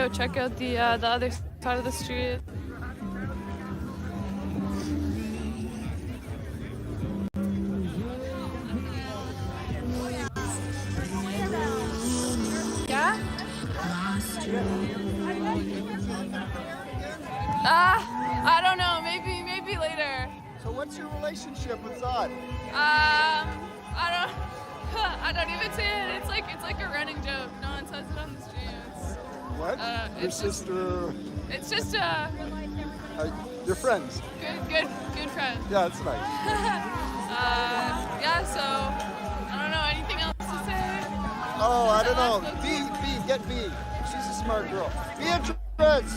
go check out the other side of the street. Yeah? I don't know. Maybe later. So what's your relationship with Zod? I don't even say it. It's like a running joke. No one says it on the streets. What? Your sister? It's just Your friends? good friend. Yeah, that's nice. Yeah. So I don't know anything else to say. Oh, I don't know. Get B. She's a smart girl. Beatrice.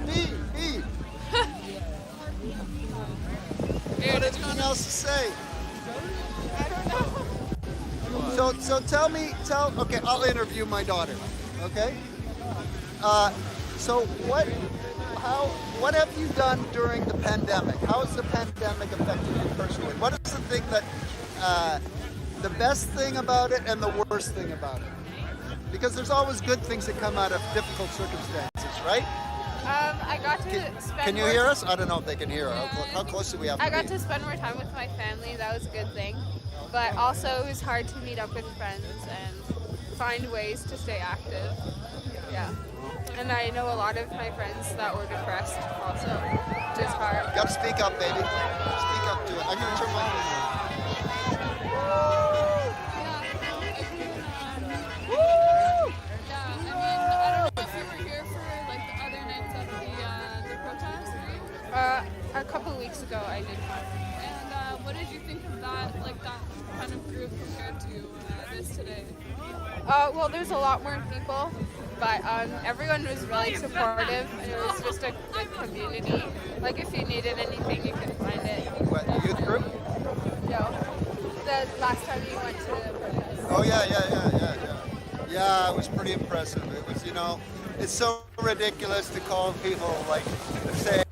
B. Anything else to say? I don't know. So okay, I'll interview my daughter. Okay? So what have you done during the pandemic? How has the pandemic affected you personally? What is the thing that the best thing about it and the worst thing about it? Because there's always good things that come out of difficult circumstances, right? I got to spend. Can you hear us? I don't know if they can hear. How close do we have to I got be? to spend more time with my family. That was a good thing. But also, it was hard to meet up with friends and find ways to stay active. Yeah. And I know a lot of my friends that were depressed also, which is hard. You gotta speak up, baby. Speak up to it. I'm gonna turn my phone on. A couple of weeks ago, I did one. And what did you think of that, like that kind of group compared to this today? Well, there's a lot more people, but everyone was really supportive, and it was just a good community. Like if you needed anything, you could find it. What, the youth group? No, the last time you went to the protest. Oh yeah. Yeah, it was pretty impressive. It was, it's so ridiculous to call people like saying,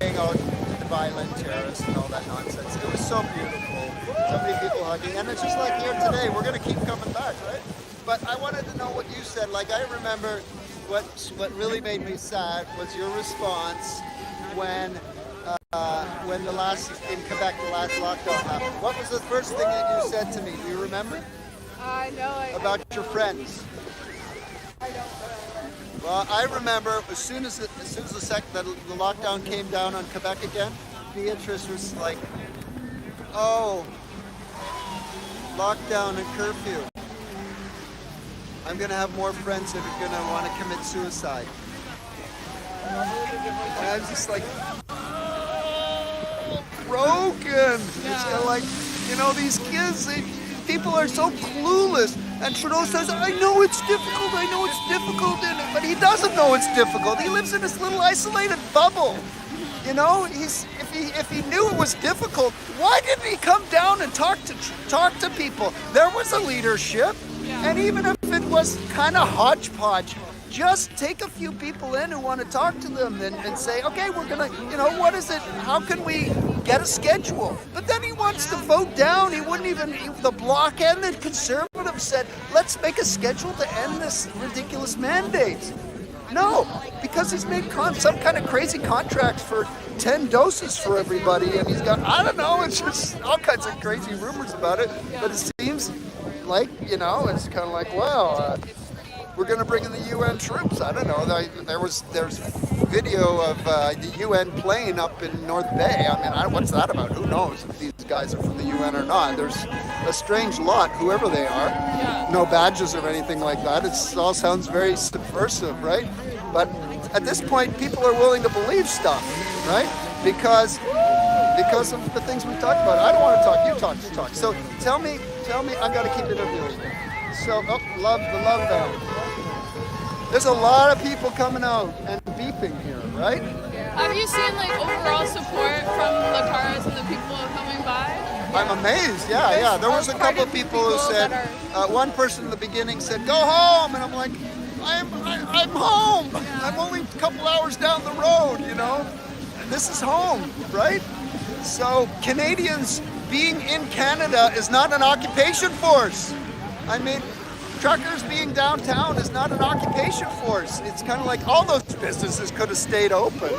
violent terrorists and all that nonsense. It was so beautiful. So many people hugging, and it's just like here today. We're going to keep coming back, right? But I wanted to know what you said. Like I remember what really made me sad was your response when the last in Quebec the last lockdown happened. What was the first thing that you said to me? Do you remember? No. About your friends. I don't remember. Well, I remember as soon as the lockdown came down on Quebec again, Beatrice was like, "Oh, lockdown and curfew. I'm gonna have more friends that are gonna want to commit suicide." And I was just like, broken. Yeah. It's kind of like, these kids. People are so clueless. And Trudeau says, I know it's difficult, but he doesn't know it's difficult. He lives in this little isolated bubble. If he knew it was difficult, why didn't he come down and talk to people? There was a leadership, and even if it was kind of hodgepodge, just take a few people in who want to talk to them and say, okay, we're gonna, what is it? How can we get a schedule? But then he wants to vote down. He wouldn't even, the Bloc and the Conservatives said, let's make a schedule to end this ridiculous mandate. No, because he's made some kind of crazy contract for 10 doses for everybody, and he's got, I don't know, it's just all kinds of crazy rumors about it, but it seems like, it's kind of like, wow, we're going to bring in the UN troops. I don't know. There's video of the UN plane up in North Bay. I mean, what's that about? Who knows if these guys are from the UN or not? There's a strange lot, whoever they are. Yeah. No badges or anything like that. It all sounds very subversive, right? But at this point, people are willing to believe stuff, right? Because of the things we talked about. I don't want to talk. You talk. So tell me. I've got to keep interviewing. So, the love band. There's a lot of people coming out and beeping here, right? Yeah. Have you seen overall support from the cars and the people coming by? I'm amazed. Yeah. There was a couple of people who said. One person in the beginning said, "Go home," and I'm like, I'm home. Yeah. I'm only a couple hours down the road. This is home, right? So Canadians being in Canada is not an occupation force. I mean, truckers being downtown is not an occupation force. It's kind of like all those businesses could have stayed open.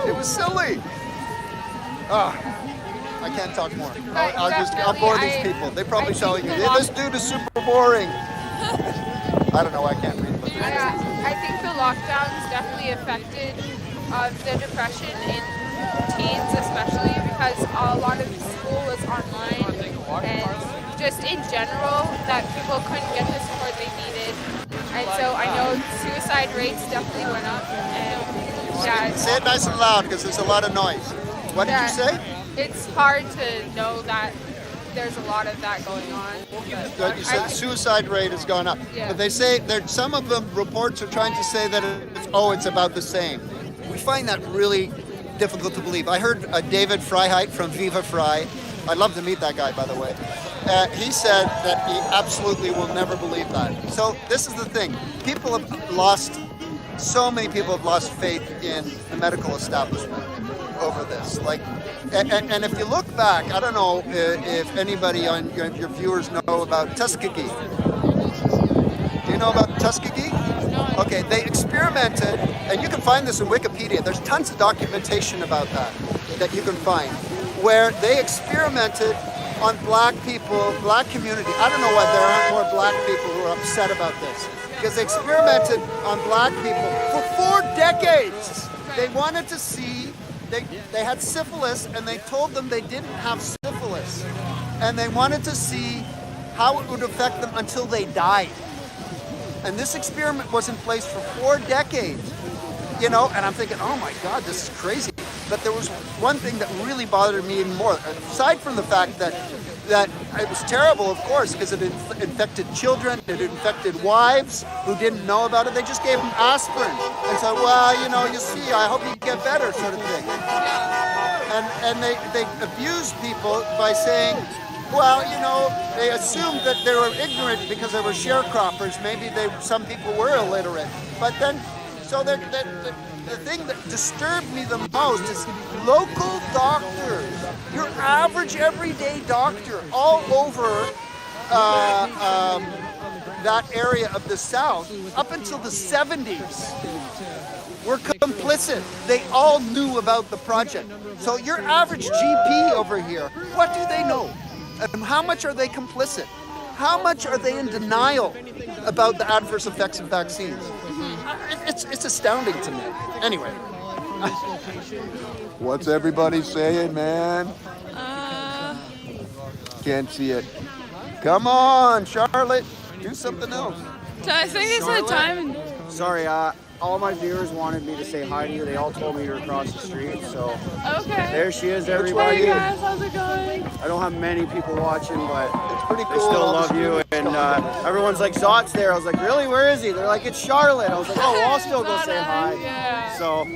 It was silly. I can't talk more. I'll bore these people. They probably telling you, this dude is super boring. I don't know, I can't read. But I think the lockdowns definitely affected the depression in teens, especially because a lot of school was online, and just in general that people couldn't get the support they needed. And so I know suicide rates definitely went up. And say it nice and loud because there's a lot of noise. What did you say? It's hard to know that there's a lot of that going on. You said suicide rate has gone up. Yeah. But they say that some of the reports are trying to say that it's about the same. We find that really difficult to believe. I heard David Freiheit from Viva Frei. I'd love to meet that guy, by the way. He said that he absolutely will never believe that. So this is the thing. So many people have lost faith in the medical establishment over this. And if you look back, I don't know if anybody on your viewers know about Tuskegee. Do you know about Tuskegee? Okay, they experimented, and you can find this in Wikipedia. There's tons of documentation about that you can find, where they experimented on black people, black community. I don't know why there aren't more black people who are upset about this, because they experimented on black people for 4 decades. They wanted to see. They had syphilis, and they told them they didn't have syphilis. And they wanted to see how it would affect them until they died. And this experiment was in place for 4 decades. And I'm thinking, oh my God, this is crazy. But there was one thing that really bothered me even more, aside from the fact that it was terrible, of course, because it infected children, it infected wives who didn't know about it. They just gave them aspirin and said, well, you see, I hope you get better, sort of thing. And they abused people by saying, well, they assumed that they were ignorant because they were sharecroppers. Maybe some people were illiterate. But then, so the thing that disturbed me the most is local doctors, your average everyday doctor all over that area of the South, up until the 70s, were complicit. They all knew about the project. So your average GP over here, what do they know? And how much are they complicit? How much are they in denial about the adverse effects of vaccines? It's astounding to me. Anyway. What's everybody saying, man? Can't see it. Come on, Charlotte. Do something else. I think it's a time. Sorry, all my viewers wanted me to say hi to you. They all told me you're across the street, so Okay. there she is, everybody. Hey guys, how's it going? I don't have many people watching, but It's pretty cool. they still love you. And everyone's like, Zot's there. I was like, really? Where is he? They're like, it's Charlotte. I was like, oh, well, I'll still go say hi. Yeah. So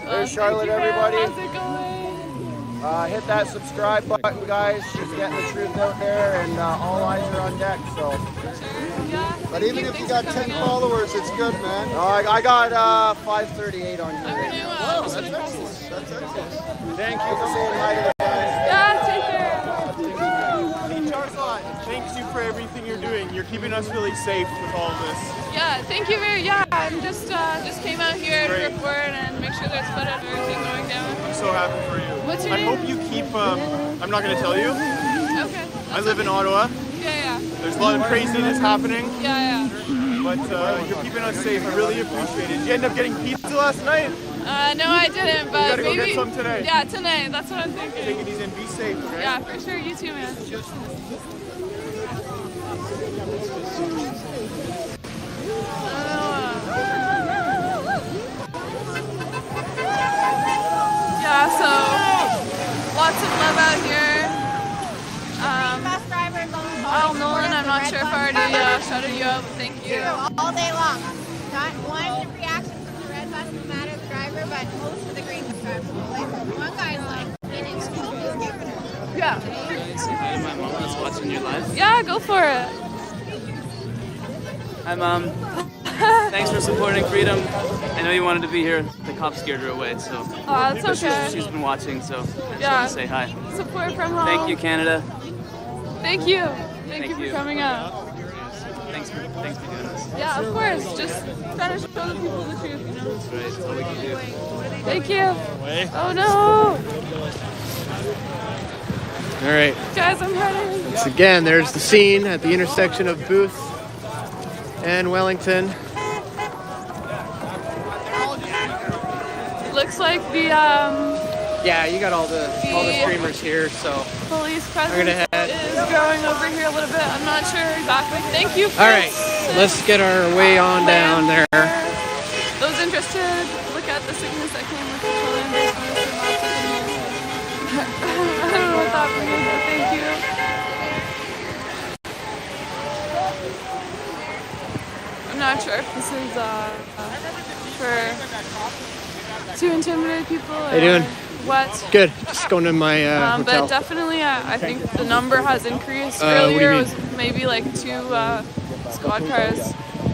there's Charlotte, Thank you, man. everybody. How's it going? Hit that subscribe button, guys. She's getting the truth out there, and all eyes are on deck. So, Yeah. But even if you got 10 followers, it's good, man. I got 538 on here. Okay, well, Oh, that's excellent. That's excellent. Thank you for saying hi to the guys. Yeah, take care. Thanks you for everything you're doing. You're keeping us really safe with all of this. Yeah, thank you I'm just came out here to report and make sure there's footage of everything going down. I'm so happy for you. What's your I name? hope you keep, I'm not going to tell you. Okay. I live in Ottawa. Yeah. There's a lot of craziness happening, Yeah. but you're keeping us safe. I really appreciate it. Did you end up getting pizza last night? No, I didn't, but gotta go maybe. get some today. Yeah, tonight. That's what I'm thinking. Take it easy and be safe, okay? Yeah, for sure. You too, man. Yeah, so lots of love out here. Nolan, I'm not sure if I already shouted you out, but thank you. All day long. Not one reaction from the red bus, no matter the driver, but most of the green bus drivers. Like, one guy's like, getting so Yeah. Hi, my mom is watching you live. Yeah, go for it. Hi, Mom. Thanks for supporting freedom. I know you wanted to be here. The cops scared her away, so. Oh, that's But okay. she's been watching, so I just Yeah. want to say hi. Support from home. Thank you, Canada. Thank you. Thank you Thank for you. coming out. Thank Thanks for doing this. Yeah, of course. Just trying to show the people the truth, you know? That's right. That's all we can do. Thank you. Oh no! All right. Guys, I'm hurting. Once again, there's the scene at the intersection of Booth and Wellington. Looks like the Yeah, you got all the streamers here, so police presence gonna head. is growing over here a little bit. I'm not sure exactly. Thank you. all right. Let's get our way on down there. Those interested, look at the sickness that came with the children. I don't know what that means, but thank you. I'm not sure if this is for to intimidate people or you doing? what. Good. Just going to my hotel. But definitely, I think the number has increased. What do you Earlier, it mean? was maybe like 2 squad cars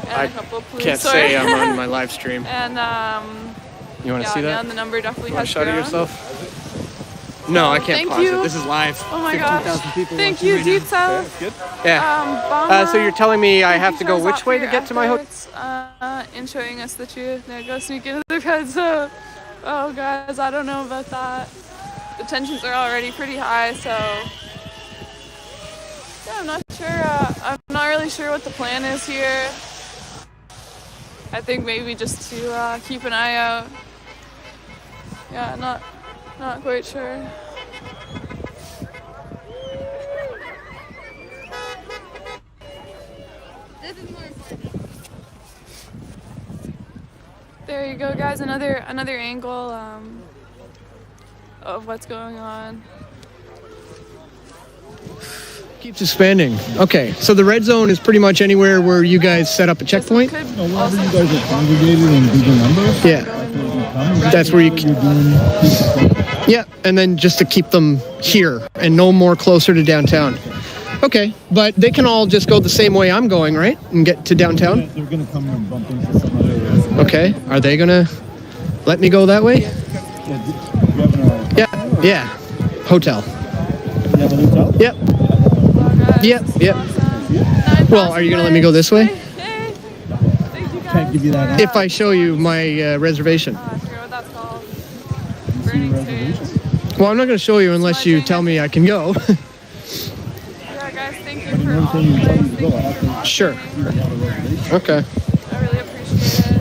and a couple of police. Can't say I'm on my live stream. And You want to see yeah, that? the number definitely Want a has shot of grown. yourself? No, I can't Thank pause you. it. This is live. Oh my gosh. 15,000 people Thank watching you, right now. Dita. Yeah. So you're telling me I have to go which way to get to my hotel? In showing us the truth. Now go sneak into the red zone. Oh guys, I don't know about that. The tensions are already pretty high, so yeah, I'm not sure. I'm not really sure what the plan is here. I think maybe just to keep an eye out. Yeah, not quite sure. There you go, guys. Another angle of what's going on. Keeps expanding. Okay, so the red zone is pretty much anywhere where you guys set up a checkpoint? Wherever you guys are congregated in bigger numbers. Yeah. That's where you can. Yeah, and then just to keep them here and no more closer to downtown. Okay, but they can all just go the same way I'm going, right? And get to downtown? They're going to come and bump into some other ways. Okay, are they going to let me go that way? Yeah. Hotel. You have a hotel? Yep. Yep. Well, are you going to let me go this way? Hey. Thank you, guys. Can't give you that. If I show you my reservation. I forget what that's called. Burning stage. Well, I'm not going to show you unless you tell me I can go. Yeah, guys, thank you for all the advice. Sure. Okay. I really appreciate it.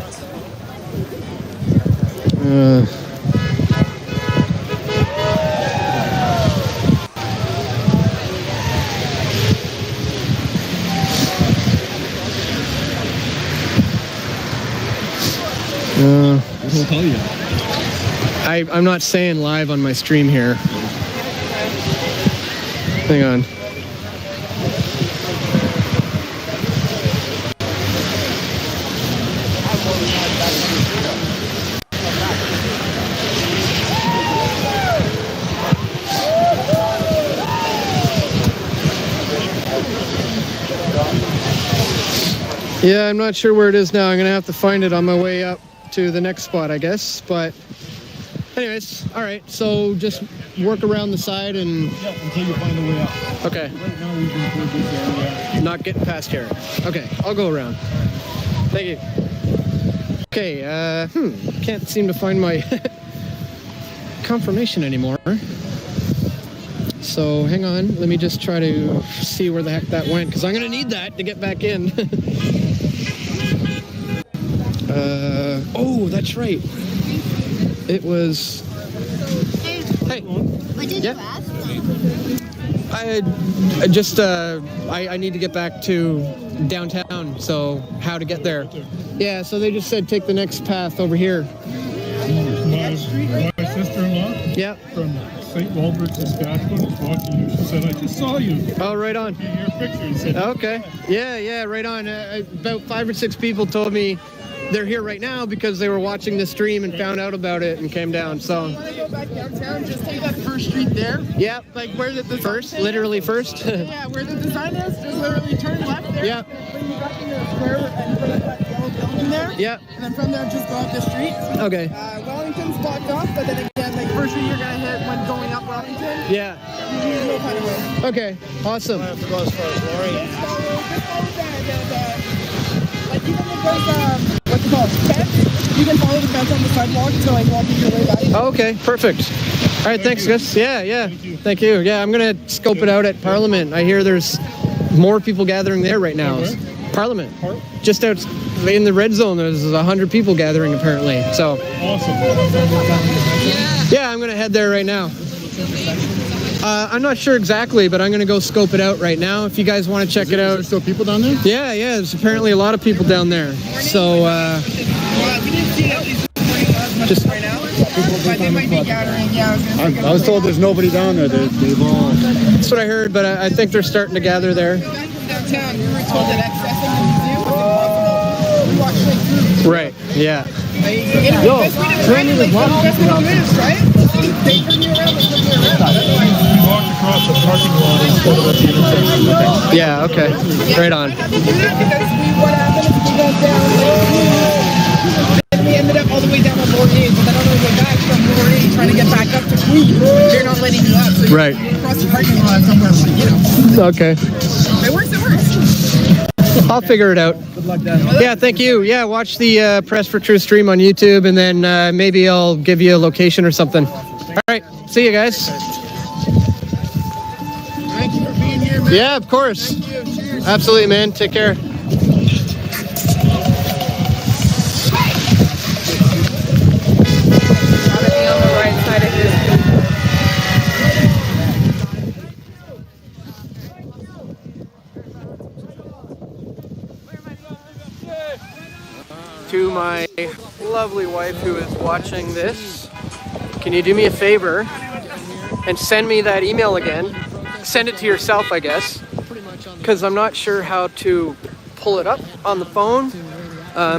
I'm not saying live on my stream here. Hang on. Yeah, I'm not sure where it is now. I'm going to have to find it on my way up to the next spot, I guess. But anyways, all right. So just work around the side and... Yeah, until you find a way out. Okay. Right now we can through this area. Not getting past here. Okay, I'll go around. Thank you. Okay, can't seem to find my confirmation anymore. So hang on, let me just try to see where the heck that went, because I'm going to need that to get back in. Oh, that's right. It was... Hey. What did Yeah. you ask? I need to get back to downtown, so how to get there. Yeah, so they just said take the next path over here. My sister-in-law Yep. from St. Walbert, Saskatchewan is watching you. She said, I just saw you. Oh, right on. Your picture. Said, Okay. Yeah, right on. About 5 or 6 people told me they're here right now because they were watching the stream and found out about it and came down. So. You want to go back downtown? Just take that first street there. Yep. Like where the design First, is. literally first. Yeah, where the design is, just literally turn left there. Yep. Bring you back into the square and put up that yellow building there. Yep. And then from there, just go up the street. Okay. Wellington's blocked off, but then again, like first street you're gonna hit when going up Wellington. Yeah. You know kind of way. Okay. Awesome. Just follow the even if there's what's it called, fence, you can follow the fence on the sidewalk to like walk your way back. Oh, okay, perfect. All right, thanks, guys. Yeah. Thank you. Yeah, I'm gonna scope it out at Parliament. I hear there's more people gathering there right now. Parliament, just out in the red zone. There's 100 people gathering apparently. So Awesome. yeah, I'm gonna head there right now. I'm not sure exactly, but I'm gonna go scope it out right now. If you guys want to check it out. Is there still people down there? Yeah, there's apparently a lot of people down there. So just Right now, but they might be gathering. Yeah, I was told there's nobody down there. They've all. that's what I heard, but I think they're starting to gather there. back from downtown. We were told that accessing the museum was impossible. We walked straight through. Right. Yeah. Yo, turn me the block. That's what it is, right? They turn you around. They turn you around. We walked across the parking lot instead of at the intersection. Yeah. Okay. Right on. We had to do that because what happened is we went down. And we ended up all the way down on Laurier, but then on the way back from Laurier, trying to get back up to Queen, they're not letting you up. So you Right. cross the parking lot somewhere, Okay. It works. I'll figure it out. Good luck, Dan. Yeah, thank you. Yeah, watch the Press for Truth stream on YouTube, and then maybe I'll give you a location or something. All right, see you guys. Thank you for being here, man. Yeah, of course. Thank you. Cheers. Absolutely, man. Take care. To my lovely wife who is watching this, can you do me a favor and send me that email again? Send it to yourself, I guess, because I'm not sure how to pull it up on the phone,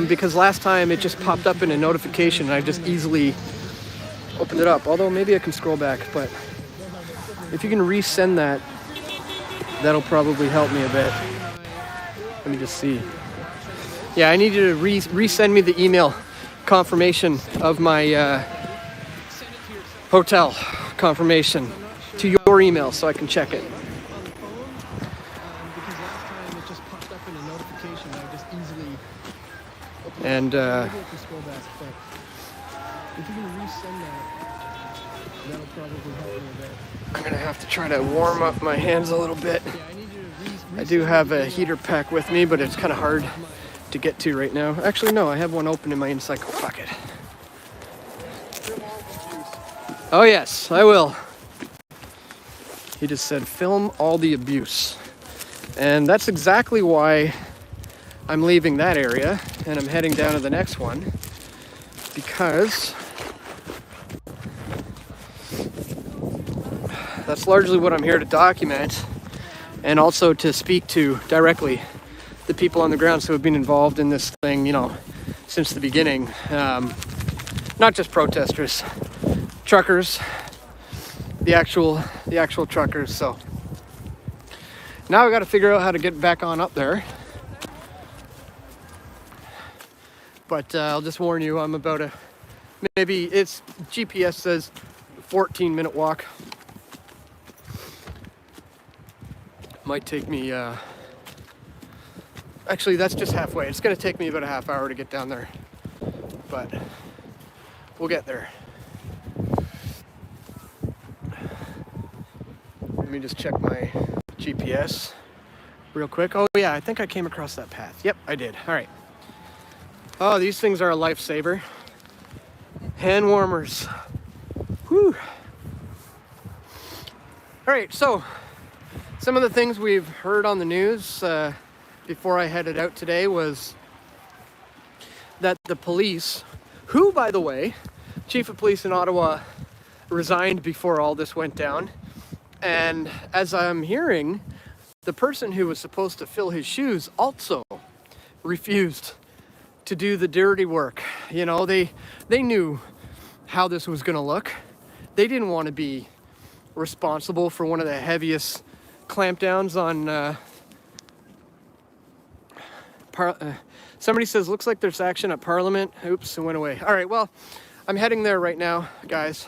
because last time it just popped up in a notification and I just easily opened it up, although maybe I can scroll back. But if you can resend that, that'll probably help me a bit. Let me just see. Yeah, I need you to resend me the email confirmation of my hotel confirmation to your email so I can check it. And I'm gonna have to try to warm up my hands a little bit. I do have a heater pack with me, but it's kind of hard to get to right now. Actually, no, I have one open in my Encyclo pocket. Oh yes, I will. He just said, film all the abuse. And that's exactly why I'm leaving that area and I'm heading down to the next one, because that's largely what I'm here to document, and also to speak to directly the people on the ground who have been involved in this thing, you know, since the beginning. Not just protesters, truckers, the actual truckers. So now I got to figure out how to get back on up there. But I'll just warn you, I'm about maybe it's GPS says 14-minute walk. Might take me, actually that's just halfway. It's gonna take me about a half hour to get down there, but we'll get there. Let me just check my GPS real quick. Oh yeah, I think I came across that path. Yep, I did. All right. Oh, these things are a lifesaver. Hand warmers. Whew. All right, so some of the things we've heard on the news before I headed out today was that the police, who, by the way, Chief of Police in Ottawa resigned before all this went down. And as I'm hearing, the person who was supposed to fill his shoes also refused to do the dirty work. You know, they knew how this was going to look. They didn't want to be responsible for one of the heaviest clampdowns on somebody says looks like there's action at Parliament. Oops, it went away. All right, well, I'm heading there right now, guys.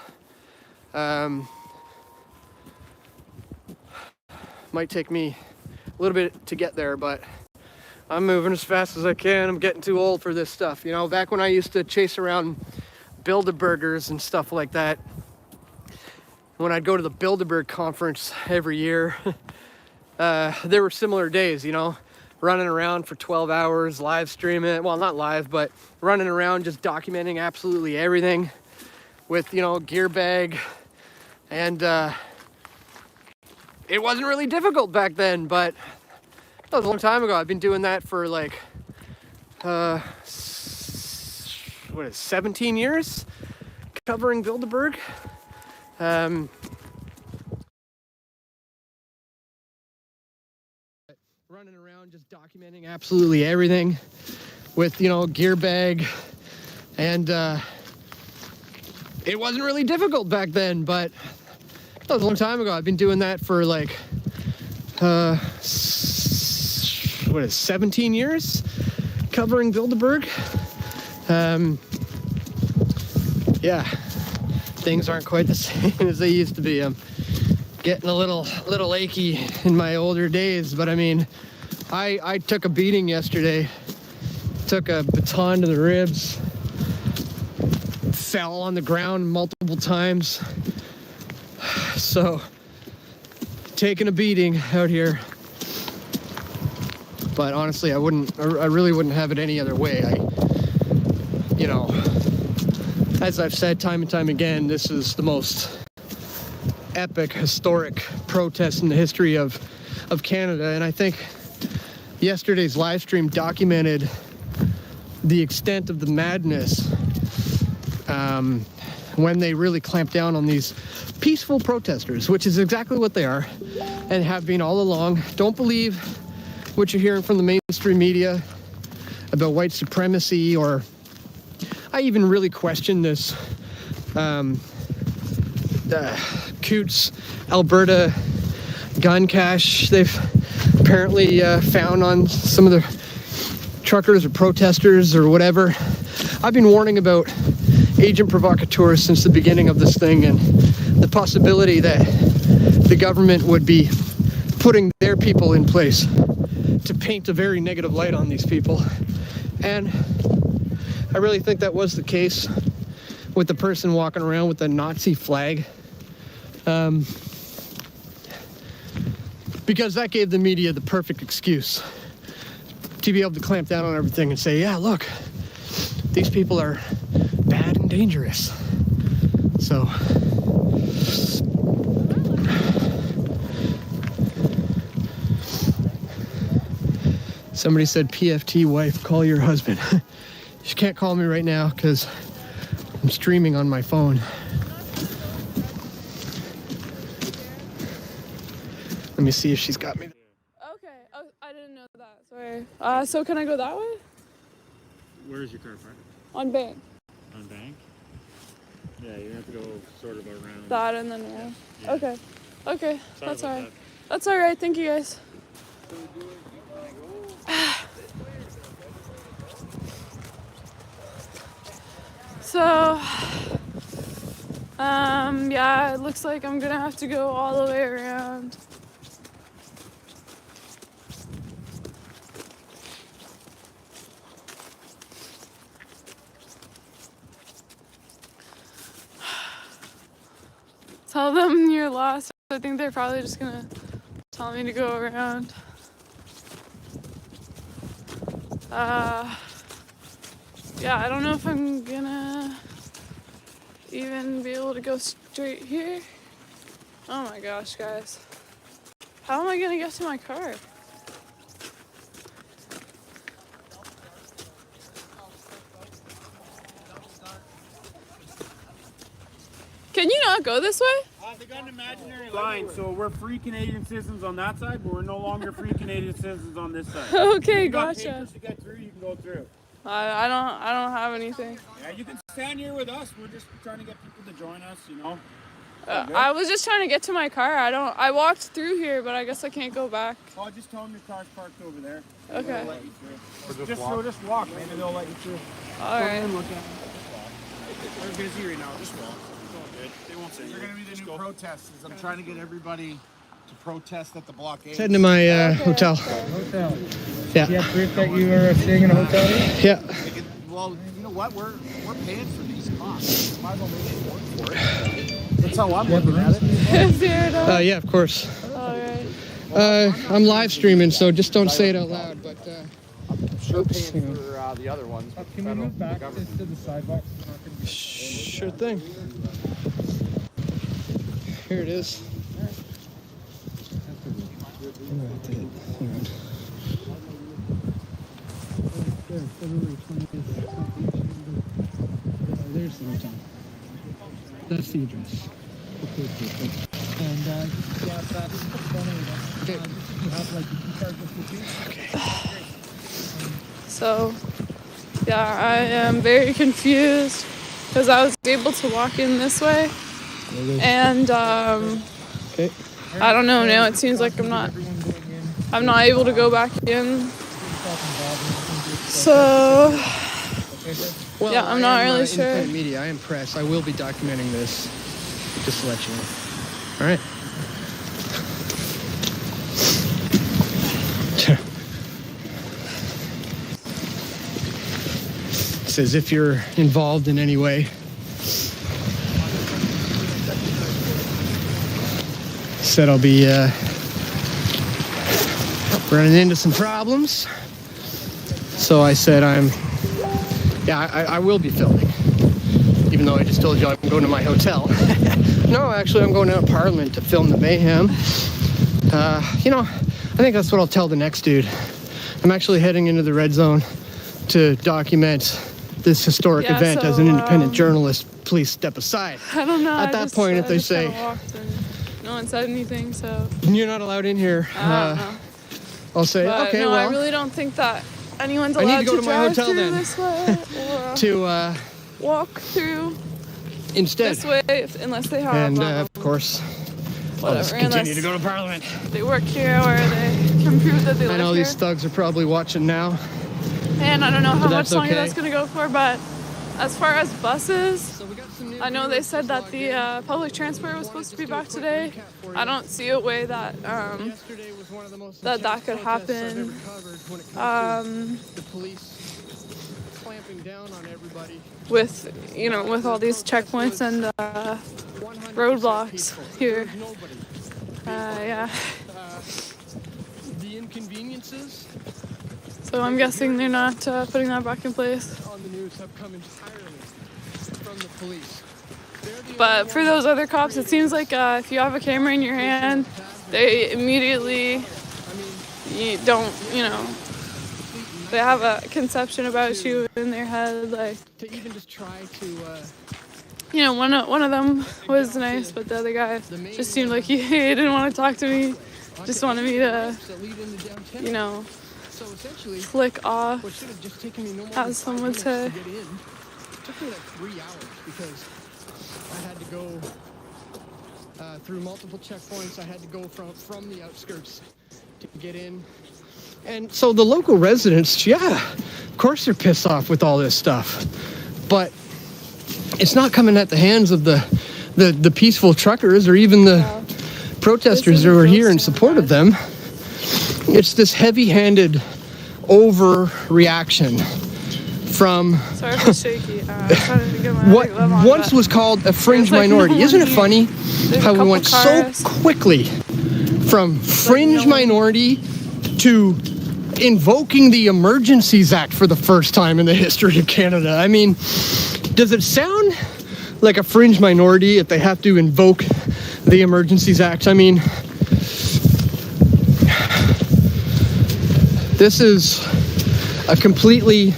Might take me a little bit to get there, but I'm moving as fast as I can. I'm getting too old for this stuff. You know, back when I used to chase around Bilderbergers and stuff like that, when I'd go to the Bilderberg conference every year, there were similar days, you know, running around for 12 hours, live streaming, well, not live, but running around just documenting absolutely everything with, you know, gear bag. And it wasn't really difficult back then, but that was a long time ago. I've been doing that for like, 17 years covering Bilderberg. Running around just documenting absolutely everything with, you know, gear bag. And it wasn't really difficult back then, but that was a long time ago. I've been doing that for like, 17 years covering Bilderberg. Yeah, things aren't quite the same as they used to be. I'm getting a little achy in my older days, but I mean, I took a beating yesterday. Took a baton to the ribs. Fell on the ground multiple times. So, taking a beating out here. But honestly, I really wouldn't have it any other way. You know, as I've said time and time again, this is the most epic, historic protest in the history of Canada. And I think yesterday's live stream documented the extent of the madness when they really clamped down on these peaceful protesters, which is exactly what they are and have been all along. Don't believe what you're hearing from the mainstream media about white supremacy, or I even really question this Coots, Alberta gun cache they've apparently found on some of the truckers or protesters or whatever. I've been warning about agent provocateurs since the beginning of this thing, and the possibility that the government would be putting their people in place to paint a very negative light on these people. And I really think that was the case with the person walking around with the Nazi flag. Because that gave the media the perfect excuse to be able to clamp down on everything and say, yeah, look, these people are bad and dangerous. So, somebody said, PFT wife, call your husband. She can't call me right now because I'm streaming on my phone. Let me see if she's got me. Okay. Oh, I didn't know that. Sorry. So can I go that way? Where is your car parked? On Bank. On Bank? Yeah, you have to go sort of around. That and then around. Yeah. Okay. Okay. Sorry That's about alright. that. That's alright. Thank you guys. So, yeah, it looks like I'm gonna have to go all the way around. Tell them you're lost. I think they're probably just gonna tell me to go around. Yeah, I don't know if I'm gonna even be able to go straight here. Oh my gosh, guys. How am I gonna get to my car? Can you not go this way? They got an imaginary line, so we're free Canadian citizens on that side, but we're no longer free Canadian citizens on this side. Okay, you got gotcha. papers to get through, you can go through. I don't have anything. Yeah, you can stand here with us. We're just trying to get people to join us, you know. I was just trying to get to my car. I walked through here, but I guess I can't go back. Oh, just tell them your car's parked over there. Okay. They'll let you through. Just walk. Maybe they'll let you through. All right. Look at them. They're busy right now. Just walk. It's all good. They won't say anything. They're going to be the new protesters. I'm trying to get everybody to protest at the blockade. Heading to my hotel. Yeah. You have proof that you are staying in a hotel? Yeah. Well, you know what? We're paying for these costs. Might as well make it work for it. That's how I'm looking at it. Yeah, of course. Alright. I'm live streaming, so just don't say it out loud. But I'm sure paying for the other ones. Can we move back to the sidewalk? sure thing. Here it is. There's the hotel. That's the address. And yeah, that's okay. You have like the key card with you. Okay. So, yeah, I am very confused because I was able to walk in this way, and Okay. I don't know. Now it seems like I'm not able to go back in. So, Well, yeah, I'm not really sure. Independent media. I am press. I will be documenting this. Just to let you know. All right. Says if you're involved in any way. Said I'll be running into some problems. So I said I will be filming. Even though I just told you I'm going to my hotel. No, actually I'm going out of Parliament to film the mayhem. You know, I think that's what I'll tell the next dude. I'm actually heading into the red zone to document this historic event as an independent journalist. Please step aside. I don't know. At that point, if they say no one said anything, so you're not allowed in here, I don't know. I'll say, But okay, no, well, I really don't think that anyone's I need allowed to go to my drive hotel through then. this way or to walk through instead. this way unless they have And of course, I'll just whatever. continue Unless to go to Parliament. they work here or they can prove that they I live know here. these thugs are probably watching now. And I don't know how But much that's longer okay. that's going to go for, but as far as buses, I know they said that the public transport was supposed to be back today. I don't see a way that that could happen. The police clamping down on everybody. With all these checkpoints and roadblocks here. Yeah. The inconveniences So I'm guessing they're not putting that back in place. on the news have come entirely from the police. But for those other cops, it seems like if you have a camera in your hand, they immediately they have a conception about you in their head. Like, To even just try to one of them was nice, but the other guy just seemed like he didn't want to talk to me. Just wanted me to, so essentially flick off, what should have just taken me no more as some would say. to get in. It took me like 3 hours because I had to go through multiple checkpoints. I had to go from the outskirts to get in. And so the local residents, of course they're pissed off with all this stuff. But it's not coming at the hands of the peaceful truckers or even the protesters who are here in support of them. It's this heavy-handed overreaction from Sorry if it's shaky. I'm trying to get my what glove on, once but was called a fringe there's, like, minority. no Isn't it one funny There's a how we couple went cars. so quickly from fringe minority to invoking the Emergencies Act for the first time in the history of Canada? I mean, does it sound like a fringe minority if they have to invoke the Emergencies Act? I mean, this is a completely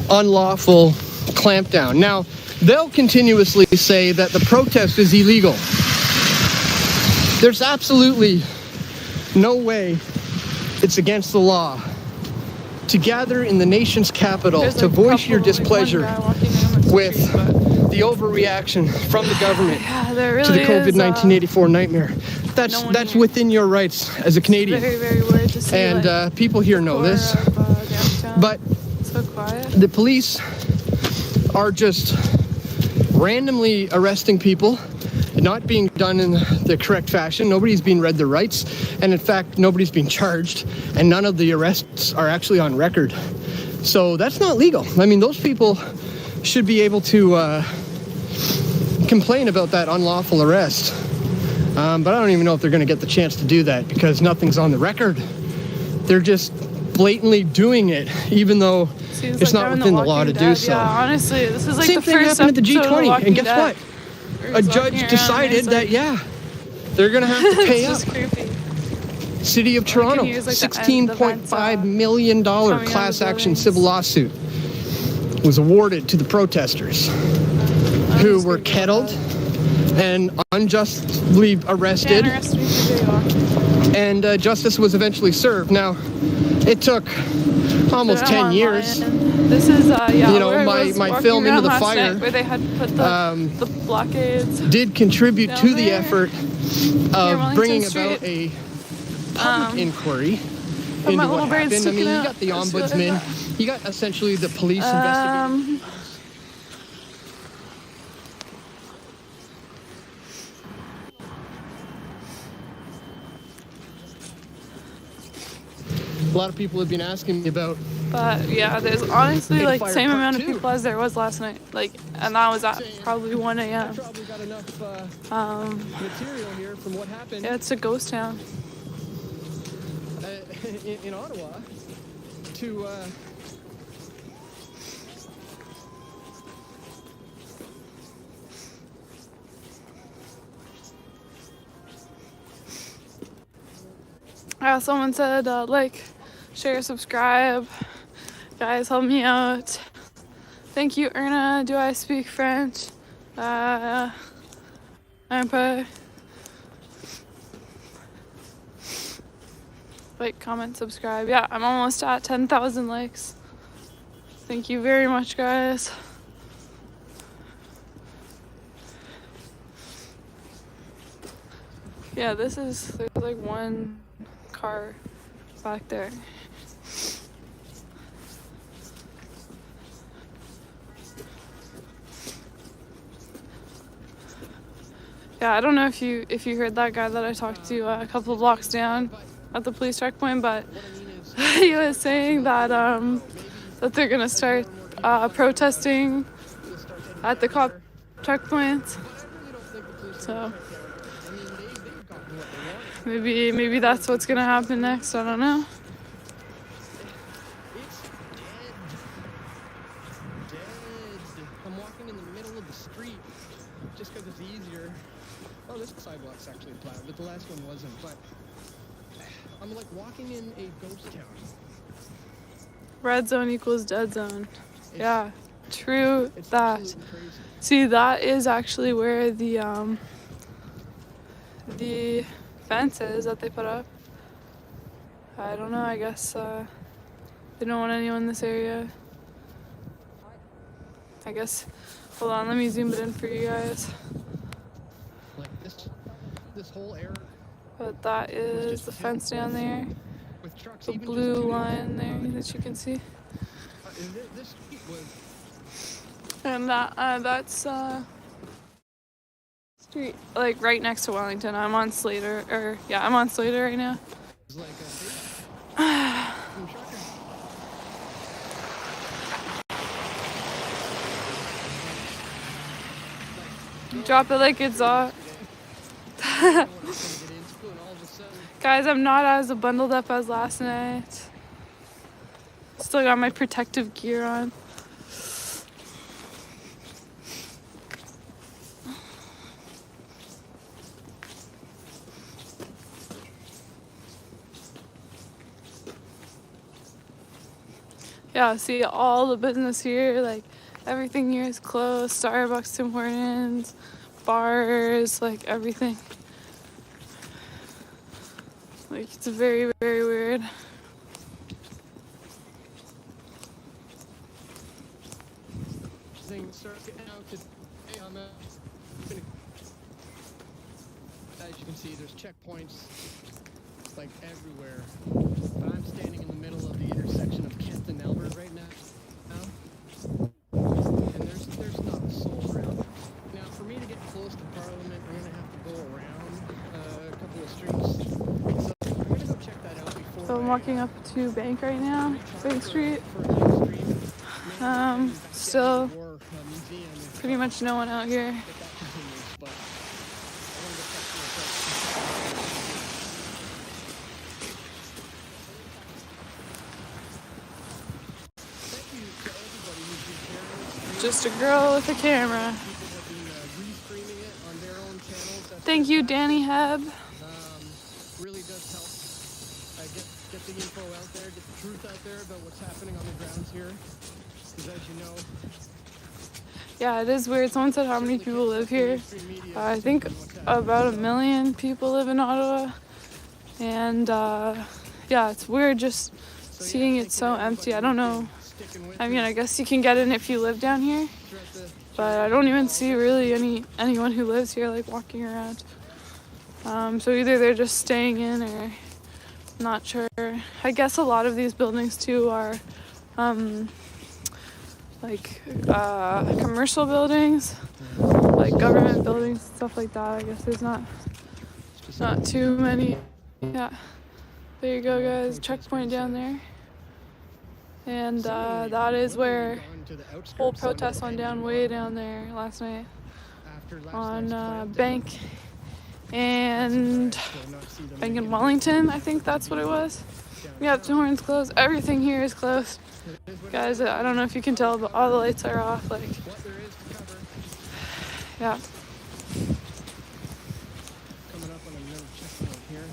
unlawful clampdown. Now, they'll continuously say that the protest is illegal. There's absolutely no way it's against the law to gather in the nation's capital There's to like voice your one displeasure guy walking down the with street, but the overreaction from the government there really to the is, COVID-1984 nightmare. no one That's here. within your rights as a Canadian. very, very weird to see. And people here know this. Downtown. But So quiet. the police are just randomly arresting people, not being done in the correct fashion. Nobody's being read their rights, and in fact, nobody's being charged, and none of the arrests are actually on record. So that's not legal. I mean, those people should be able to complain about that unlawful arrest. But I don't even know if they're going to get the chance to do that because nothing's on the record. They're just blatantly doing it, even though it's not within the law to do so. Yeah, honestly, this is like Same the thing first happened at the episode of G20, Walking and guess Dead. what? A judge decided that, yeah, they're going to have to pay up. It's just creepy. City of Toronto, use, like, the end of the $16.5 million class action civil lawsuit was awarded to the protesters who were kettled and unjustly arrested, and justice was eventually served. Now, it took almost 10 years. This is, you know, my film Into the Fire, where they had put the blockades. did contribute to the there. effort of Wellington bringing Street. about a public inquiry my into little what brain's happened. I mean, you sticking out. got the Let's see what I ombudsman, you got essentially the police investigating. A lot of people have been asking me about. But yeah, there's honestly like Fire same Part amount of 2. people as there was last night. Like, and that was at probably 1 a.m. Probably got enough material here from what happened Yeah, it's a ghost town. in Ottawa to. Someone said like, share, subscribe. Guys, help me out. Thank you, Erna. Do I speak French? I'm like, comment, subscribe. Yeah, I'm almost at 10,000 likes. Thank you very much, guys. Yeah, there's like one car back there. Yeah, I don't know if you heard that guy that I talked to a couple of blocks down at the police checkpoint, but he was saying that that they're gonna start protesting at the cop checkpoints. So maybe that's what's gonna happen next. I don't know. I'm walking in the middle of the street just because it's easier. Oh, this sidewalk's actually plowed, but the last one wasn't. But I'm like walking in a ghost town. Red zone equals dead zone. Yeah, true that. See, that is actually where the fence is that they put up. I don't know, I guess they don't want anyone in this area. I guess, hold on, let me zoom it in for you guys. Like this whole area. But that is the fence down there. The blue line there that you can see. This street was. And that's street, like right next to Wellington. I'm on Slater, I'm on Slater right now. Drop it like it's hot. Guys, I'm not as bundled up as last night. Still got my protective gear on. Yeah, see all the business here, like everything here is closed. Starbucks, Tim Hortons, bars, like everything. Like, it's very, very weird. As you can see, there's checkpoints like everywhere. But I'm standing in the middle of the intersection of Kent and Albert right now. And there's not a soul around. Now, for me to get close to Parliament, we're gonna So I'm walking up to Bank right now, Bank Street. Still pretty much no one out here. Just a girl with a camera. Thank you, Danny Heb. Really does help get the info out there, get the truth out there about what's happening on the grounds here. Because as you know, yeah, it is weird. Someone said how many people live here. I think about 1 million people live in Ottawa. And yeah, it's weird just seeing it so empty. I don't know. I mean, I guess you can get in if you live down here. But I don't even see really anyone who lives here like walking around. So either they're just staying in or not sure. I guess a lot of these buildings too are like commercial buildings, like government buildings, stuff like that. I guess there's not too many. Yeah, there you go, guys. Checkpoint down there, and that is where whole protests went down way down there last night on Bank and Wellington. I think that's what it was. Yeah, the horn's closed. Everything here is closed. Guys, I don't know if you can tell, but all the lights are off. Like, yeah. coming up on another checkpoint here.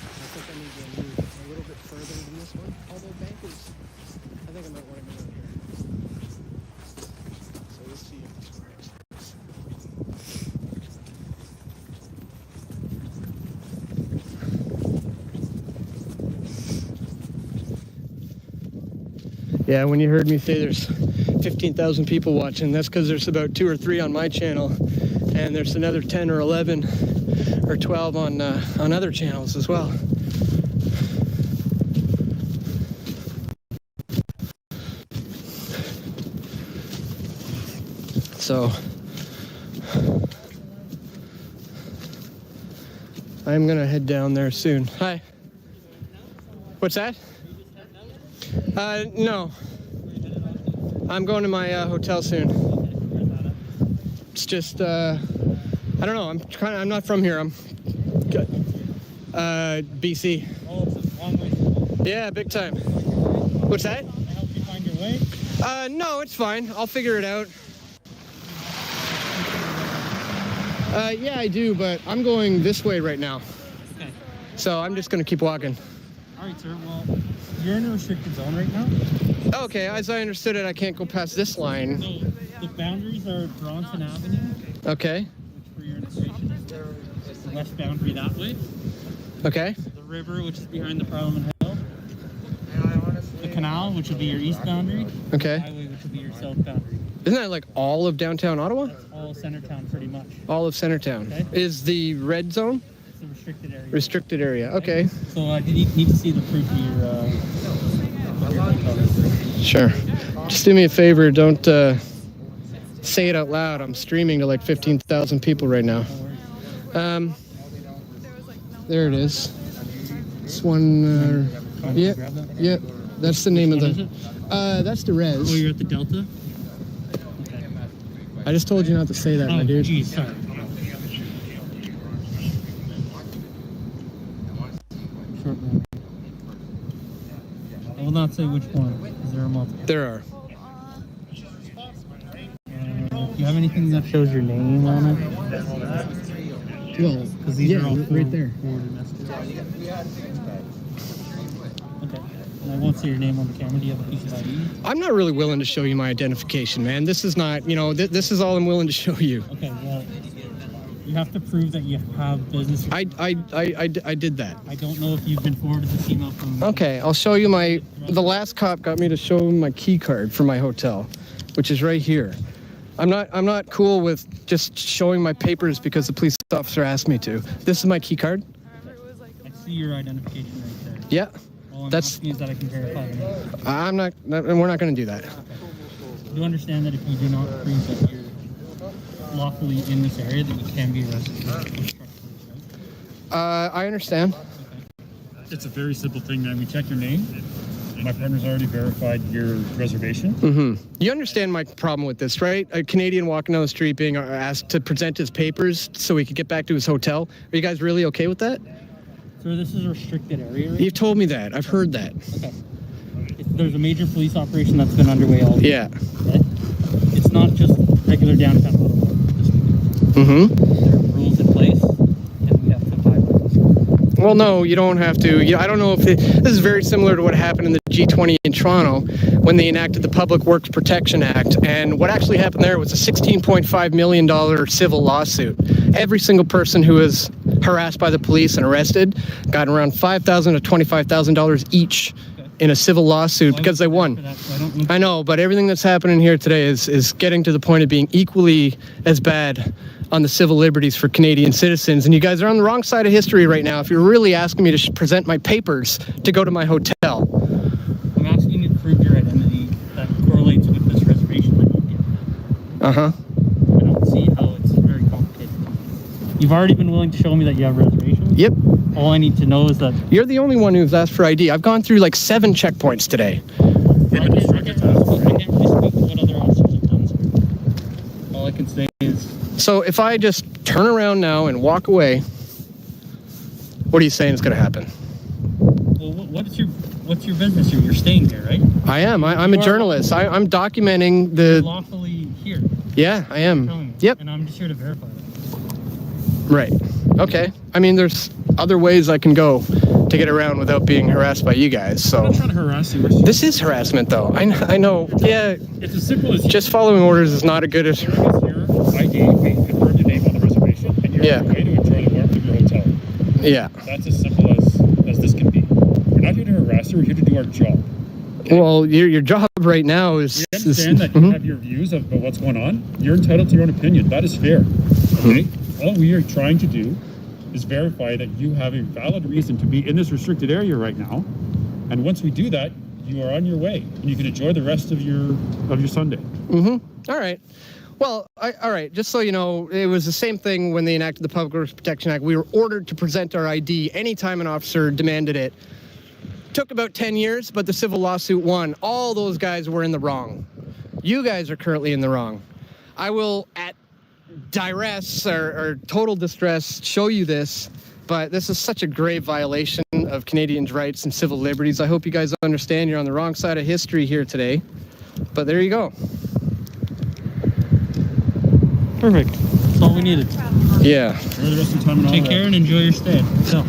I think I need to move a little bit further than this one. Although Bank is, I think I might want to go down here. So let's see if this works. Yeah, when you heard me say there's 15,000 people watching, that's because there's about 2 or 3 on my channel, and there's another 10 or 11 or 12 on other channels as well. So I'm gonna head down there soon. Hi. What's that? No. I'm going to my hotel soon. It's just I don't know. I'm not from here. I'm BC. Oh, it's a long way. Yeah, big time. What's that? Can I help you find your way? No, it's fine. I'll figure it out. Yeah, I do, but I'm going this way right now. Okay. So I'm just gonna keep walking. All right, sir. Well, you're in a restricted zone right now. Okay, as I understood it, I can't go past this line. So the boundaries are Bronson Avenue, Okay. which for your information is the west boundary that way. Okay. The river, which is behind the Parliament Hill. The canal, which will be your east boundary. Okay. The highway, which will be your south boundary. Isn't that like all of downtown Ottawa? All Centertown, pretty much. All of Centertown. Okay. Is the red zone? It's a restricted area. Restricted area. Okay. So I need to see the proof of your Sure. Just do me a favor. Don't say it out loud. I'm streaming to like 15,000 people right now. There it is. This one. Yeah. Yeah. That's the name of the. That's the res. Oh, you're at the Delta? Okay. I just told you not to say that, my dude. Geez, sorry. Short one. I will not say which one. Is there a multiple? There are. Do you have anything that shows your name on it? Well, Because these are all right there. forwarded messages. Okay. And I won't see your name on the camera. Do you have a piece of ID? I'm not really willing to show you my identification, man. This is not, this is all I'm willing to show you. Okay, well, you have to prove that you have business. I did that. I don't know if you've been forwarded this email from... Okay, I'll show you the last cop got me to show him my key card for my hotel, which is right here. I'm not cool with just showing my papers because the police officer asked me to. This is my key card. I see your identification right there. Yeah. All I'm That's- asking is that I can verify the name. We're not going to do that. Do you understand that if you do not prove that you're lawfully in this area, that you can be arrested? I understand. It's a very simple thing, man. We check your name. My partner's already verified your reservation. You understand my problem with this, right? A Canadian walking down the street being asked to present his papers so he could get back to his hotel. Are you guys really okay with that? Sir, this is a restricted area. Right? You've told me that. I've heard that. Okay. There's a major police operation that's been underway all week. Yeah. Okay? It's not just regular downtown Ottawa. There are rules in place, and we have to abide by those. Well, no, you don't have to. I don't know if this is very similar to what happened in the G20 in Toronto when they enacted the Public Works Protection Act. And what actually happened there was a $16.5 million civil lawsuit. Every single person who was harassed by the police and arrested got around $5,000 to $25,000 each in a civil lawsuit because they won. I know, but everything that's happening here today is getting to the point of being equally as bad on the civil liberties for Canadian citizens. And you guys are on the wrong side of history right now if you're really asking me to present my papers to go to my hotel. I'm asking you to prove your identity that correlates with this reservation that you get. Uh-huh. I don't see how it's very complicated. You've already been willing to show me that you have a reservation? Yep. All I need to know is that... You're the only one who's asked for ID. I've gone through like 7 checkpoints today. I can't really speak to what other officers have done, sir. All I can say is... So if I just turn around now and walk away, what are you saying is going to happen? Well, what's your business here? You're staying here, right? I am. I'm a journalist. I'm documenting the... You're lawfully here. Yeah, I am. Yep. And I'm just here to verify that. Right. Okay. I mean, there's other ways I can go to get around without being harassed by you guys. So I'm not trying to harass you. This is harassment, though. I know. Yeah. It's as simple as just following orders is not a good. Your ID, we confirmed your name on the reservation, and you're on your way to enjoy the warmth of your hotel. Yeah. That's as simple as this can be. We're not here to harass you. We're here to do our job. Okay? Well, your job right now is. We understand that you have your views about what's going on. You're entitled to your own opinion. That is fair. Okay. All we are trying to do is verify that you have a valid reason to be in this restricted area right now. And once we do that, you are on your way, and you can enjoy the rest of your Sunday. All right. Well, all right. Just so you know, it was the same thing when they enacted the Public Works Protection Act. We were ordered to present our ID anytime an officer demanded it. Took about 10 years, but the civil lawsuit won. All those guys were in the wrong. You guys are currently in the wrong. I will, at duress or total distress, show you this, but this is such a grave violation of Canadians' rights and civil liberties. I hope you guys understand you're on the wrong side of history here today, but there you go. Perfect. That's all we needed. Yeah. Take care and enjoy your stay. So.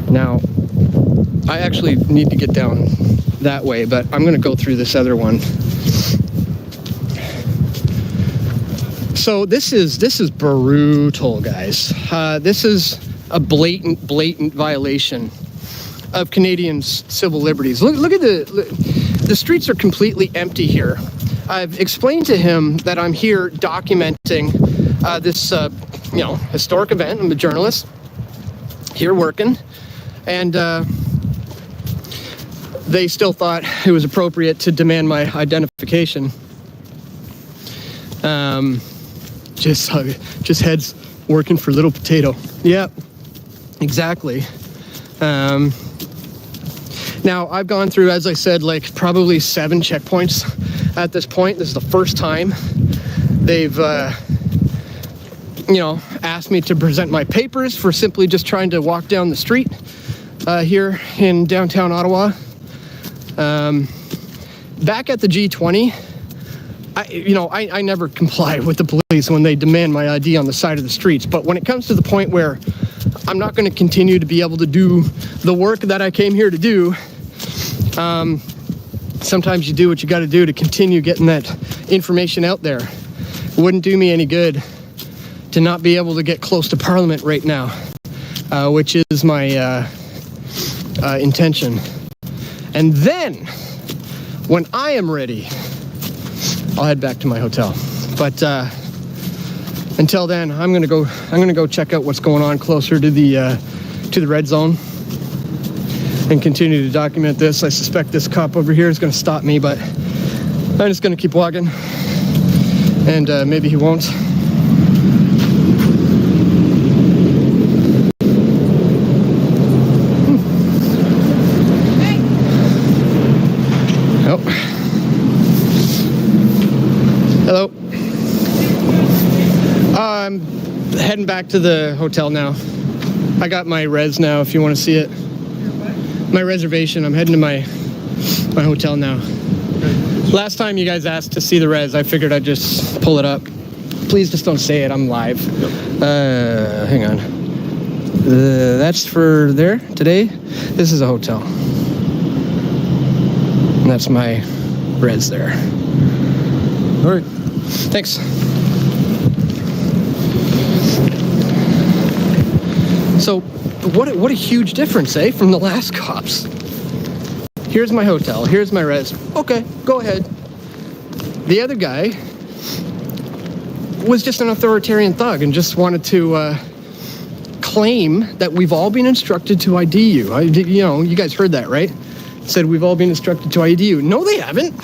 Now, I actually need to get down that way, but I'm going to go through this other one. So this is brutal, guys. This is a blatant violation of Canadians' civil liberties. Look at the streets are completely empty here. I've explained to him that I'm here documenting this historic event. I'm a journalist here working, and they still thought it was appropriate to demand my identification. Just heads working for Little Potato. Yeah, exactly. Now, I've gone through, as I said, like probably 7 checkpoints at this point. This is the first time they've, asked me to present my papers for simply just trying to walk down the street here in downtown Ottawa. Back at the G20, I never comply with the police when they demand my ID on the side of the streets. But when it comes to the point where I'm not going to continue to be able to do the work that I came here to do, sometimes you do what you got to do to continue getting that information out there. It wouldn't do me any good to not be able to get close to Parliament right now, which is my intention. And then, when I am ready, I'll head back to my hotel. But until then, I'm gonna go check out what's going on closer to the red zone and continue to document this. I suspect this cop over here is gonna stop me, but I'm just gonna keep walking And maybe he won't. Oh. Hello. I'm heading back to the hotel now. I got my res now, if you want to see it. My reservation. I'm heading to my hotel now. Last time you guys asked to see the res, I figured I'd just pull it up. Please just don't say it. I'm live. Hang on. That's for there today. This is a hotel. And that's my res there. All right. Thanks. So, what a huge difference, eh, from the last cops. Here's my hotel. Here's my res. Okay, go ahead. The other guy was just an authoritarian thug and just wanted to claim that we've all been instructed to ID you. You know, you guys heard that, right? Said we've all been instructed to ID you. No, they haven't.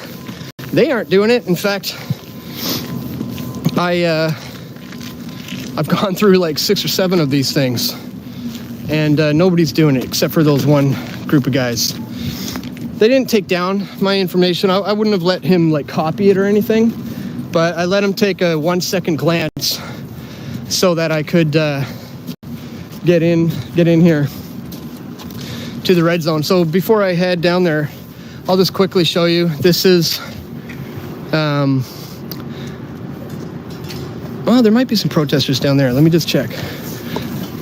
They aren't doing it. In fact, I've gone through like 6 or 7 of these things, and nobody's doing it except for those one group of guys. They didn't take down my information. I wouldn't have let him like copy it or anything, but I let him take a 1-second glance so that I could get in here to the red zone. So before I head down there, I'll just quickly show you. This is, well, there might be some protesters down there. Let me just check.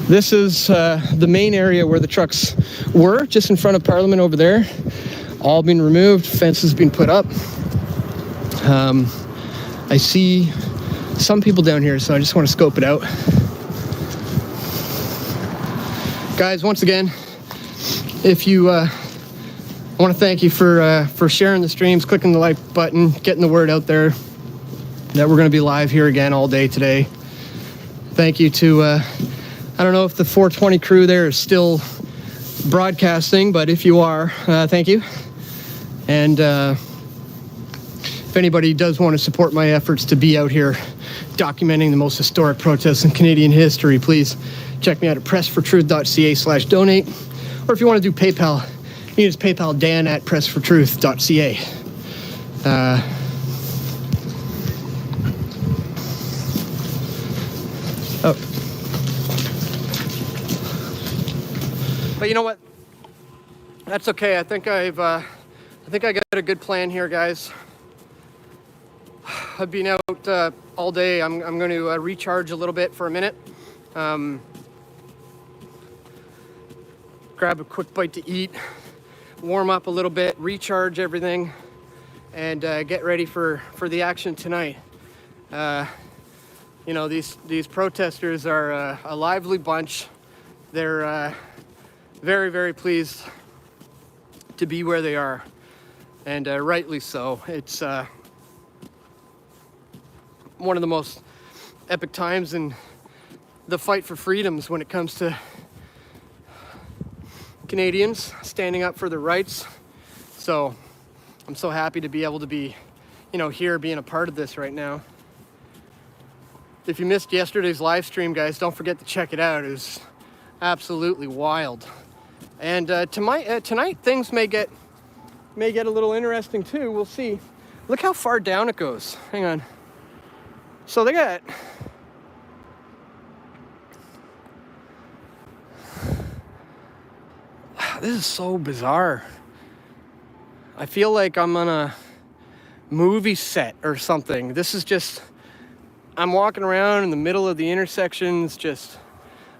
This is the main area where the trucks were, just in front of Parliament over there. All been removed, fences been put up. I see some people down here, so I just want to scope it out. Guys, once again, if you, I want to thank you for sharing the streams, clicking the like button, getting the word out there that we're going to be live here again all day today. Thank you to, I don't know if the 420 crew there is still broadcasting, but if you are, thank you. And if anybody does want to support my efforts to be out here documenting the most historic protests in Canadian history, please check me out at pressfortruth.ca/donate. Or if you want to do PayPal, you can just PayPal Dan at pressfortruth.ca. But you know what? That's okay. I think I got a good plan here, guys. I've been out all day. I'm going to recharge a little bit for a minute. Grab a quick bite to eat, warm up a little bit, recharge everything, and get ready for the action tonight. You know, these protesters are a lively bunch. They're very, very pleased to be where they are, and rightly so. It's one of the most epic times in the fight for freedoms when it comes to Canadians standing up for their rights. So I'm so happy to be able to be, you know, here being a part of this right now. If you missed yesterday's live stream, guys, don't forget to check it out. It was absolutely wild. And tonight things may get a little interesting too. We'll see. Look how far down it goes. Hang on. So they got this is so bizarre. I feel like I'm on a movie set or something. This is just, I'm walking around in the middle of the intersections. Just,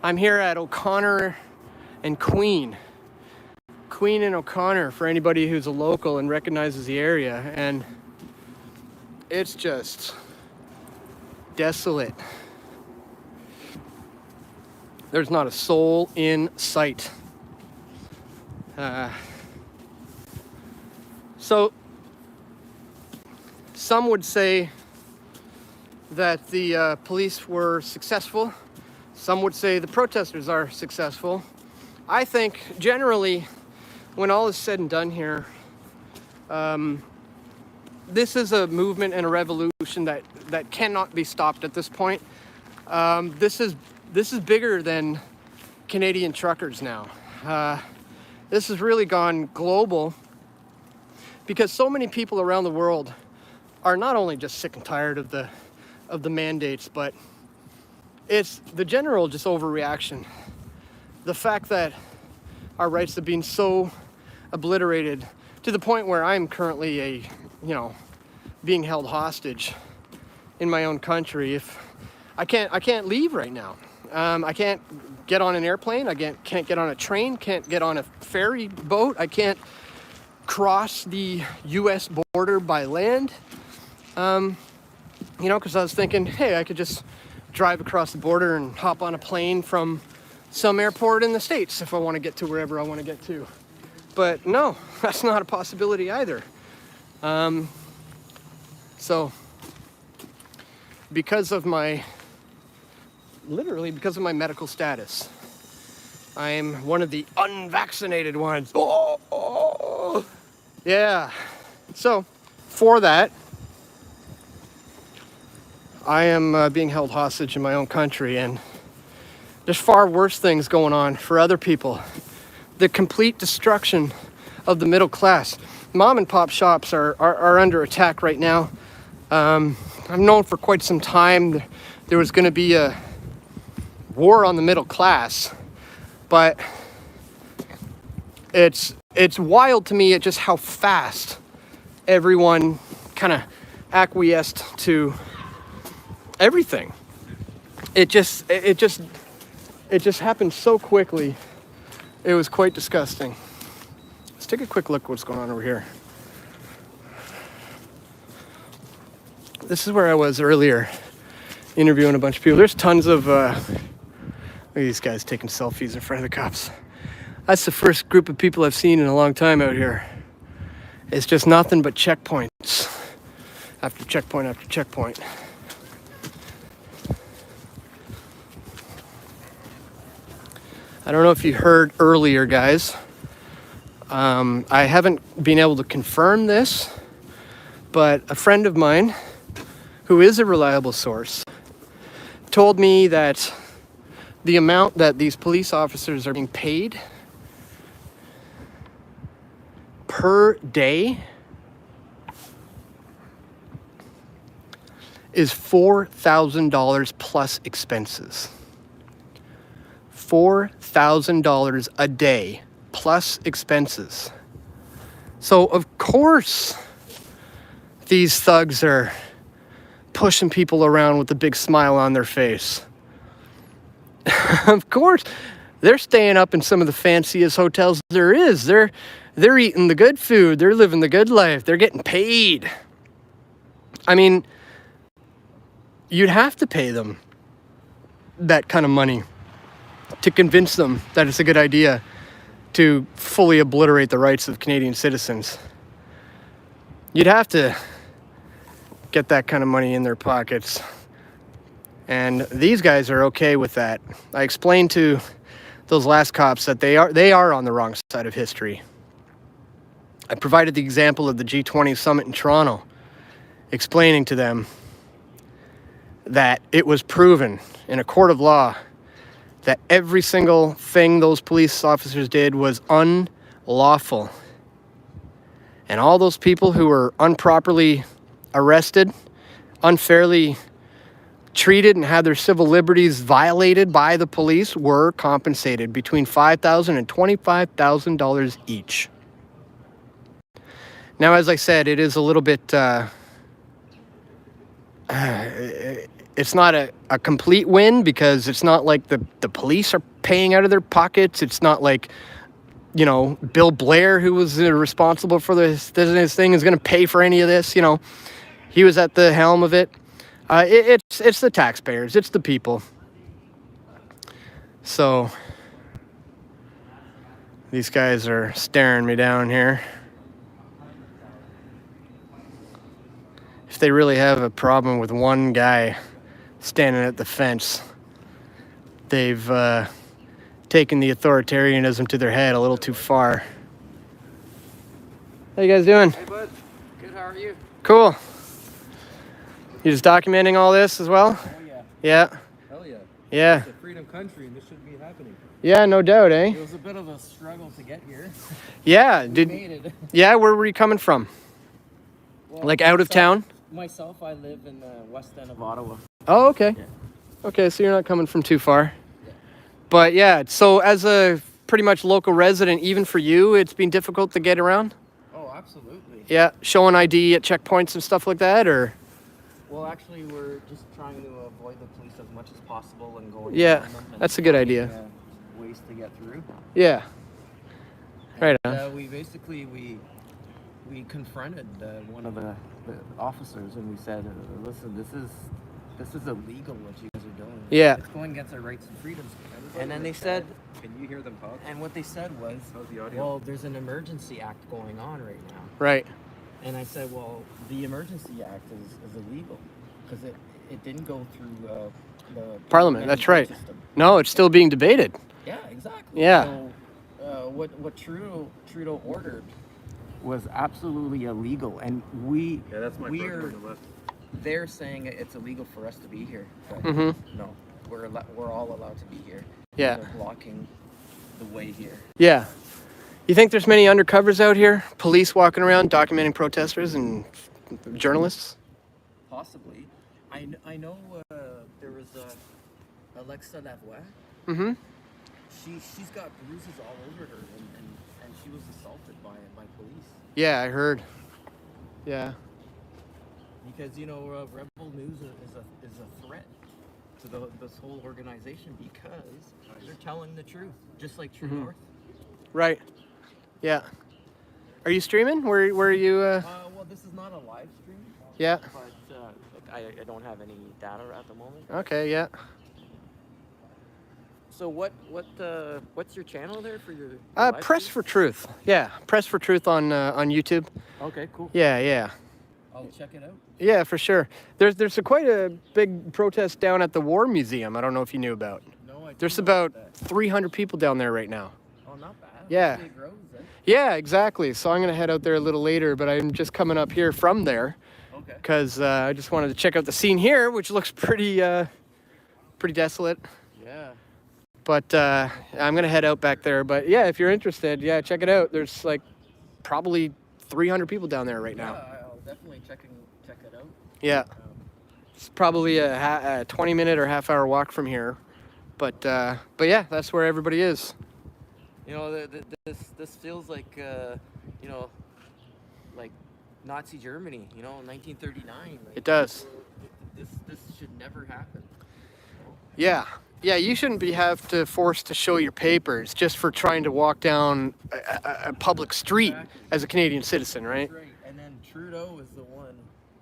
I'm here at O'Connor and Queen and O'Connor for anybody who's a local and recognizes the area, and it's just desolate. There's not a soul in sight. So some would say that the police were successful. Some would say the protesters are successful. I think generally, when all is said and done here, this is a movement and a revolution that cannot be stopped at this point. This is bigger than Canadian truckers now. This has really gone global because so many people around the world are not only just sick and tired of the mandates, but it's the general just overreaction. The fact that our rights have been so obliterated to the point where I'm currently being held hostage in my own country. If I can't leave right now. I can't get on an airplane. I can't get on a train. Can't get on a ferry boat. I can't cross the U.S. border by land. Because I was thinking, hey, I could just drive across the border and hop on a plane from some airport in the States if I want to get to wherever I want to get to. But no, that's not a possibility either. So because of my medical status, I am one of the unvaccinated ones. Oh, yeah. So for that, I am being held hostage in my own country, and there's far worse things going on for other people. The complete destruction of the middle class. Mom and pop shops are under attack right now. I've known for quite some time there was going to be a war on the middle class, but it's wild to me at just how fast everyone kind of acquiesced to everything. It just happened so quickly. It was quite disgusting. Let's take a quick look at what's going on over here. This is where I was earlier, interviewing a bunch of people. There's tons of look at these guys taking selfies in front of the cops. That's the first group of people I've seen in a long time out here. It's just nothing but checkpoints after checkpoint after checkpoint. I don't know if you heard earlier, guys. I haven't been able to confirm this, but a friend of mine who is a reliable source told me that the amount that these police officers are being paid per day is $4,000 plus expenses. $4,000 a day plus expenses. So of course these thugs are pushing people around with a big smile on their face. Of course they're staying up in some of the fanciest hotels there is. They're eating the good food. They're living the good life. They're getting paid. I mean, you'd have to pay them that kind of money to convince them that it's a good idea to fully obliterate the rights of Canadian citizens. You'd have to get that kind of money in their pockets. And these guys are okay with that. I explained to those last cops that they are on the wrong side of history. I provided the example of the G20 summit in Toronto, explaining to them that it was proven in a court of law that every single thing those police officers did was unlawful. And all those people who were improperly arrested, unfairly treated, and had their civil liberties violated by the police were compensated between $5,000 and $25,000 each. Now, as I said, it is a little bit... it's not a complete win, because it's not like the police are paying out of their pockets. It's not like, Bill Blair, who was responsible for this thing, is going to pay for any of this. He was at the helm of it. It's the taxpayers. It's the people. So these guys are staring me down here. If they really have a problem with one guy standing at the fence, they've taken the authoritarianism to their head a little too far. How you guys doing? Hey, bud. Good, how are you? Cool. You just documenting all this as well? Oh yeah. Yeah. Hell yeah. Yeah. It's a freedom country and this shouldn't be happening. Yeah, no doubt, eh? It was a bit of a struggle to get here. Yeah. We made it. Yeah, where were you coming from? Well, Like out of town? Myself, I live in the west end of Ottawa. Oh, okay. Yeah. Okay, so you're not coming from too far. Yeah. But yeah, so as a pretty much local resident, even for you, it's been difficult to get around? Oh, absolutely. Yeah, showing ID at checkpoints and stuff like that, or? Well, actually, we're just trying to avoid the police as much as possible and going. Yeah, that's a good idea. Ways to get through. Yeah. Right on. We basically we confronted one of the officers and we said, listen, this is illegal what you guys are doing. Yeah. It's going against our rights and freedoms. And then they said, can you hear them talk? And what they said was, how's the audio? well, there's an emergency act going on right now. Right. And I said, well, the emergency act is illegal because it didn't go through the Parliament. That's right. system. No, it's still being debated. Yeah, exactly. Yeah. So, what Trudeau ordered was absolutely illegal, and we they're saying it's illegal for us to be here. But no, we're all allowed to be here. Yeah. They're blocking the way here. Yeah. You think there's many undercovers out here? Police walking around documenting protesters and journalists? Possibly. I know there was Alexa Lavoie. Mm-hmm. She's got bruises all over her, and she was assaulted by police. Yeah, I heard. Yeah. Because Rebel News is a threat to this whole organization because they're telling the truth, just like True North. Right. Yeah. Are you streaming? Where are you? Well, this is not a live stream. Yeah. But I don't have any data at the moment. Okay. Yeah. So what's your channel there for your? Press for Truth. Yeah, Press for Truth on YouTube. Okay, cool. Yeah. I'll check it out. Yeah, for sure. There's quite a big protest down at the War Museum. I don't know if you knew about. No, I There's about 300 people down there right now. Oh, not bad. Yeah. It grows, eh? Yeah, exactly. So I'm gonna head out there a little later, but I'm just coming up here from there. Okay. Because I just wanted to check out the scene here, which looks pretty desolate. Yeah. But I'm gonna head out back there. But yeah, if you're interested, yeah, check it out. There's like probably 300 people down there right now. Yeah, I'll definitely check it out. Yeah. It's probably a 20-minute or half-hour walk from here. But yeah, that's where everybody is. This feels like like Nazi Germany. 1939. Like, It does. This should never happen. Yeah. Yeah, you shouldn't have to forced to show your papers just for trying to walk down a public street as a Canadian citizen, right? That's right. And then Trudeau is the one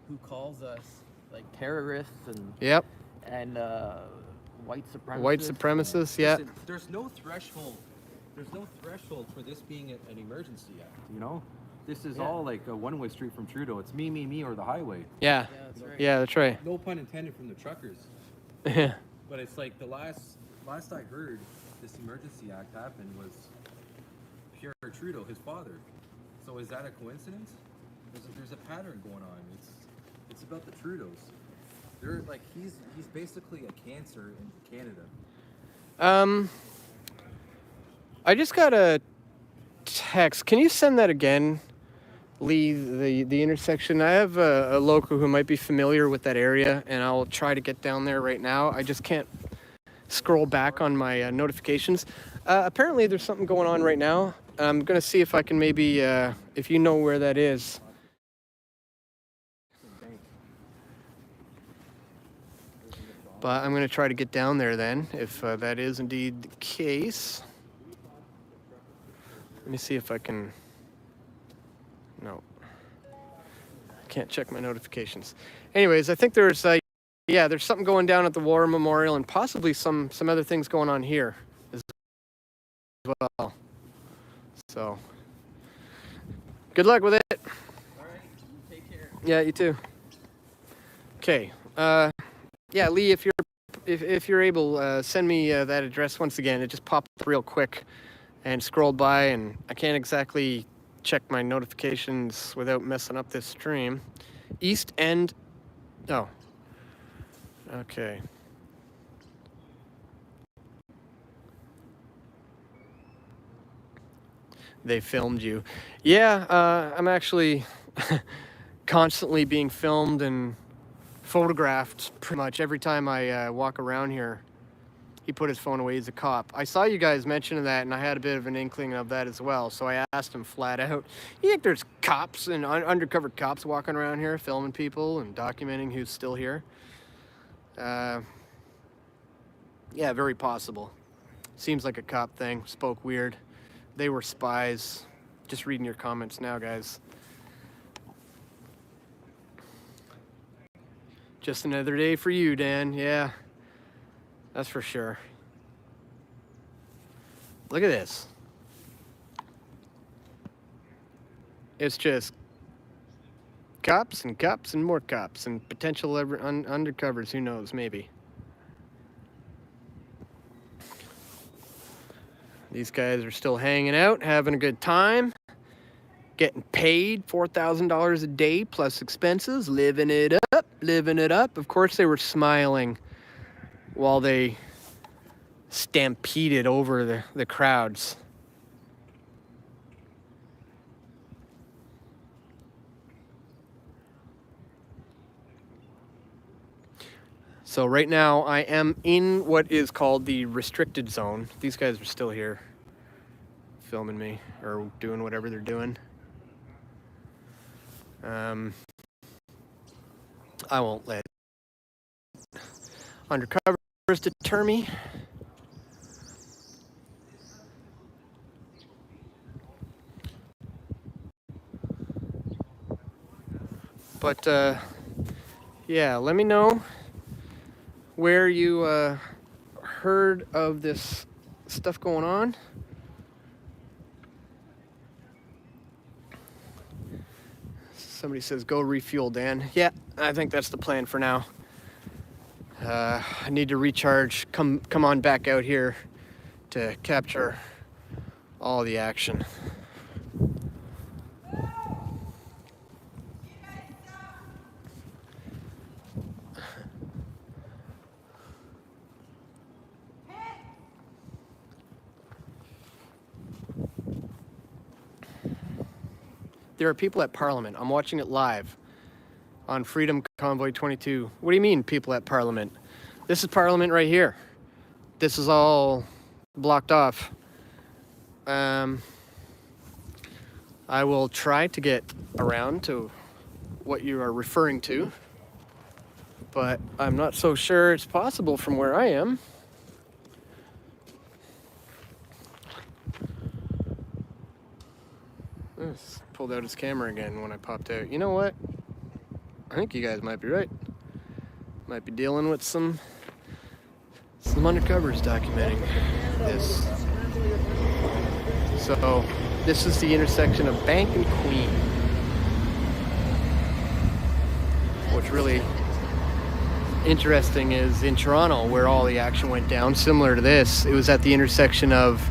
who calls us like terrorists and Yep. and white supremacists. White supremacists, yeah. Listen, there's no threshold. There's no threshold for this being an emergency act. This is all like a one-way street from Trudeau. It's me, or the highway. Yeah. that's right. Yeah, that's right. No pun intended from the truckers. But it's like the last I heard this emergency act happened was Pierre Trudeau, his father. So is that a coincidence? There's a pattern going on. It's about the Trudeaus. They're like he's basically a cancer in Canada. I just got a text. Can you send that again, Lee? The intersection. I have a local who might be familiar with that area, and I'll try to get down there right now. I just can't scroll back on my notifications. Apparently, there's something going on right now. I'm gonna see if I can maybe, if you know where that is. But I'm gonna try to get down there then, if that is indeed the case. Let me see if I can. No. I can't check my notifications. Anyways, I think there's there's something going down at the War Memorial and possibly some other things going on here as well. So, good luck with it. All right. Take care. Yeah, you too. Okay. Yeah, Lee, if you're able, send me that address once again. It just popped up real quick and scrolled by, and I can't exactly check my notifications without messing up this stream. East End. Oh. Okay. They filmed you. Yeah, I'm actually constantly being filmed and photographed pretty much every time I walk around here. He put his phone away, he's a cop. I saw you guys mentioning that, and I had a bit of an inkling of that as well, so I asked him flat out, you think there's cops and undercover cops walking around here filming people and documenting who's still here? Yeah, very possible. Seems like a cop thing. Spoke weird. They were spies. Just reading your comments now, guys. Just another day for you, Dan. Yeah, that's for sure. Look at this. It's just cops and cops and more cops and potential undercovers. Who knows? Maybe. These guys are still hanging out, having a good time, getting paid $4,000 a day plus expenses, living it up, living it up. Of course, they were smiling while they stampeded over the crowds. So right now I am in what is called the restricted zone. These guys are still here filming me or doing whatever they're doing. I won't let undercovers deter me. But yeah, let me know where you heard of this stuff going on. Somebody says go refuel, Dan. Yeah, I think that's the plan for now. I need to recharge. Come on back out here to capture all the action. There are people at Parliament. I'm watching it live on Freedom Convoy 22. What do you mean, people at Parliament? This is Parliament right here. This is all blocked off. I will try to get around to what you are referring to, but I'm not so sure it's possible from where I am. Pulled out his camera again when I popped out. You know what? I think you guys might be right. Might be dealing with some undercovers documenting this. So this is the intersection of Bank and Queen. What's really interesting is in Toronto, where all the action went down, similar to this, it was at the intersection of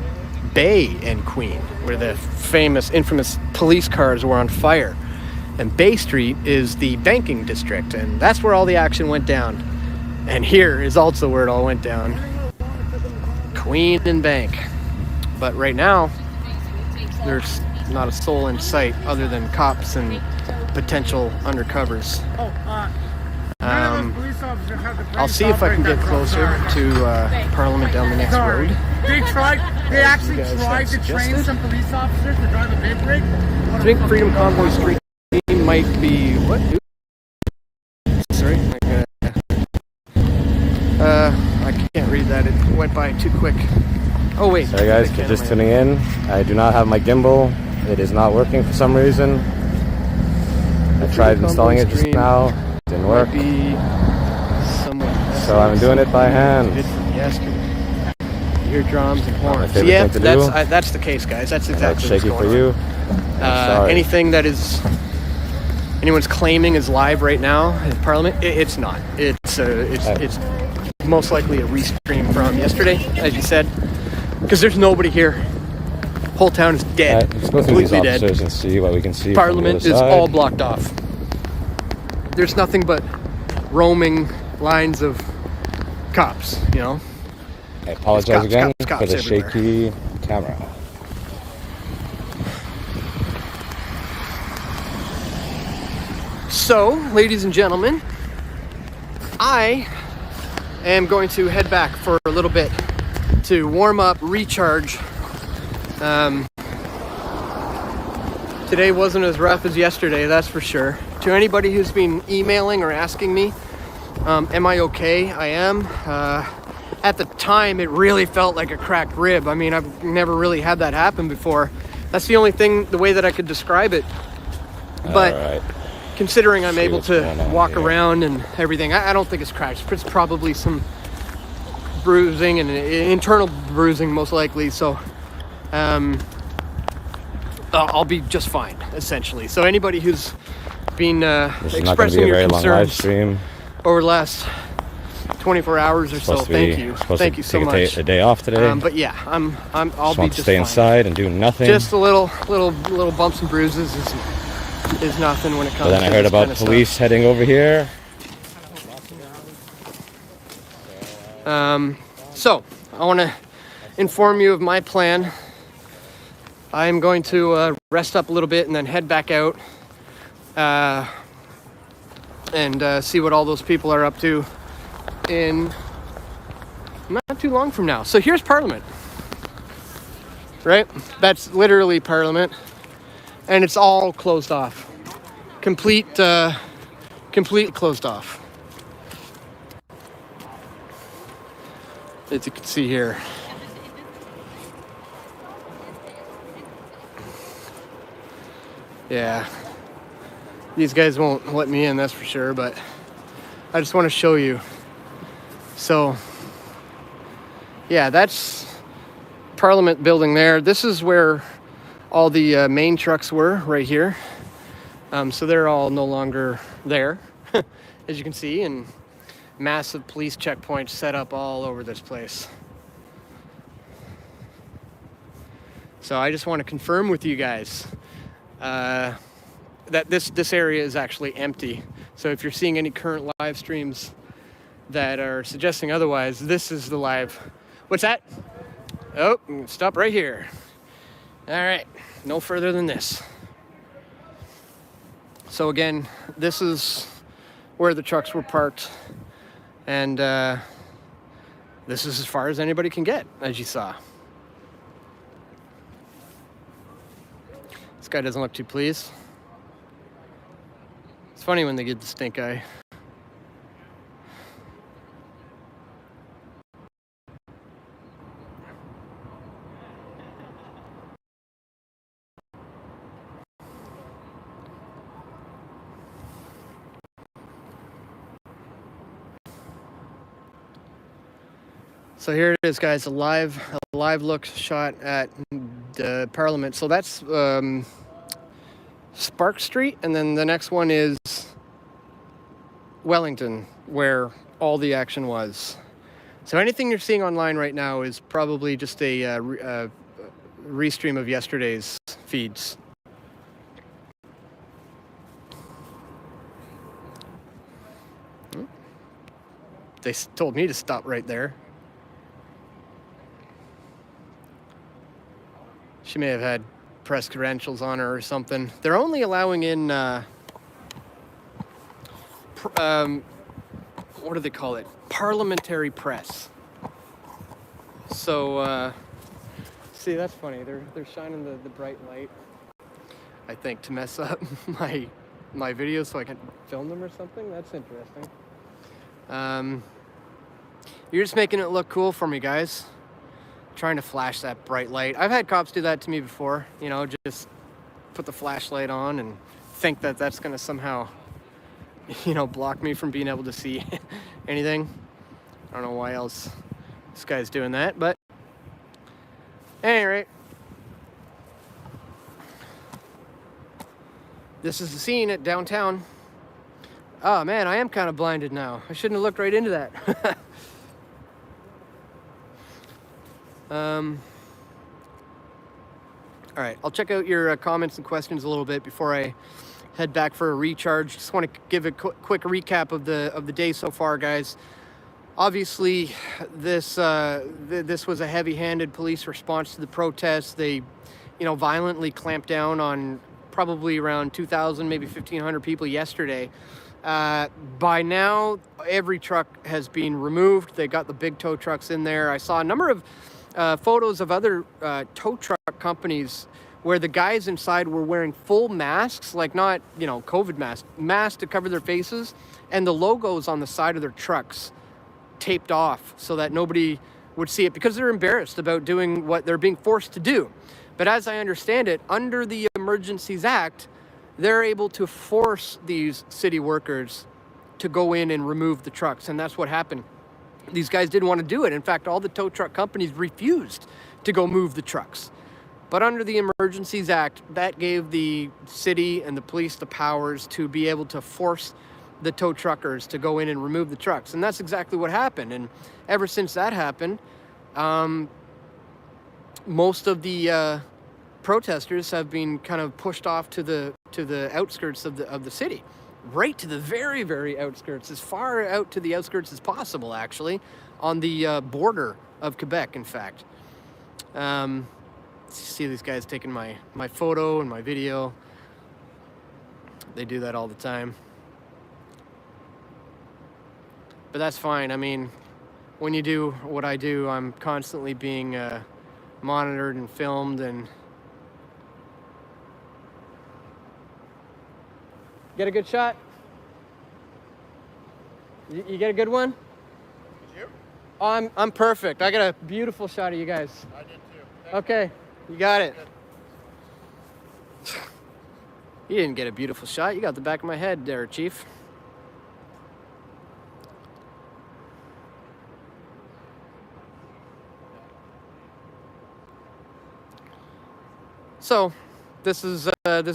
Bay and Queen, where the infamous police cars were on fire. And Bay Street is the banking district, and that's where all the action went down. And here is also where it all went down. Queen and Bank. But right now, there's not a soul in sight other than cops and potential undercovers. I'll see if I can get closer to Parliament down the next road. They actually tried to train some police officers to drive a big rig. I think Freedom Convoy Street might be what? Sorry, I can't read that. It went by too quick. Oh wait. Sorry guys, for just tuning in. I do not have my gimbal. It is not working for some reason. I tried installing it just now. It didn't work. So I'm doing it by hand. Hear drums and horns. Yeah, that's the case, guys. That's exactly what's going on. Shaky for you. Anything that is anyone's claiming is live right now in Parliament, it's not. It's most likely a restream from yesterday, as you said, because there's nobody here. Whole town is dead. Let's go through these officers and see what we can see. Parliament is all blocked off. there's nothing but roaming lines of cops, you know. I apologize again cops for the everywhere. shaky camera. So, ladies and gentlemen, I am going to head back for a little bit to warm up, recharge. Today wasn't as rough as yesterday, that's for sure. To anybody who's been emailing or asking me, am I okay? I am. At the time, it really felt like a cracked rib. I mean, I've never really had that happen before. That's the only thing, the way that I could describe it. But considering I'm able to walk around and everything, I don't think it's cracked. It's probably some bruising and internal bruising, most likely. So I'll be just fine, essentially. So anybody who's been expressing your concerns over the last 24 hours or so, thank you so much. A day off today. But yeah, I'll be just stay fine. inside and do nothing. Just a little bumps and bruises is nothing when it comes. But then I heard about police heading over here. So I want to inform you of my plan. I'm going to rest up a little bit and then head back out and see what all those people are up to in not too long from now. So here's Parliament, right? That's literally Parliament, and it's all closed off, complete closed off. As you can see here. Yeah, these guys won't let me in, that's for sure, but I just want to show you. So, yeah, that's Parliament building there. This is where all the main trucks were, right here. So they're all no longer there, as you can see, and massive police checkpoints set up all over this place. So I just want to confirm with you guys that this area is actually empty. So if you're seeing any current live streams that are suggesting otherwise, this is the live. What's that? Oh, stop right here. All right, no further than this. So again, this is where the trucks were parked, and this is as far as anybody can get, as you saw. This guy doesn't look too pleased. It's funny when they get the stink eye. So here it is, guys, a live look shot at the Parliament. So that's Spark Street, and then the next one is Wellington, where all the action was. So anything you're seeing online right now is probably just a restream of yesterday's feeds. They told me to stop right there. She may have had press credentials on her or something. They're only allowing in, what do they call it? Parliamentary press. So, see, that's funny. They're shining the bright light, I think, to mess up my videos so I can film them or something. That's interesting. You're just making it look cool for me, guys. Trying to flash that bright light. I've had cops do that to me before, you know, just put the flashlight on and think that that's going to somehow, you know, block me from being able to see anything. I don't know why else this guy's doing that, but at any rate, this is the scene at downtown. Oh man, I am kind of blinded now. I shouldn't have looked right into that. All right, I'll check out your comments and questions a little bit before I head back for a recharge. Just want to give a quick recap of the day so far, guys. Obviously, this was a heavy-handed police response to the protests. They, violently clamped down on probably around 2,000, maybe 1,500 people yesterday. By now, every truck has been removed. They got the big tow trucks in there. I saw a number of photos of other tow truck companies where the guys inside were wearing full masks, like not, COVID masks to cover their faces, and the logos on the side of their trucks taped off so that nobody would see it because they're embarrassed about doing what they're being forced to do. But as I understand it, under the Emergencies Act, they're able to force these city workers to go in and remove the trucks, and that's what happened. These guys didn't want to do it. In fact, all the tow truck companies refused to go move the trucks. But under the Emergencies Act, that gave the city and the police the powers to be able to force the tow truckers to go in and remove the trucks. And that's exactly what happened. And ever since that happened, most of the protesters have been kind of pushed off to the outskirts of the city, right to the very, very outskirts, as far out to the outskirts as possible, actually, on the border of Quebec, in fact. See these guys taking my photo and my video. They do that all the time. But that's fine. I mean, when you do what I do, I'm constantly being monitored and filmed. And get a good shot? You get a good one? Did you? Oh, I'm perfect. I got a beautiful shot of you guys. I did too. Okay, you got it. You didn't get a beautiful shot. You got the back of my head there, Chief. So, this is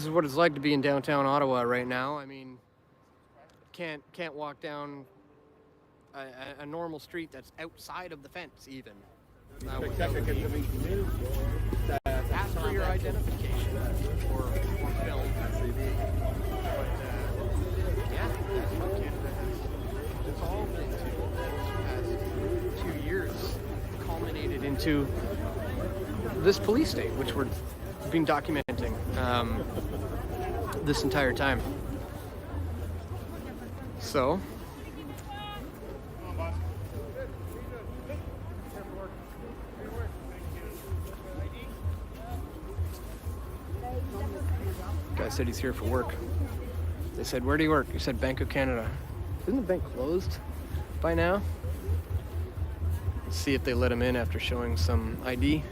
what it's like to be in downtown Ottawa right now. I mean, can't walk down a normal street that's outside of the fence even. Ask for your identification or film. But yeah, that's what Canada has evolved into the past 2 years, culminated into this police state, which we're been documenting this entire time. So guy said he's here for work. They said, where do you work? He said Bank of Canada. Isn't the bank closed by now? Let's see if they let him in after showing some ID.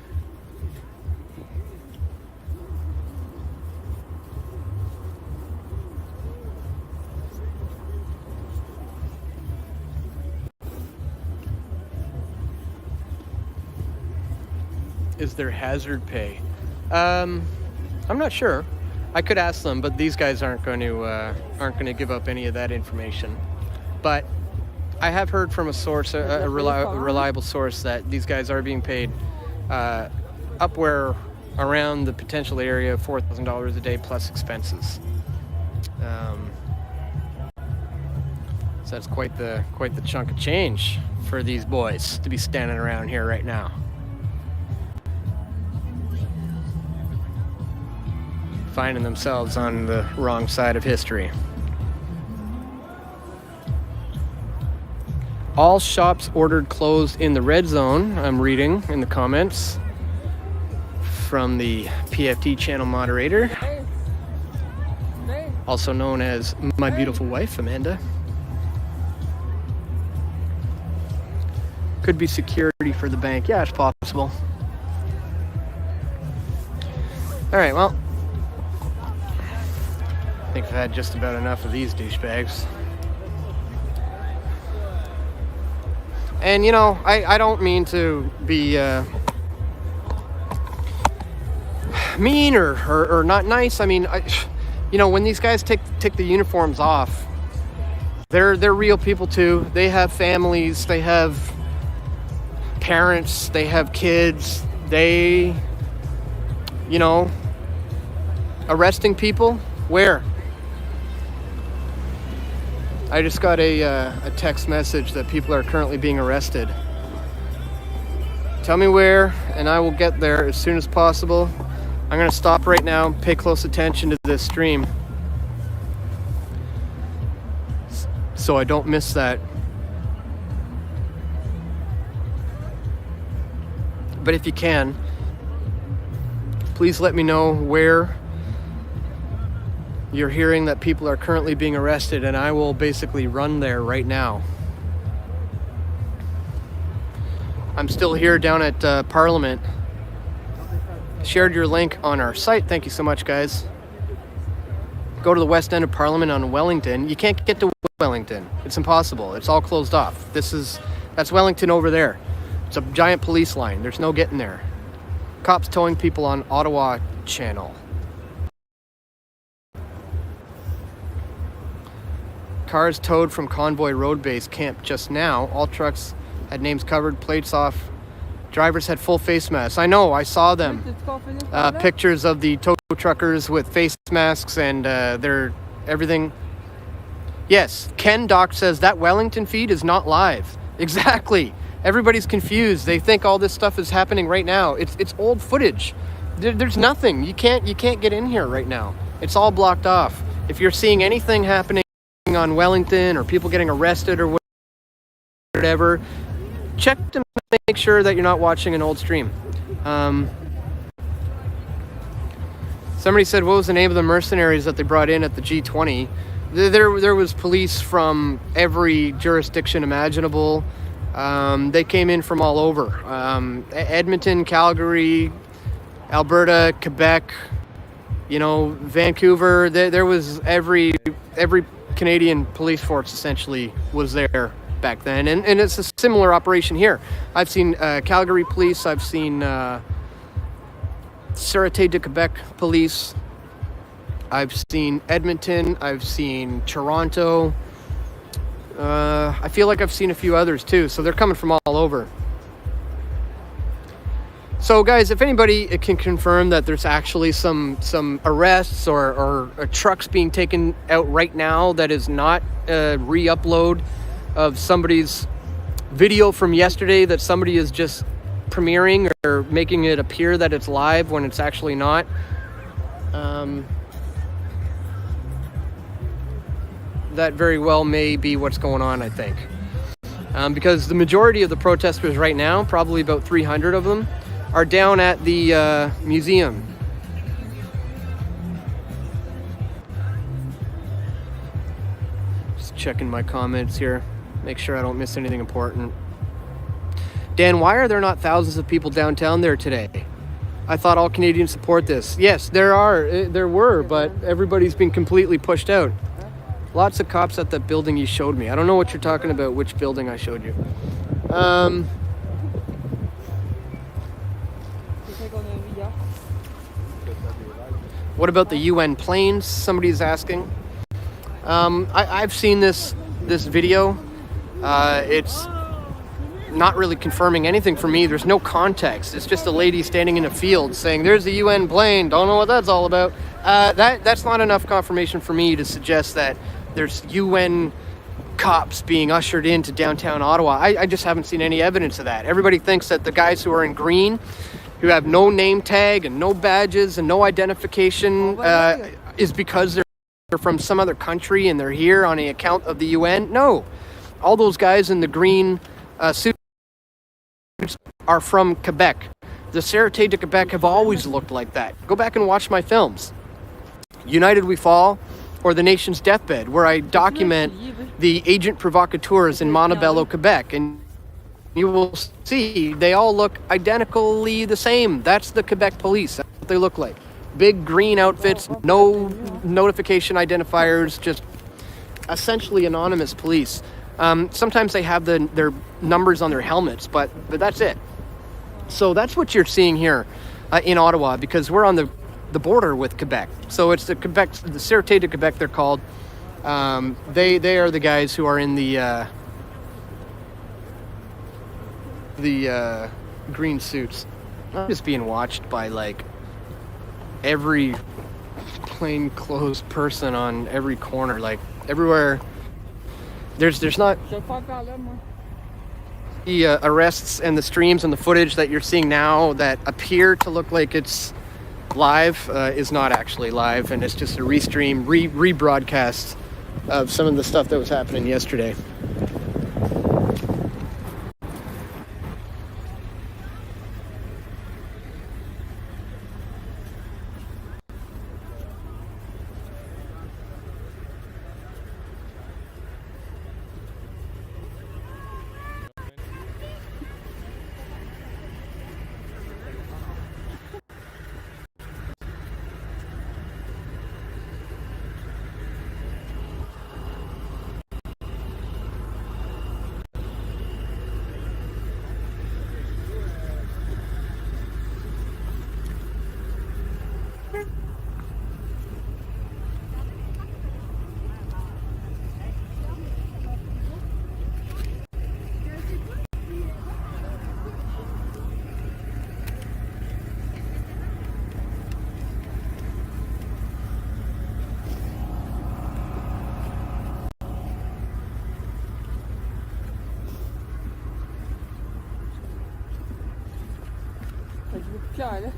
Is there hazard pay? I'm not sure. I could ask them, but these guys aren't going to give up any of that information. But I have heard from a source, a reliable source, that these guys are being paid upwhere around the potential area of $4,000 a day plus expenses. So that's quite the chunk of change for these boys to be standing around here right now. Finding themselves on the wrong side of history. All shops ordered closed in the red zone, I'm reading in the comments from the PFT channel moderator, also known as my beautiful wife, Amanda. Could be security for the bank. Yeah, it's possible. All right, well, I think I've had just about enough of these douchebags. And, you know, I don't mean to be mean or not nice. I mean, you know, when these guys take the uniforms off, they're real people too. They have families, they have parents, they have kids. They, you know, arresting people, where? I just got a text message that people are currently being arrested. Tell me where, and I will get there as soon as possible. I'm gonna stop right now and pay close attention to this stream so I don't miss that. But if you can, please let me know where you're hearing that people are currently being arrested, and I will basically run there right now. I'm still here down at Parliament. Shared your link on our site. Thank you so much, guys. Go to the west end of Parliament on Wellington. You can't get to Wellington. It's impossible. It's all closed off. That's Wellington over there. It's a giant police line. There's no getting there. Cops towing people on Ottawa Channel. Cars towed from Convoy Road Base camp just now. All trucks had names covered, plates off. Drivers had full face masks. I know, I saw them. Pictures of the tow truckers with face masks and their everything. Yes, Ken Doc says that Wellington feed is not live. Exactly. Everybody's confused. They think all this stuff is happening right now. It's old footage. There's nothing. You can't get in here right now. It's all blocked off. If you're seeing anything happening on Wellington or people getting arrested or whatever, check to make sure that you're not watching an old stream. Somebody said, what was the name of the mercenaries that they brought in at the G20? There was police from every jurisdiction imaginable. They came in from all over. Edmonton, Calgary, Alberta, Quebec, Vancouver. There was every Canadian police force essentially was there back then, and it's a similar operation here. I've seen Calgary police, I've seen Sûreté de Quebec police, I've seen Edmonton, I've seen Toronto. I feel like I've seen a few others too, so they're coming from all over. So guys, if anybody can confirm that there's actually some arrests or trucks being taken out right now that is not a re-upload of somebody's video from yesterday that somebody is just premiering or making it appear that it's live when it's actually not, that very well may be what's going on, I think. Because the majority of the protesters right now, probably about 300 of them, are down at the museum. Just checking my comments here, make sure I don't miss anything important. Dan, why are there not thousands of people downtown there today? I thought all Canadians support this. Yes, there were, but everybody's been completely pushed out. Lots of cops at that building you showed me. I don't know what you're talking about, which building I showed you. What about the UN planes? Somebody's asking. I've seen this video. It's not really confirming anything for me. There's no context. It's just a lady standing in a field saying, "There's a UN plane. Don't know what that's all about." That's not enough confirmation for me to suggest that there's UN cops being ushered into downtown Ottawa. I just haven't seen any evidence of that. Everybody thinks that the guys who are in green, who have no name tag and no badges and no identification, is because they're from some other country and they're here on the account of the UN. No, all those guys in the green suits are from Quebec. The Sûreté de Quebec have always looked like that. Go back and watch my films, United We Fall or The Nation's Deathbed, where I document the agent provocateurs in Montebello, Quebec, and you will see they all look identically the same. That's the Quebec police. That's what they look like. Big green outfits, no notification identifiers, just essentially anonymous police. Sometimes they have their numbers on their helmets, but that's it. So that's what you're seeing here in Ottawa, because we're on the border with Quebec. So it's the Sûreté de Quebec, they're called. They are the guys who are in the green suits. I'm just being watched by like every plainclothes person on every corner, like everywhere there's not the arrests and the streams and the footage that you're seeing now that appear to look like it's live is not actually live, and it's just a restream, rebroadcast of some of the stuff that was happening yesterday. Klar.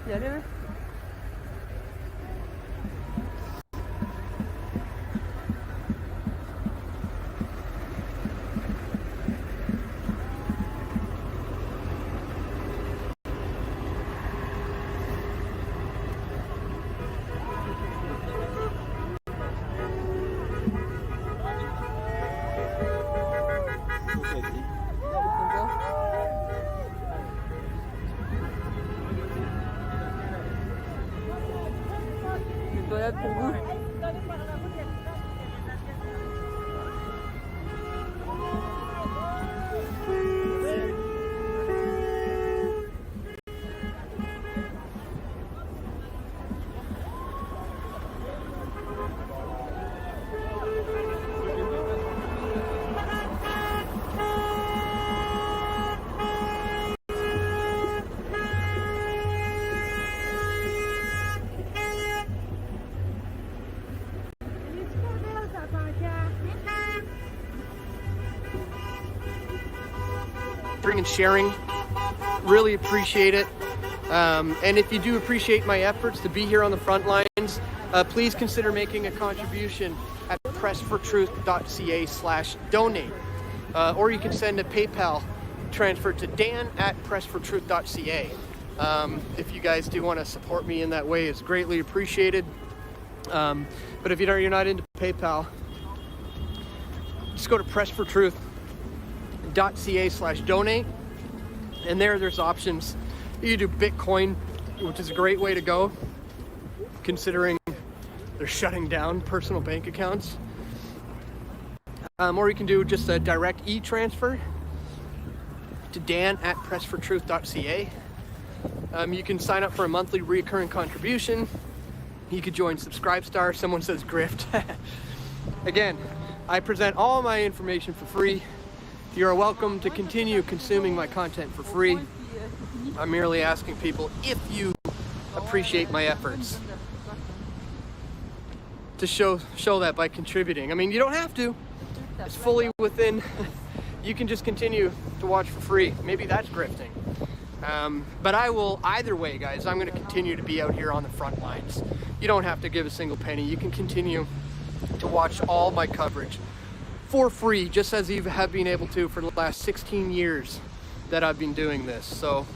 Gör du? Pour vous. And sharing, really appreciate it. And if you do appreciate my efforts to be here on the front lines, please consider making a contribution at pressfortruth.ca/donate, or you can send a PayPal transfer to dan@pressfortruth.ca. If you guys do want to support me in that way, it's greatly appreciated. But if you're not into PayPal, just go to pressfortruth.ca/donate, and there's options. You do Bitcoin, which is a great way to go, considering they're shutting down personal bank accounts. Or you can do just a direct e-transfer to dan@pressfortruth.ca. You can sign up for a monthly recurring contribution. You could join Subscribestar. Someone says grift. Again, I present all my information for free. You are welcome to continue consuming my content for free. I'm merely asking people, if you appreciate my efforts, to show that by contributing. I mean, you don't have to. It's fully within. You can just continue to watch for free. Maybe that's grifting. But I will, either way, guys, I'm going to continue to be out here on the front lines. You don't have to give a single penny. You can continue to watch all my coverage for free, just as you have been able to for the last 16 years that I've been doing this. So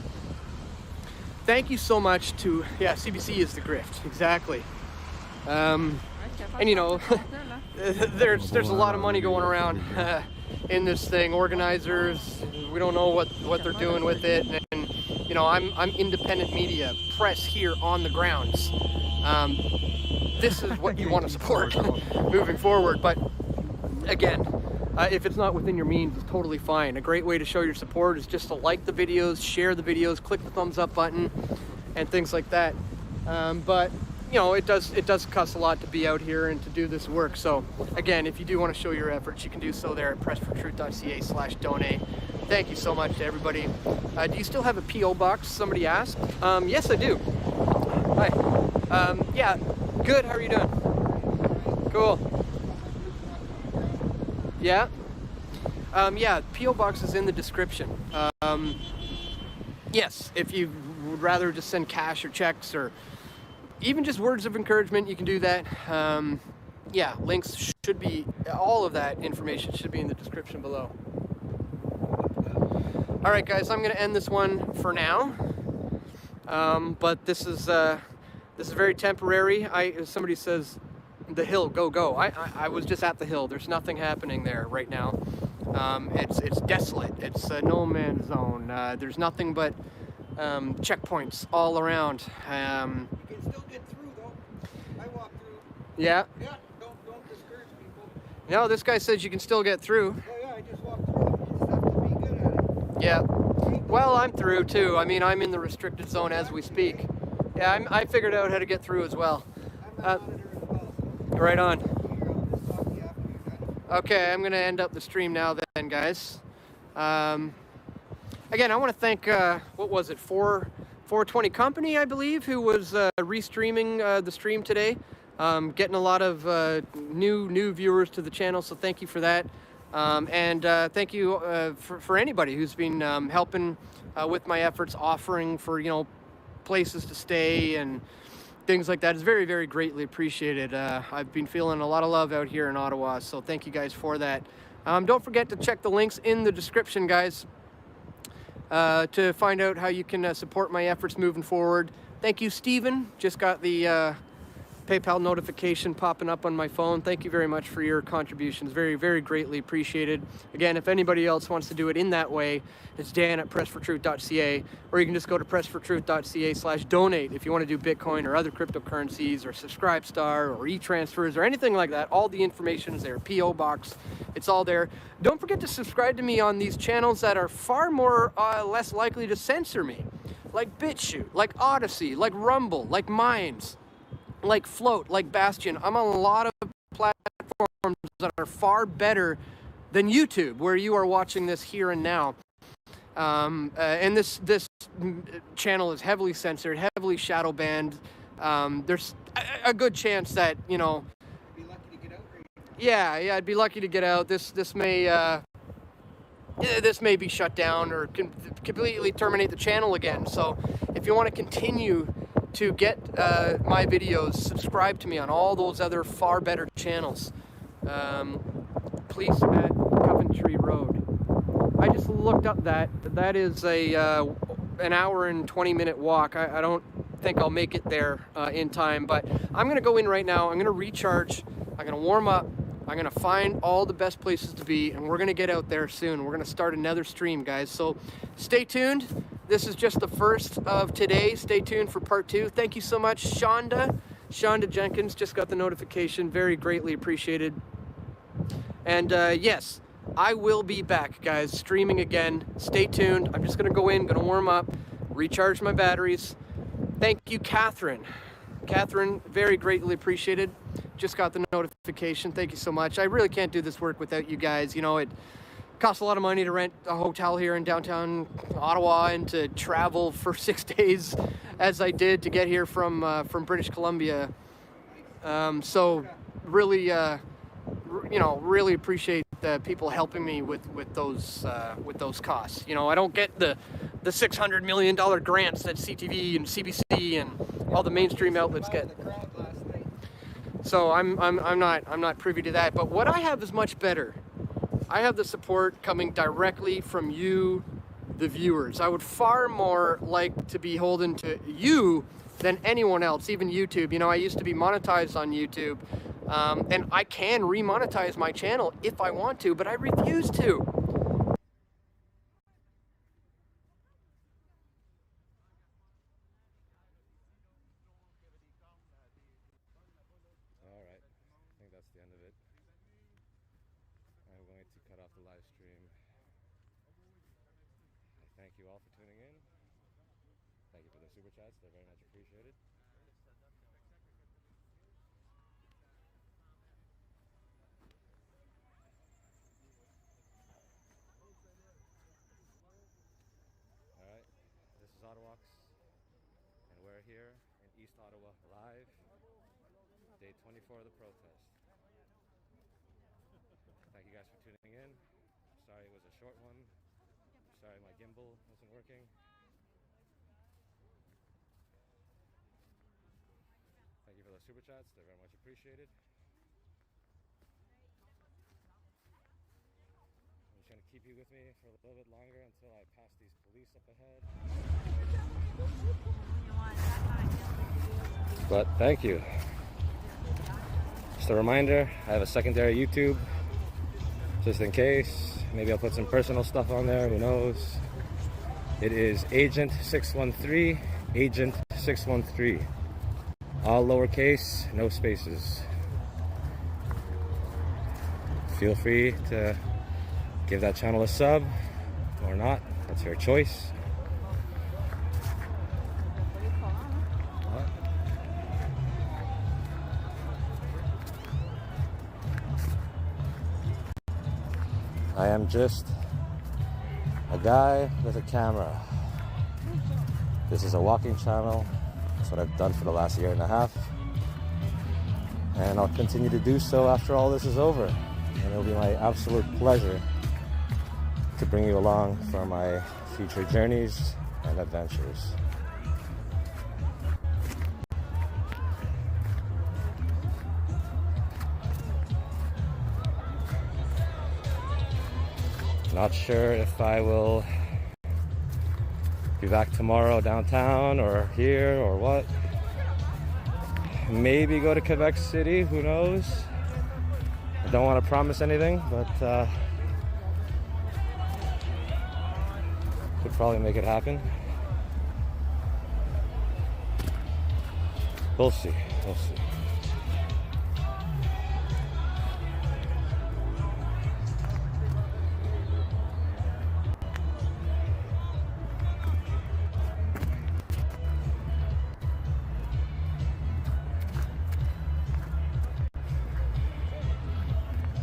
thank you so much to, yeah, CBC is the grift, exactly. And you know, there's a lot of money going around in this thing. Organizers, we don't know what they're doing with it, and you know, I'm independent media, press here on the grounds. This is what you want to support moving forward. But again, if it's not within your means, it's totally fine. A great way to show your support is just to like the videos, share the videos, click the thumbs up button, and things like that. But you know, it does cost a lot to be out here and to do this work. So again, if you do want to show your efforts, you can do so there at pressfortruth.ca/donate. Thank you so much to everybody. Do you still have a P.O. box? Somebody asked. Yes, I do. Hi. Yeah, good. How are you doing? Cool. Yeah. Yeah, P.O. box is in the description. Yes, if you would rather just send cash or checks or even just words of encouragement, you can do that. Yeah, links should be, all of that information should be in the description below. All right, guys, I'm gonna end this one for now. But this is very temporary. Somebody says, the hill, go. I was just at the hill. There's nothing happening there right now. It's desolate. It's a no man's zone. There's nothing but checkpoints all around. You can still get through though. I walked through. Yeah. Yeah. Don't discourage people. No, this guy says you can still get through. Oh yeah, I just walked through. You just have to be good at it. Yeah. Well, I'm through too. I mean, I'm in the restricted zone as we speak. Yeah, I figured out how to get through as well. Right on. Okay, I'm gonna end up the stream now then, guys. Again, I want to thank, what was it, 420 Company, I believe, who was restreaming the stream today. Getting a lot of new viewers to the channel, so thank you for that. And thank you for anybody who's been helping with my efforts, offering for, you know, places to stay and things like that. Is very, very greatly appreciated. I've been feeling a lot of love out here in Ottawa, so thank you guys for that. Don't forget to check the links in the description, guys, to find out how you can support my efforts moving forward. Thank you, Steven. Just got the PayPal notification popping up on my phone. Thank you very much for your contributions. Very, very greatly appreciated. Again, if anybody else wants to do it in that way, it's Dan at pressfortruth.ca, or you can just go to pressfortruth.ca/donate if you want to do Bitcoin or other cryptocurrencies or Subscribestar or e-transfers or anything like that. All the information is there. P.O. Box, it's all there. Don't forget to subscribe to me on these channels that are far more less likely to censor me, like BitChute, like Odyssey, like Rumble, like Minds, like Float, like Bastion. I'm on a lot of platforms that are far better than YouTube, where you are watching this here and now. And this channel is heavily censored, heavily shadow banned. There's a good chance that, you know, Be lucky to get out. yeah, I'd be lucky to get out. This may be shut down or completely terminate the channel again. So if you want to continue to get my videos, subscribe to me on all those other far better channels. Police at Coventry Road. I just looked up that is an hour and 20-minute walk. I don't think I'll make it there in time, but I'm gonna go in right now. I'm gonna recharge. I'm gonna warm up. I'm gonna find all the best places to be, and we're gonna get out there soon. We're gonna start another stream, guys. So stay tuned. This is just the first of today. Stay tuned for part 2. Thank you so much, Shonda Jenkins. Just got the notification. Very greatly appreciated. And yes, I will be back, guys, streaming again. Stay tuned. I'm just gonna go in, gonna warm up, recharge my batteries. Thank you, Catherine. Catherine, very greatly appreciated. Just got the notification. Thank you so much. I really can't do this work without you guys. You know, it costs a lot of money to rent a hotel here in downtown Ottawa and to travel for 6 days, as I did to get here from British Columbia. So really, you know, really appreciate people helping me with those costs. You know, I don't get the $600 million grants that CTV and CBC and all the mainstream outlets get. So I'm not privy to that. But what I have is much better. I have the support coming directly from you, the viewers. I would far more like to be beholden to you than anyone else, even YouTube. You know, I used to be monetized on YouTube, and I can remonetize my channel if I want to, but I refuse to. Alright, I think that's the end of it. I'm going to cut off the live stream. I thank you all for tuning in. Thank you for the super chats, they're very much appreciated. 24 of the protest. Thank you guys for tuning in. Sorry it was a short one. Sorry my gimbal wasn't working. Thank you for the super chats. They're very much appreciated. I'm just going to keep you with me for a little bit longer until I pass these police up ahead. But thank you. Just a reminder, I have a secondary YouTube, just in case. Maybe I'll put some personal stuff on there, who knows. It is Agent613, Agent613. All lowercase, no spaces. Feel free to give that channel a sub or not, that's your choice. I am just a guy with a camera. This is a walking channel. That's what I've done for the last year and a half. And I'll continue to do so after all this is over. And it'll be my absolute pleasure to bring you along for my future journeys and adventures. Not sure if I will be back tomorrow downtown or here or what. Maybe go to Quebec City, who knows? I don't want to promise anything, but could probably make it happen. We'll see, we'll see.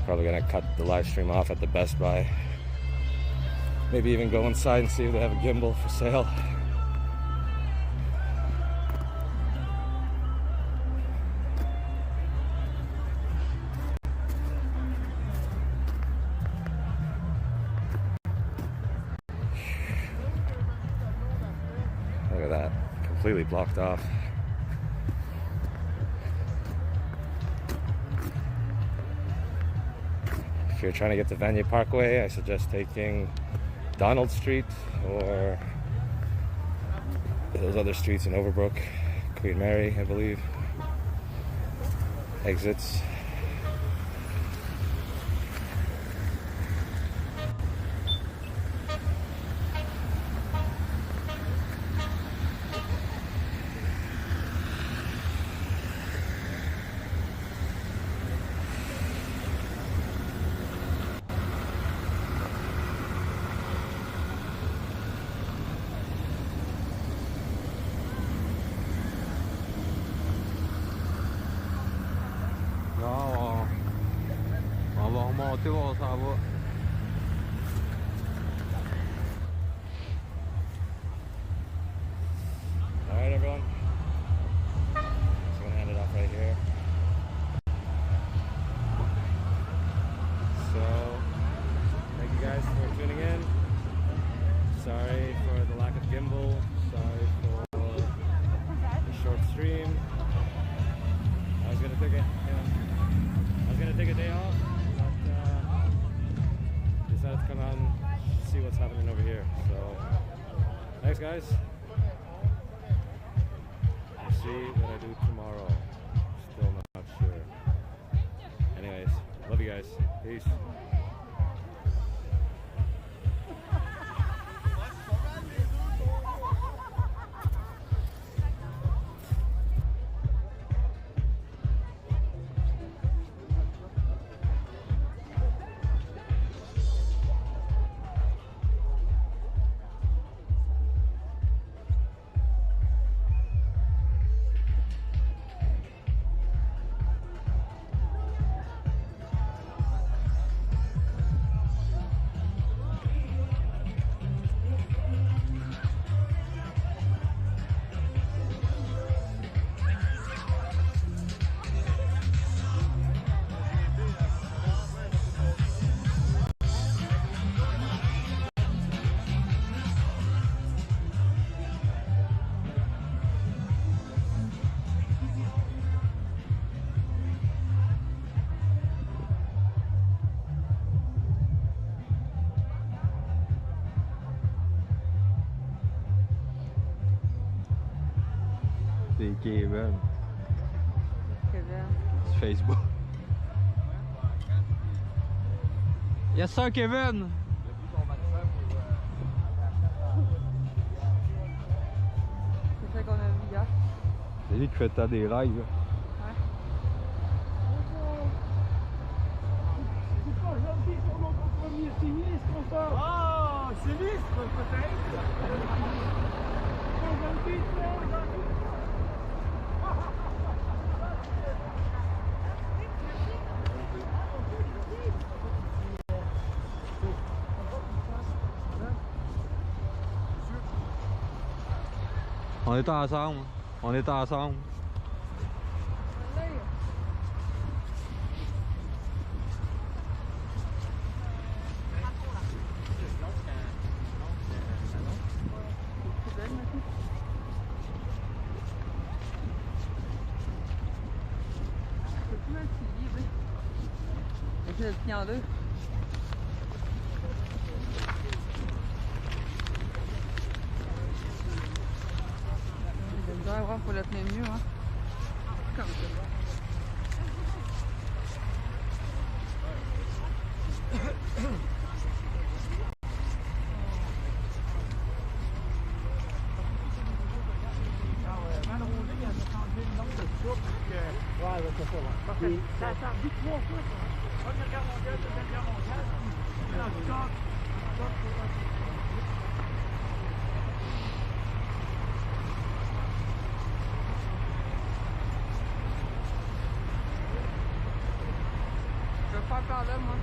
Probably gonna cut the live stream off at the Best Buy. Maybe even go inside and see if they have a gimbal for sale. Look at that, completely blocked off. If you're trying to get to Vanier Parkway, I suggest taking Donald Street or those other streets in Overbrook, Queen Mary, I believe. Exits. Alright everyone, just gonna hand it off right here. So, thank you guys for tuning in. Sorry for the lack of gimbal, sorry for the short stream. I was gonna take a day off, but decided to come out and see what's happening over here. So, thanks guys. We'll see what I do tomorrow. Still not sure. Anyways, love you guys. Peace. Kevin. Kevin. Sur Facebook. Yes sir, Kevin! C'est ça qu'on a vu hier. C'est lui qui fait tant des rêves. Ouais. C'est pas gentil pour notre premier sinistre, ça. Oh, sinistre peut-être. Pas gentil, trop gentil. On est ensemble. On est ensemble. Je le tiens en deux. J'ai vraiment pour le tenir mieux, hein. Comme ça. Ça a servi 3 fois, ça. Première guerre mondiale, deuxième guerre mondiale. Puis dans le stock. Je vais faire par là, moi.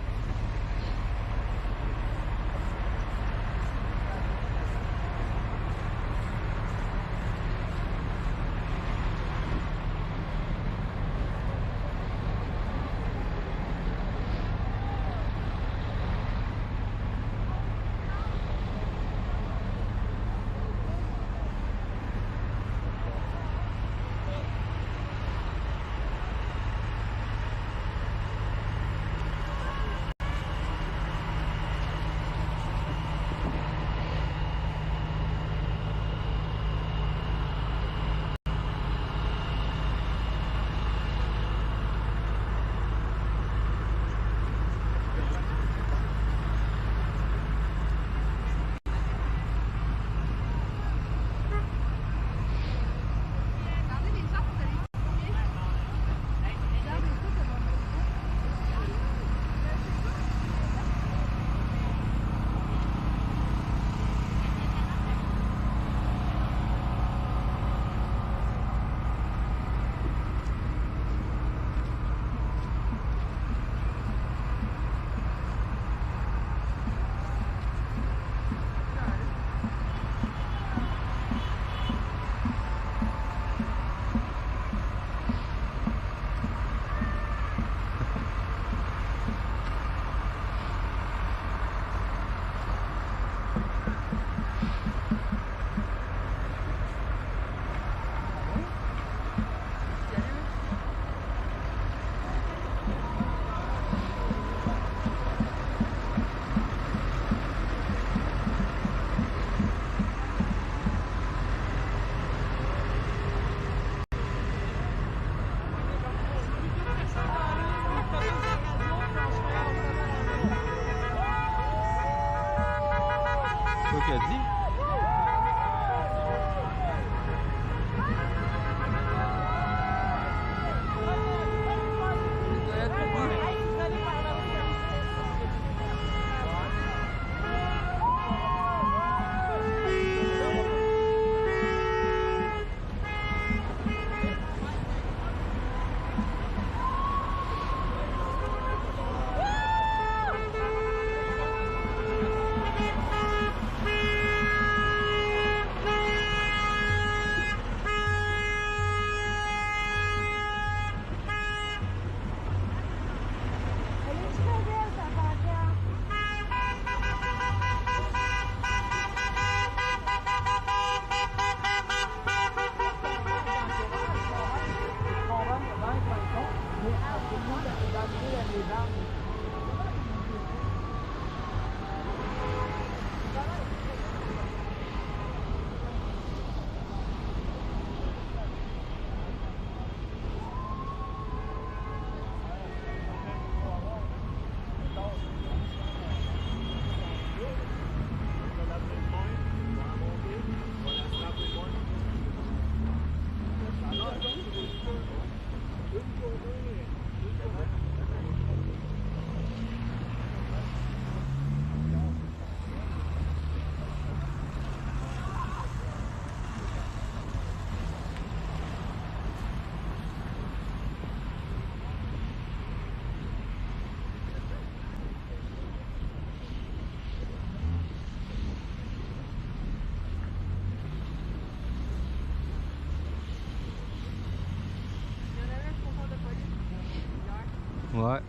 Ouais.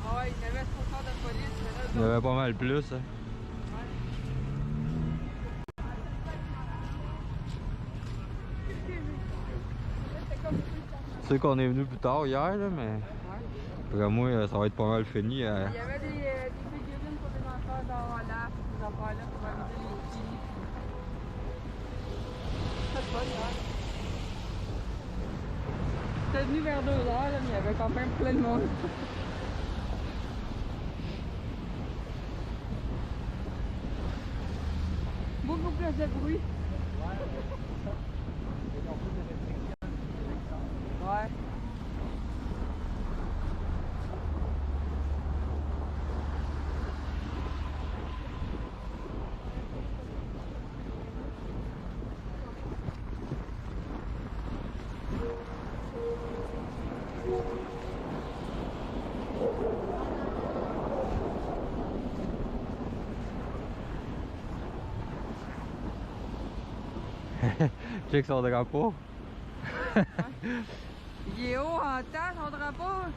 Ah ouais, il y avait 3 quarts de police, mais là, Il y avait pas mal plus. Hein. Je sais qu'on est venu plus tard hier, là, mais après moi, ça va être pas mal fini. il y avait des figurines pour des enfants dans la ces affaires-là pour amuser les petits. C'est pas hier. J'étais venu vers 2 heures, là, mais il y avait quand même plein de monde. Beaucoup plus de bruit. Ouais. Check son drapeau. Il est haut en temps, son drapeau.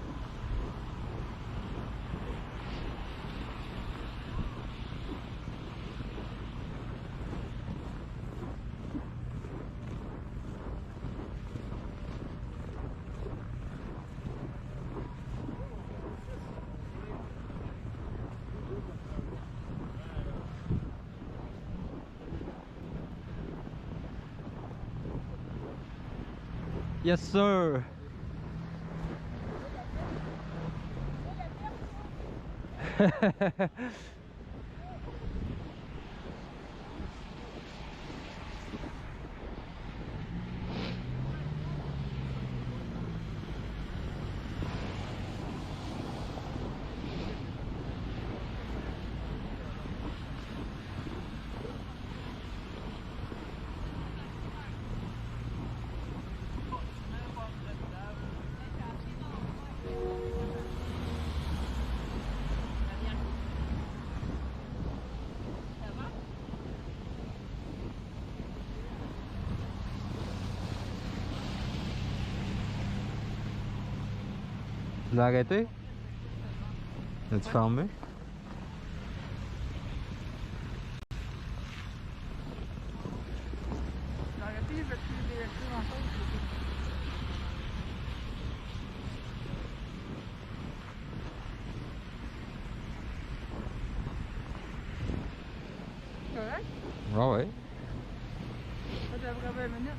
Yes, sir. Tu l'as arrêté? L'as-tu fermé? J'ai arrêté, il veut plus vérifier grand-chose. Correct? Ah ouais. Ça devrait 20 minutes.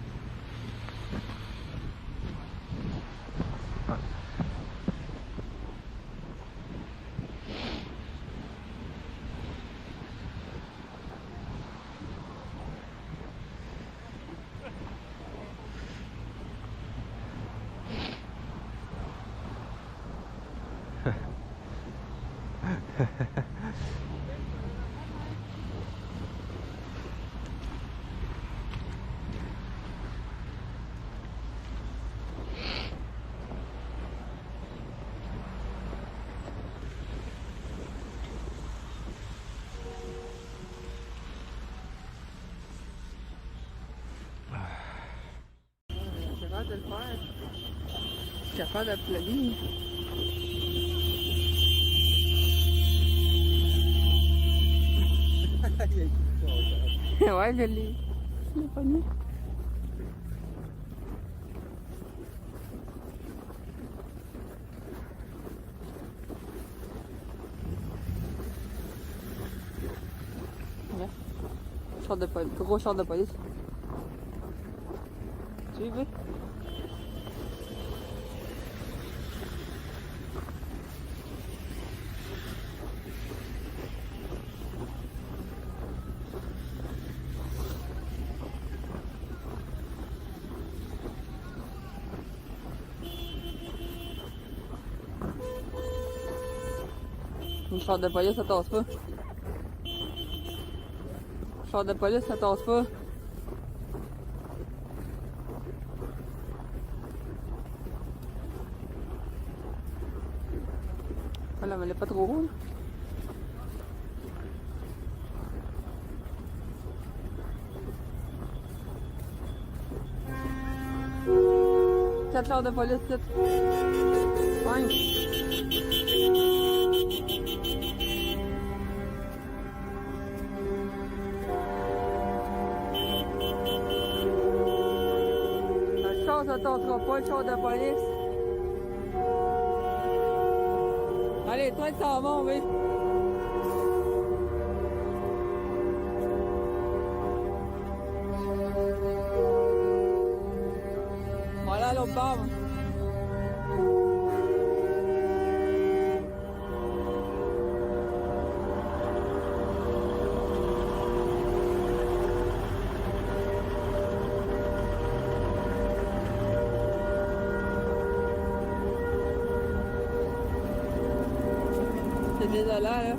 J'ai hâte de le faire. Je suis capable d'applaudir. Ouais, je l'ai pas mis. Ouais. Char de police, gros char de police. Tu veux? Une char de police, ça tasse pas. Char de police, ça tasse pas. Voilà, mais elle est pas trop haut. 4 chars de police, ici. 5. Le char ne tentera pas, le char de police. Allez, toi, tu s'en vas, oui. Voilà l'autre bord. C'est désolant, là.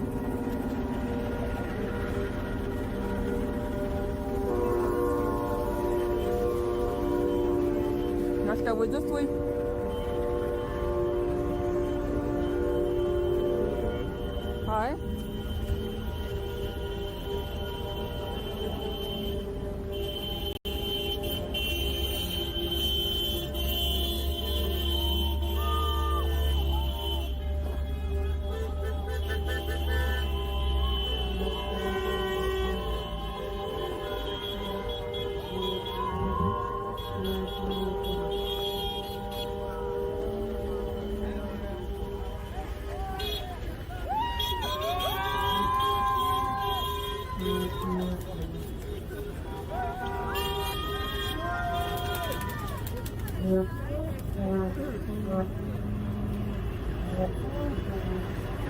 Acho que eu vou destruir. Vai.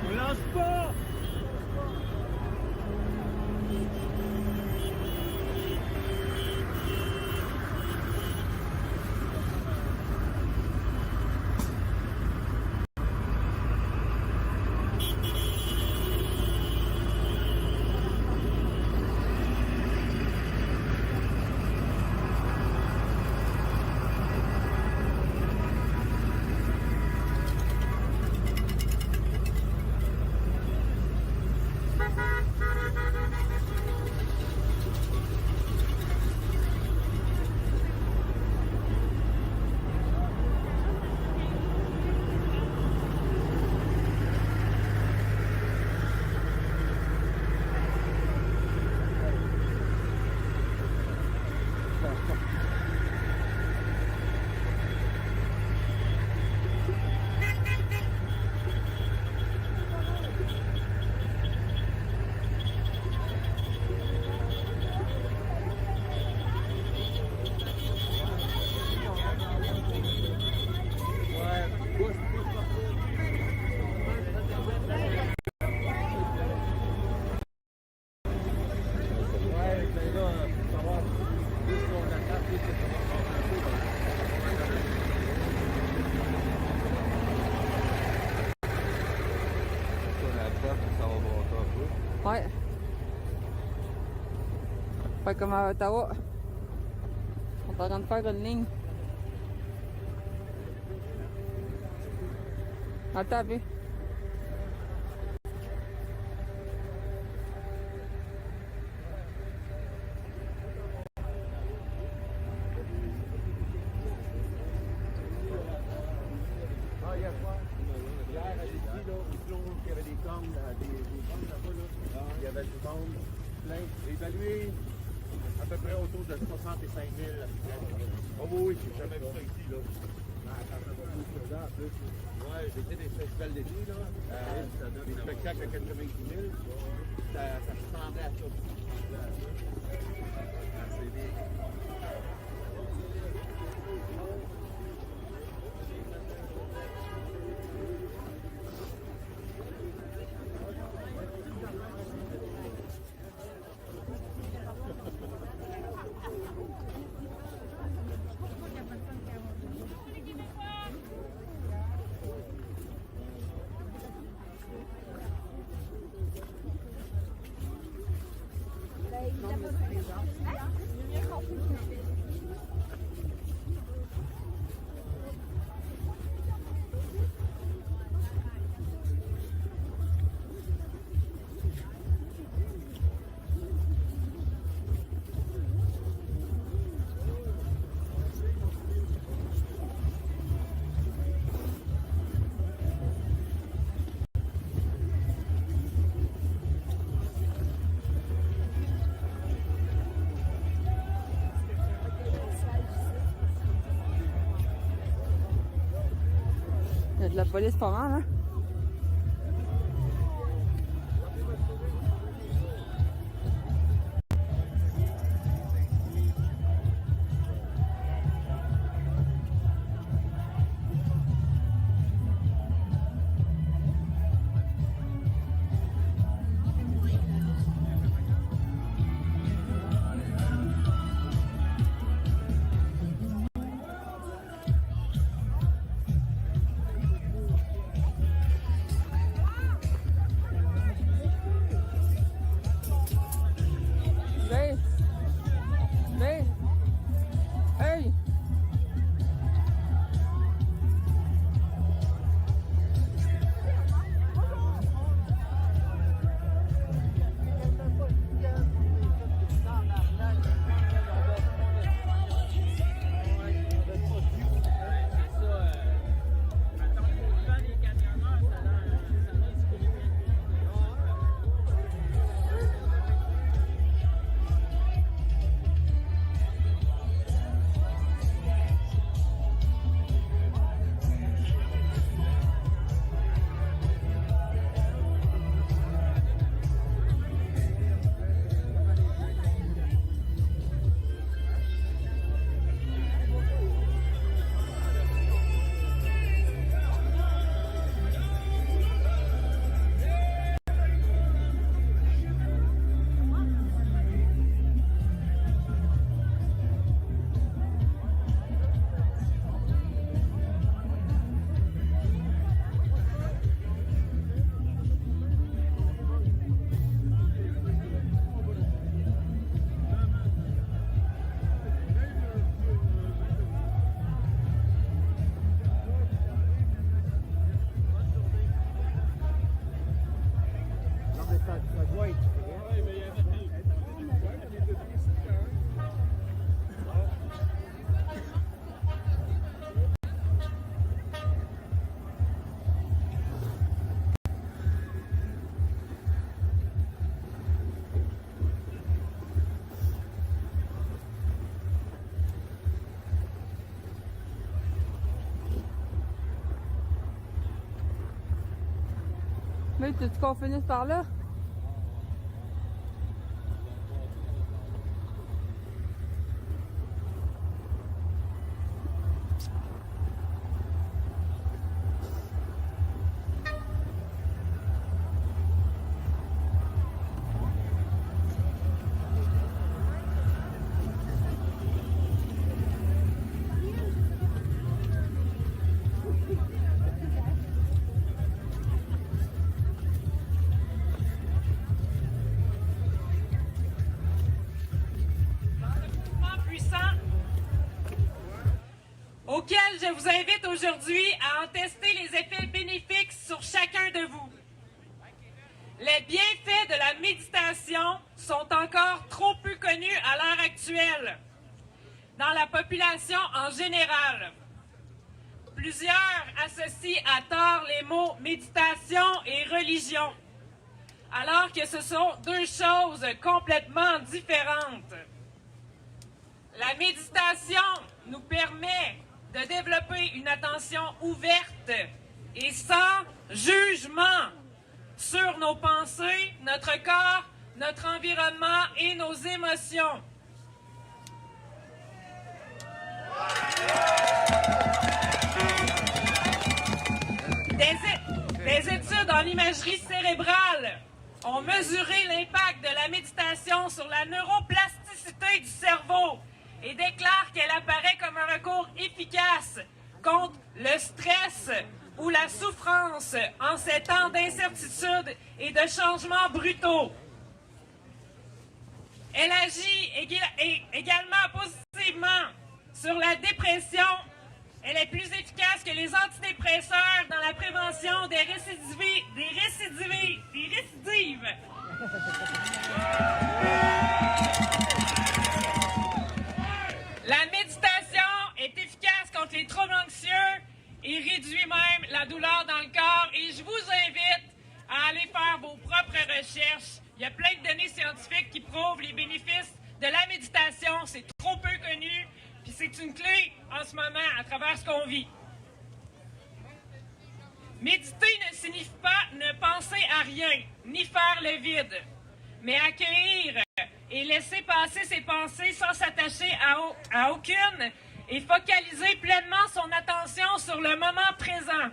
On lâche pas! Ouais. Pas comme à Ottawa. On est en train de faire une ligne. Attends, puis. Il y avait du monde plein. Évalué à peu près autour de 65 000. Oh oui, j'ai jamais vu ça ici, là. Ouais, j'ai fait des festivals d'été, là. Des spectacles à 90 000. Ça ressemblait à ça. C'est bien. de la police pas mal, hein? Mais tu qu'on finisse par là? Auquel je vous invite aujourd'hui à en tester les effets bénéfiques sur chacun de vous. Les bienfaits de la méditation sont encore trop peu connus à l'heure actuelle dans la population en général. Plusieurs associent à tort les mots méditation et religion, alors que ce sont deux choses complètement différentes. La méditation nous permet de développer une attention ouverte et sans jugement sur nos pensées, notre corps, notre environnement et nos émotions. Des études en imagerie cérébrale ont mesuré l'impact de la méditation sur la neuroplasticité du cerveau et déclarent qu'elle apparaît comme un recours efficace contre le stress ou la souffrance en ces temps d'incertitude et de changements brutaux. Elle agit également positivement sur la dépression. Elle est plus efficace que les antidépresseurs dans la prévention des récidives. La méditation est efficace contre les troubles anxieux et réduit même la douleur dans le corps. Et je vous invite à aller faire vos propres recherches. Il y a plein de données scientifiques qui prouvent les bénéfices de la méditation. C'est trop peu connu, puis c'est une clé en ce moment à travers ce qu'on vit. Méditer ne signifie pas ne penser à rien, ni faire le vide, mais accueillir et laisser passer ses pensées sans s'attacher à aucune et focaliser pleinement son attention sur le moment présent.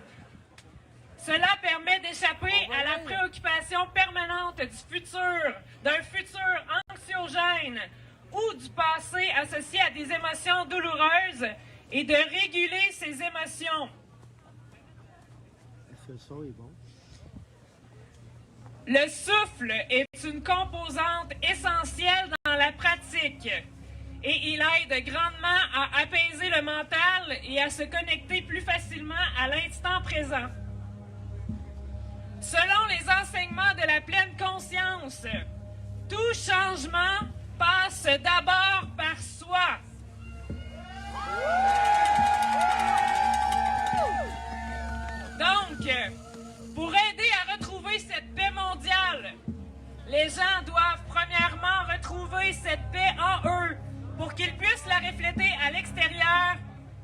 Cela permet d'échapper à la préoccupation permanente du futur, d'un futur anxiogène ou du passé associé à des émotions douloureuses et de réguler ses émotions. Le souffle est une composante essentielle dans la pratique et il aide grandement à apaiser le mental et à se connecter plus facilement à l'instant présent. Selon les enseignements de la pleine conscience, tout changement passe d'abord par soi. Donc, pour aider à retrouver cette paix mondiale, les gens doivent premièrement retrouver cette paix en eux pour qu'ils puissent la refléter à l'extérieur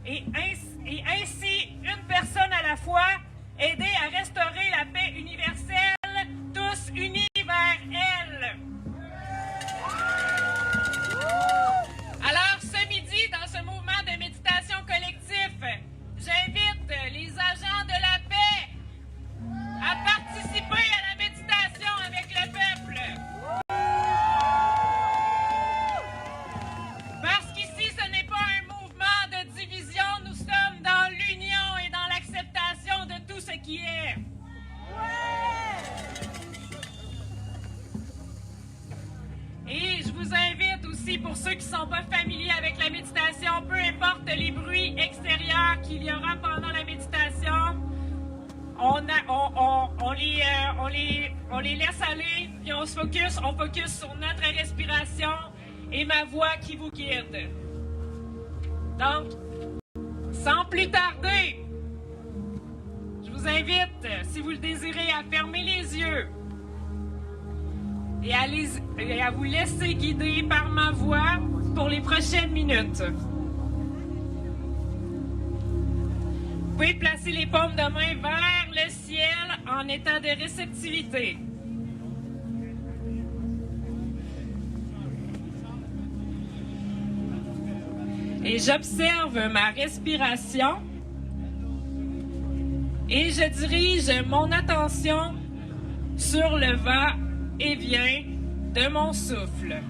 et ainsi, une personne à la fois, aider à restaurer la paix universelle, tous unis vers elle. Alors, ce midi, dans ce mouvement de méditation collectif, j'invite les agents de la paix à participer à la méditation avec le peuple. Parce qu'ici, ce n'est pas un mouvement de division, nous sommes dans l'union et dans l'acceptation de tout ce qui est. Et je vous invite aussi, pour ceux qui ne sont pas familiers avec la méditation, peu importe les bruits extérieurs qu'il y aura pendant la méditation, on les laisse aller, puis on focus sur notre respiration et ma voix qui vous guide. Donc, sans plus tarder, je vous invite, si vous le désirez, à fermer les yeux et à vous laisser guider par ma voix pour les prochaines minutes. Vous pouvez placer les paumes de main vers le ciel en état de réceptivité. Et j'observe ma respiration et je dirige mon attention sur le va-et-vient de mon souffle.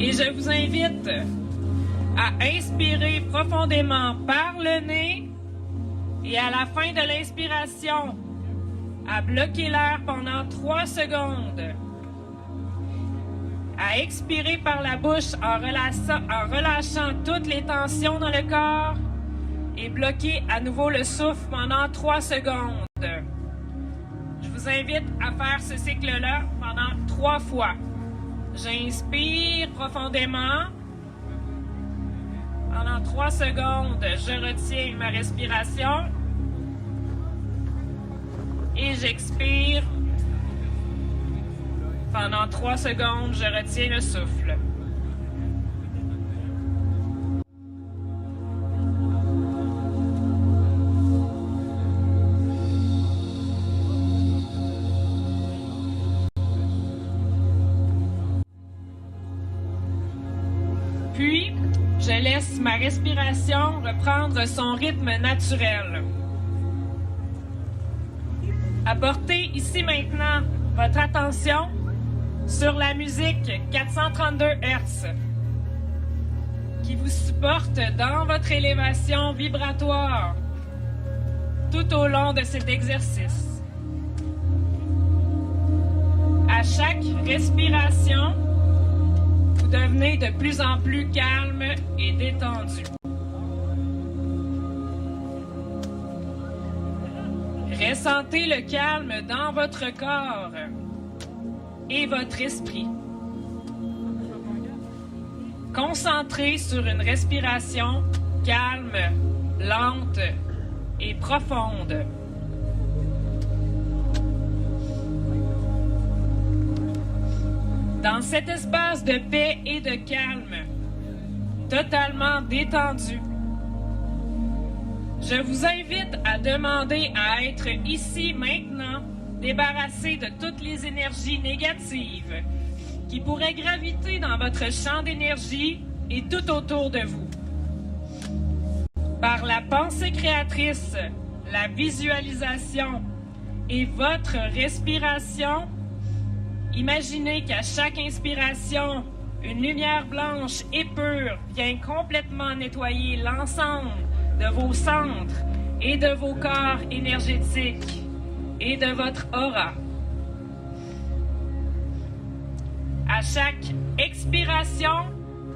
Et je vous invite à inspirer profondément par le nez et à la fin de l'inspiration, à bloquer l'air pendant 3 secondes. À expirer par la bouche en relâchant toutes les tensions dans le corps et bloquer à nouveau le souffle pendant 3 secondes. Je vous invite à faire ce cycle-là pendant 3 fois. J'inspire profondément. Pendant 3 secondes, je retiens ma respiration. Et j'expire. Pendant 3 secondes, je retiens le souffle. Puis, je laisse ma respiration reprendre son rythme naturel. Apportez ici maintenant votre attention sur la musique 432 Hz qui vous supporte dans votre élévation vibratoire tout au long de cet exercice. À chaque respiration, vous devenez de plus en plus calme et détendu. Ressentez le calme dans votre corps et votre esprit. Concentrez sur une respiration calme, lente et profonde. Dans cet espace de paix et de calme, totalement détendu. Je vous invite à demander à être ici maintenant, débarrassé de toutes les énergies négatives qui pourraient graviter dans votre champ d'énergie et tout autour de vous. Par la pensée créatrice, la visualisation et votre respiration, imaginez qu'à chaque inspiration, une lumière blanche et pure vient complètement nettoyer l'ensemble de vos centres et de vos corps énergétiques et de votre aura. À chaque expiration,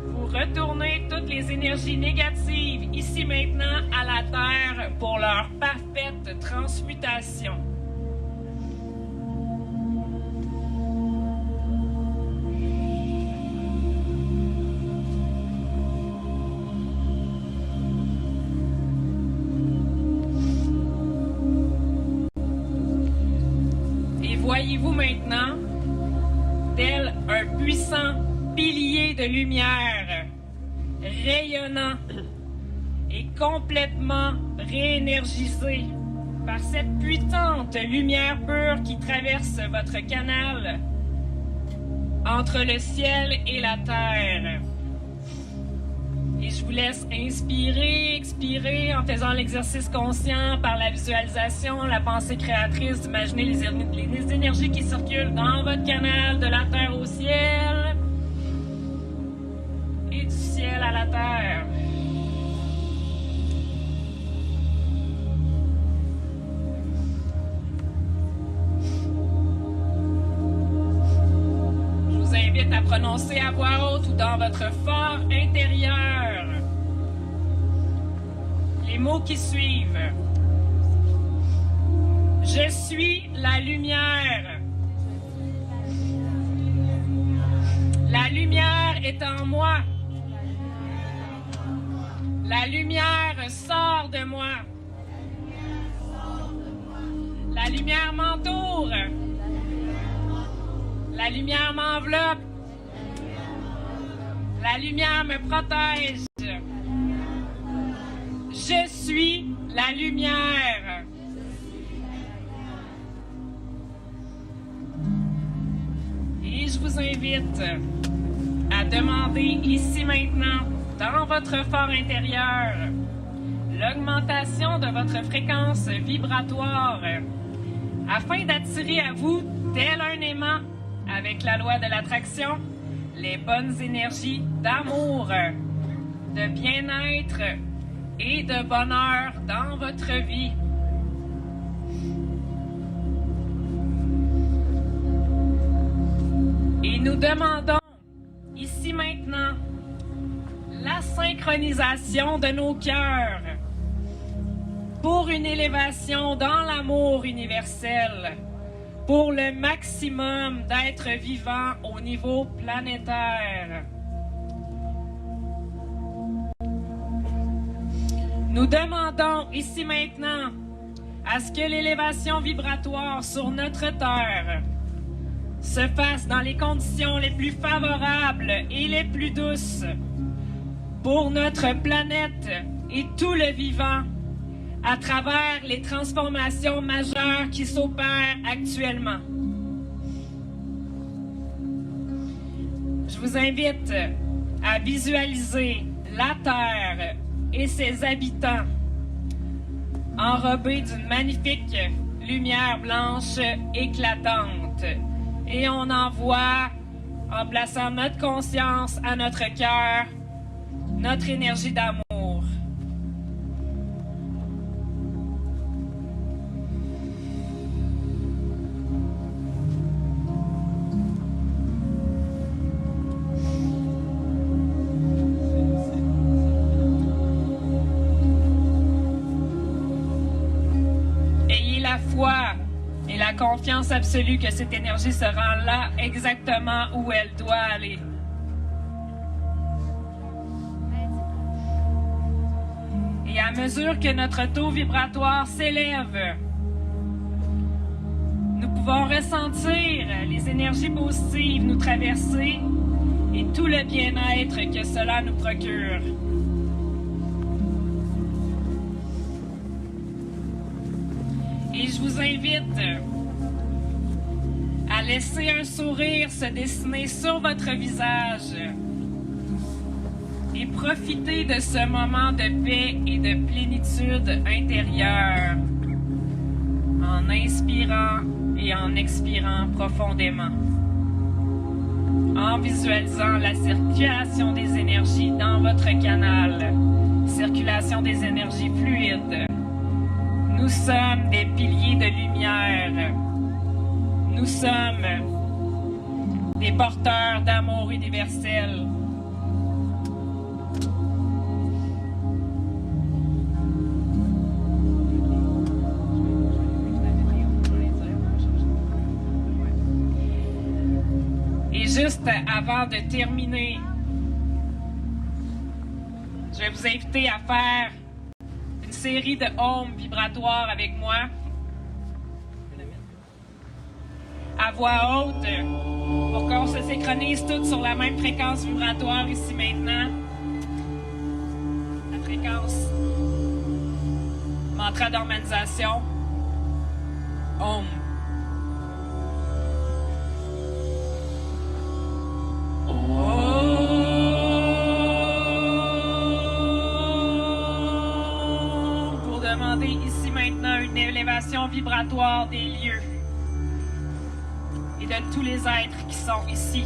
vous retournez toutes les énergies négatives ici maintenant à la Terre pour leur parfaite transmutation. Voyez-vous maintenant, tel un puissant pilier de lumière, rayonnant et complètement réénergisé par cette puissante lumière pure qui traverse votre canal entre le ciel et la terre. Et je vous laisse inspirer, expirer en faisant l'exercice conscient par la visualisation, la pensée créatrice, d'imaginer les énergies qui circulent dans votre canal de la terre au ciel et du ciel à la terre. Je vous invite à prononcer à voix haute ou dans votre fort intérieur les mots qui suivent. Je suis la lumière. La lumière est en moi. La lumière sort de moi. La lumière m'entoure. La lumière m'enveloppe. La lumière me protège. Je suis la lumière. Et je vous invite à demander ici maintenant, dans votre fort intérieur, l'augmentation de votre fréquence vibratoire afin d'attirer à vous, tel un aimant, avec la loi de l'attraction, les bonnes énergies d'amour, de bien-être et de bonheur dans votre vie. Et nous demandons ici maintenant la synchronisation de nos cœurs pour une élévation dans l'amour universel, pour le maximum d'êtres vivants au niveau planétaire. Nous demandons ici maintenant à ce que l'élévation vibratoire sur notre Terre se fasse dans les conditions les plus favorables et les plus douces pour notre planète et tout le vivant à travers les transformations majeures qui s'opèrent actuellement. Je vous invite à visualiser la Terre et ses habitants enrobés d'une magnifique lumière blanche éclatante. Et on envoie, en plaçant notre conscience à notre cœur, notre énergie d'amour. Ayez la foi et la confiance absolue que cette énergie se rend là exactement où elle doit aller. Et à mesure que notre taux vibratoire s'élève, nous pouvons ressentir les énergies positives nous traverser et tout le bien-être que cela nous procure. Et je vous invite à laisser un sourire se dessiner sur votre visage et profiter de ce moment de paix et de plénitude intérieure en inspirant et en expirant profondément, en visualisant la circulation des énergies dans votre canal, circulation des énergies fluides. Nous sommes des piliers de lumière. Nous sommes des porteurs d'amour universel. Et juste avant de terminer, je vais vous inviter à faire une série de ohms vibratoires avec moi, à voix haute, pour qu'on se synchronise toutes sur la même fréquence vibratoire ici maintenant. La fréquence mantra d'harmonisation, Om. Pour demander ici maintenant une élévation vibratoire des lieux et de tous les êtres qui sont ici.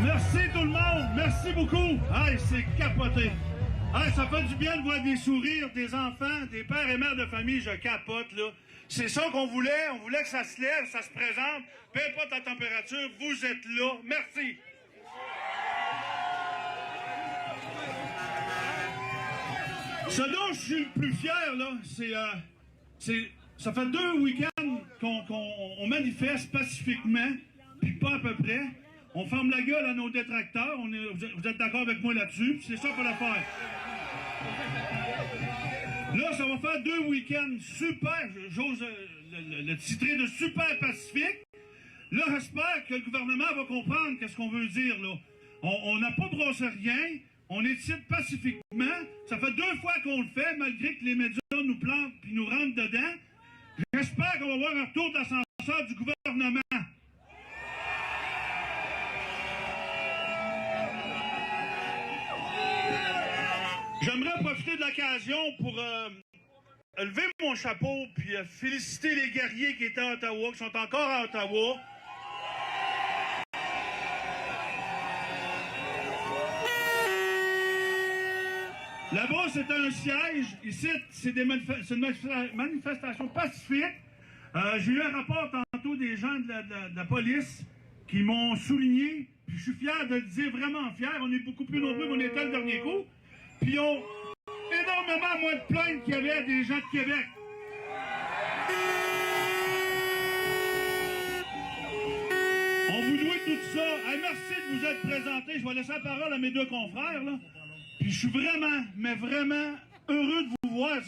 Merci tout le monde, merci beaucoup. Hey, c'est capoté. Hey, ça fait du bien de voir des sourires, des enfants, des pères et mères de famille, je capote là. C'est ça qu'on voulait, on voulait que ça se lève, ça se présente, peu importe la température, vous êtes là, merci. Ce dont je suis le plus fier là, ça fait 2 week-ends qu'on manifeste pacifiquement, puis pas à peu près. On ferme la gueule à nos détracteurs, vous êtes d'accord avec moi là-dessus, c'est ça pour la faire. Là, ça va faire 2 week-ends super, j'ose le titrer de super pacifique. Là, j'espère que le gouvernement va comprendre qu'est-ce qu'on veut dire, là. On n'a pas brossé rien, On est ici pacifiquement. Ça fait 2 fois qu'on le fait, malgré que les médias nous plantent puis nous rentrent dedans. J'espère qu'on va avoir un retour d'ascenseur du gouvernement. J'aimerais profiter de l'occasion pour lever mon chapeau puis féliciter les guerriers qui étaient à Ottawa, qui sont encore à Ottawa. Là-bas, c'est un siège. Ici, c'est une manifestation pacifique. J'ai eu un rapport tantôt des gens de la police qui m'ont souligné. Puis je suis fier de le dire, vraiment fier. On est beaucoup plus nombreux qu'on était le dernier coup. Puis ils ont énormément moins de plaintes qu'il y avait des gens de Québec. On vous doit tout ça. Hey, merci de vous être présentés. Je vais laisser la parole à mes 2 confrères, là. Puis je suis vraiment, mais vraiment heureux de vous voir.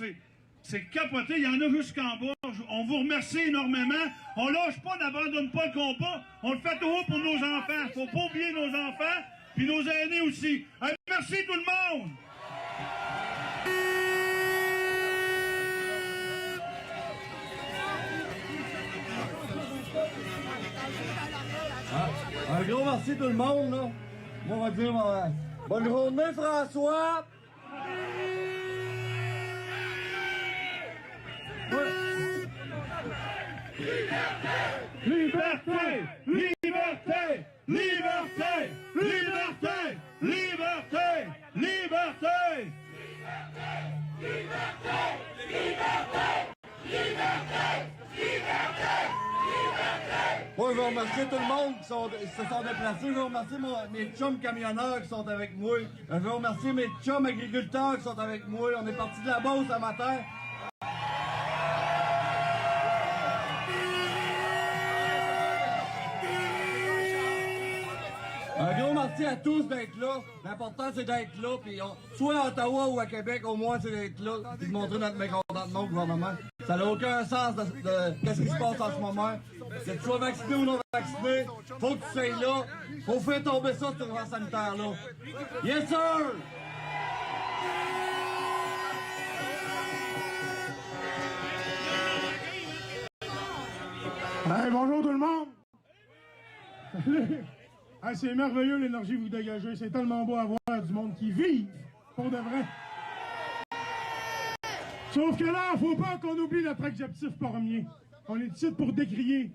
C'est capoté. Il y en a jusqu'en bas. On vous remercie énormément. On lâche pas, n'abandonne pas le combat. On le fait tout haut pour nos enfants. Faut pas oublier nos enfants, puis nos aînés aussi. Hey, merci tout le monde! Un gros merci tout le monde, là. Moi, on va dire bonne journée, François! Liberté! Liberté! Liberté! Liberté! Liberté! Liberté! Moi, je veux remercier tout le monde qui se sont déplacés. Je veux remercier mes chums camionneurs qui sont avec moi. Je veux remercier mes chums agriculteurs qui sont avec moi. On est parti de la Beauce ce matin. Un gros merci à tous d'être là. L'important, c'est d'être là. Puis soit à Ottawa ou à Québec, au moins, c'est d'être là et de montrer notre mécontentement au gouvernement. Ça n'a aucun sens de qu'est-ce qui se passe en ce moment. Que tu sois vacciné ou non vacciné, faut que tu sois là. Faut faire tomber ça, cette urgence sanitaire-là. Yes, sir! Hey, bonjour tout le monde! Hey, c'est merveilleux l'énergie que vous dégagez. C'est tellement beau à voir du monde qui vit pour de vrai. Sauf que là, faut pas qu'on oublie notre objectif premier. On est ici pour décrier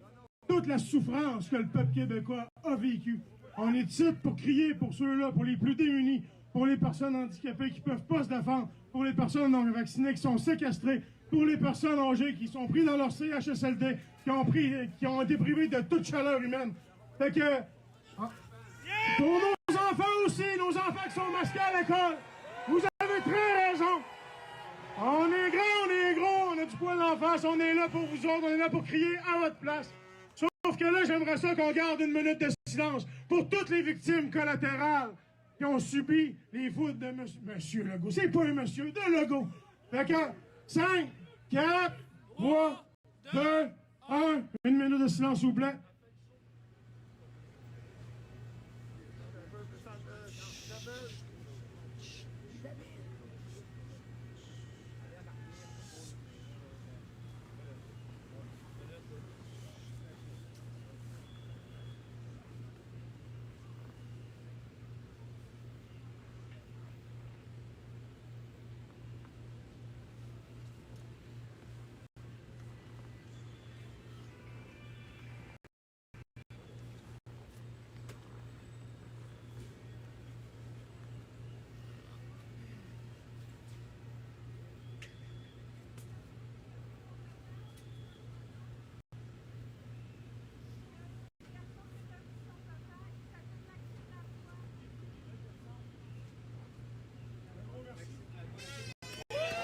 toute la souffrance que le peuple québécois a vécue. On est ici pour crier pour ceux-là, pour les plus démunis, pour les personnes handicapées qui peuvent pas se défendre, pour les personnes non vaccinées qui sont séquestrées, pour les personnes âgées qui sont prises dans leur CHSLD, qui ont été privées de toute chaleur humaine. Fait que, pour nos enfants aussi, nos enfants qui sont masqués à l'école, vous avez très raison. On est grand, on est gros, on a du poil en face, on est là pour vous autres, on est là pour crier à votre place. Sauf que là, j'aimerais ça qu'on garde 1 minute de silence pour toutes les victimes collatérales qui ont subi les foudres de Monsieur Legault. C'est pas un monsieur, de Legault. Fait que 5, 4, 3, 2, 1, 1 minute de silence, s'il vous plaît.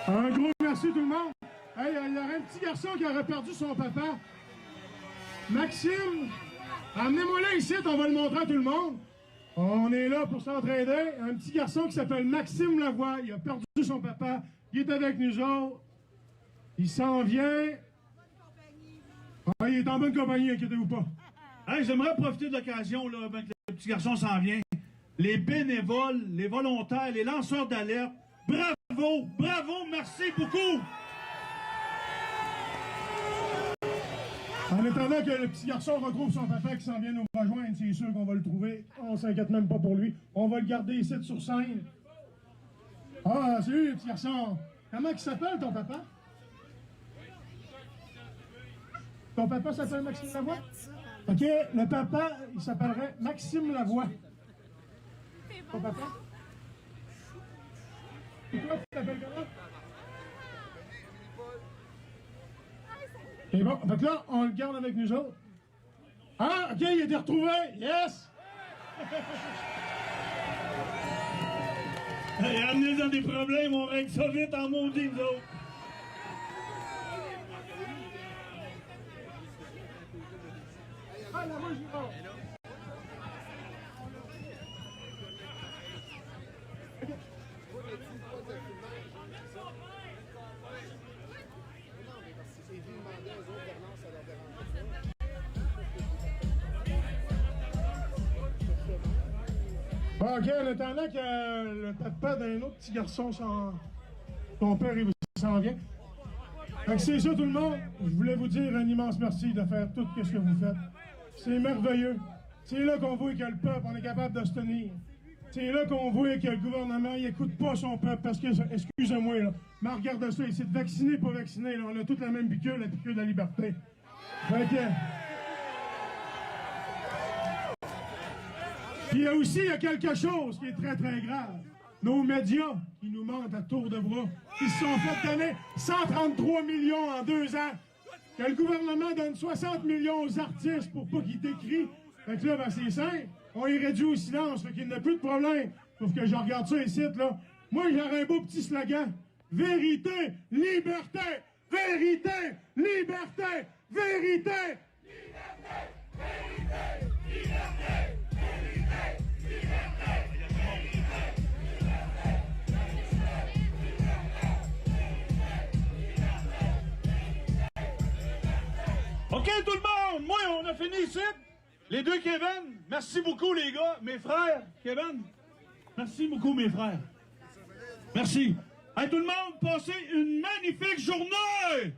Un gros merci tout le monde. Hey, il y aurait un petit garçon qui aurait perdu son papa. Maxime, amenez-moi là ici, on va le montrer à tout le monde. On est là pour s'entraider. Un petit garçon qui s'appelle Maxime Lavoie. Il a perdu son papa. Il est avec nous autres. Il s'en vient. Ah, il est en bonne compagnie, inquiétez-vous pas. Hey, j'aimerais profiter de l'occasion, là, ben, que le petit garçon s'en vient. les bénévoles, les volontaires, les lanceurs d'alerte. Bravo, bravo, merci beaucoup. En attendant que le petit garçon retrouve son papa qui s'en vient nous rejoindre, c'est sûr qu'on va le trouver. On s'inquiète même pas pour lui. On va le garder ici sur scène. Ah, salut, petit garçon. Comment il s'appelle, ton papa? Ton papa s'appelle Maxime Lavoie? OK, le papa, il s'appellerait Maxime Lavoie. Ton papa? Et toi, tu t'appelles comment? Et bon, donc là, on le garde avec nous autres. Ah, OK, il a été retrouvé! Yes! Hey, amenez-en des problèmes, on règle ça vite en maudit, nous autres. Ah, là, moi, je vais. Bon, OK, en attendant que le papa d'un autre petit garçon, ton père, il s'en vient. Fait que c'est ça, tout le monde. Je voulais vous dire un immense merci de faire tout ce que vous faites. C'est merveilleux. C'est là qu'on voit que le peuple, on est capable de se tenir. C'est là qu'on voit que le gouvernement, il écoute pas son peuple parce que, excusez-moi, là, mais regarde ça, c'est de vacciner, pas vacciner, là. On a toute la même piqûre, la piqûre de la liberté. Fait que... Puis il y a quelque chose qui est très, très grave. Nos médias qui nous mentent à tour de bras, qui se sont fait donner 133 millions en 2 ans, que le gouvernement donne 60 millions aux artistes pour pas qu'ils t'écrient. Fait que là, ben, c'est simple, on est réduit au silence, fait qu'il n'y a plus de problème. Sauf que je regarde ça ici, là. Moi, j'aurais un beau petit slogan. Vérité, liberté, vérité, liberté, vérité, liberté, vérité, liberté. OK, tout le monde! Moi, on a fini ici. Les deux Kevin, merci beaucoup, les gars. Mes frères, Kevin, merci beaucoup, mes frères. Merci. Hey, tout le monde, passez une magnifique journée!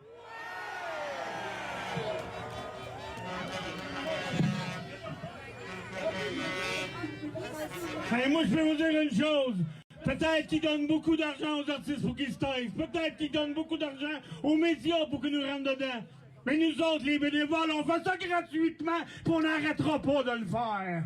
Hey, moi, je vais vous dire une chose. Peut-être qu'ils donnent beaucoup d'argent aux artistes pour qu'ils se taisent. Peut-être qu'ils donnent beaucoup d'argent aux médias pour qu'ils nous rentrent dedans. Mais nous autres, les bénévoles, on fait ça gratuitement, puis on n'arrêtera pas de le faire.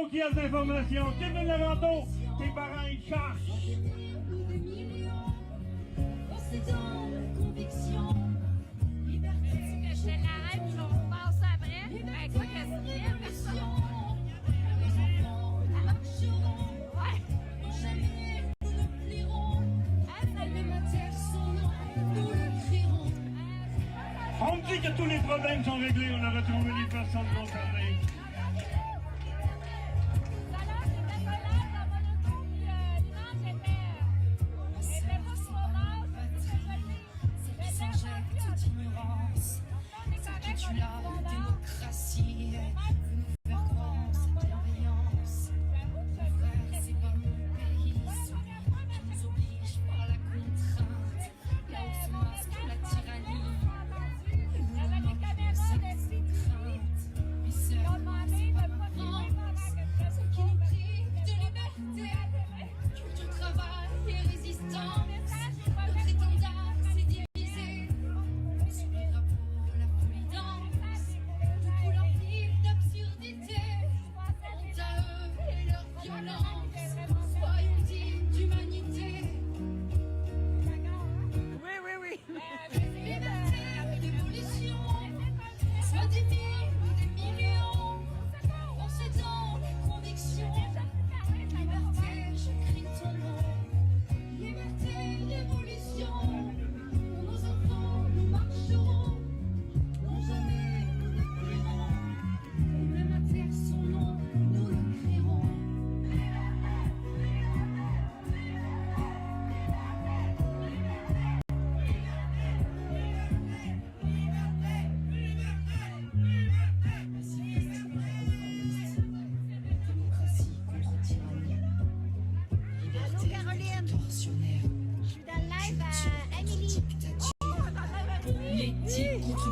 Qui a des informations? Kevin Larando, tes parents ils cherchent. C'est dans la conviction. Liberté. Je l'arrête, puis on passe après. Ben, quoi qu'elle se dit, personne. Les enfants marcheront. Ouais. Jamais nous ne plierons. Elle met ma terre son nom. Nous le crierons. On me dit que tous les problèmes sont réglés. On a retrouvé les personnes concernées.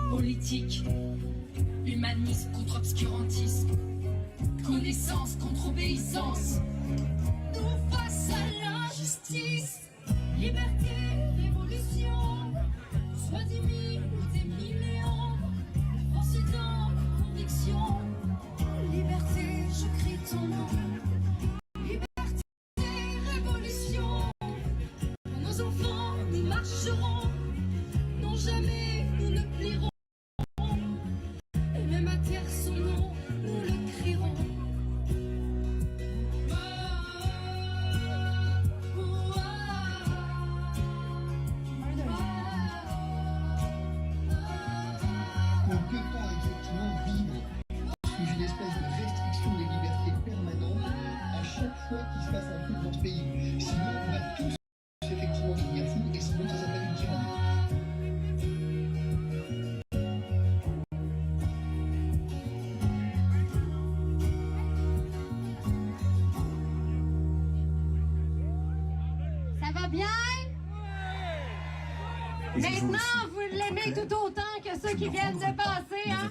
politique, humanisme contre obscurantisme, connaissance contre obéissance. Nous face à l'injustice, liberté, révolution, soit 10 000 ou des millions, force dans nos convictions. Liberté, je crie ton nom. Liberté, révolution. Pour nos enfants, nous marcherons. Non, jamais nous ne plierons. Et même à terre son nom, nous le crierons. On peut pas exactement vivre sous une espèce de restriction des libertés permanente à chaque fois qu'il se passe un truc dans ce pays. Sinon, on va tous effectivement devenir fous et sinon ça s'appelle une tyrannie. Ça va bien? Maintenant, vous l'aimez tout autant que ceux qui viennent de passer, hein?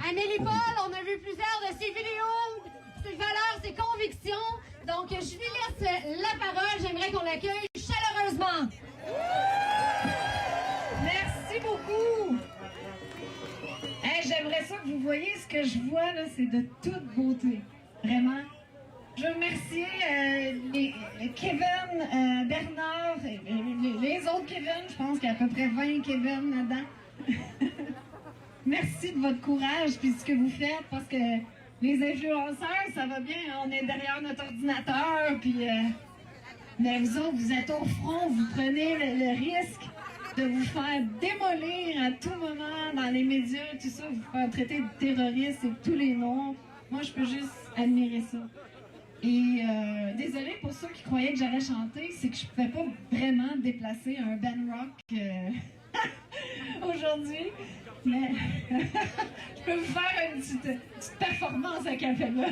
Amélie Paul, on a vu plusieurs de ses vidéos, ses valeurs, ses convictions. Donc, je lui laisse la parole. J'aimerais qu'on l'accueille chaleureusement. Merci beaucoup. Hey, j'aimerais ça que vous voyez ce que je vois, là, c'est de toute beauté. Vraiment. Je veux remercier les Kevin, Bernard, et les autres Kevin. Je pense qu'il y a à peu près 20 Kevin là-dedans. Merci de votre courage puis de ce que vous faites parce que les influenceurs, ça va bien. On est derrière notre ordinateur puis mais vous autres, vous êtes au front. Vous prenez le risque de vous faire démolir à tout moment dans les médias, tout ça, vous faire traiter de terroriste et tous les noms. Moi, je peux juste admirer ça. Et désolée pour ceux qui croyaient que j'allais chanter, c'est que je pouvais pas vraiment déplacer un band rock aujourd'hui, mais je peux vous faire une petite performance à cappella.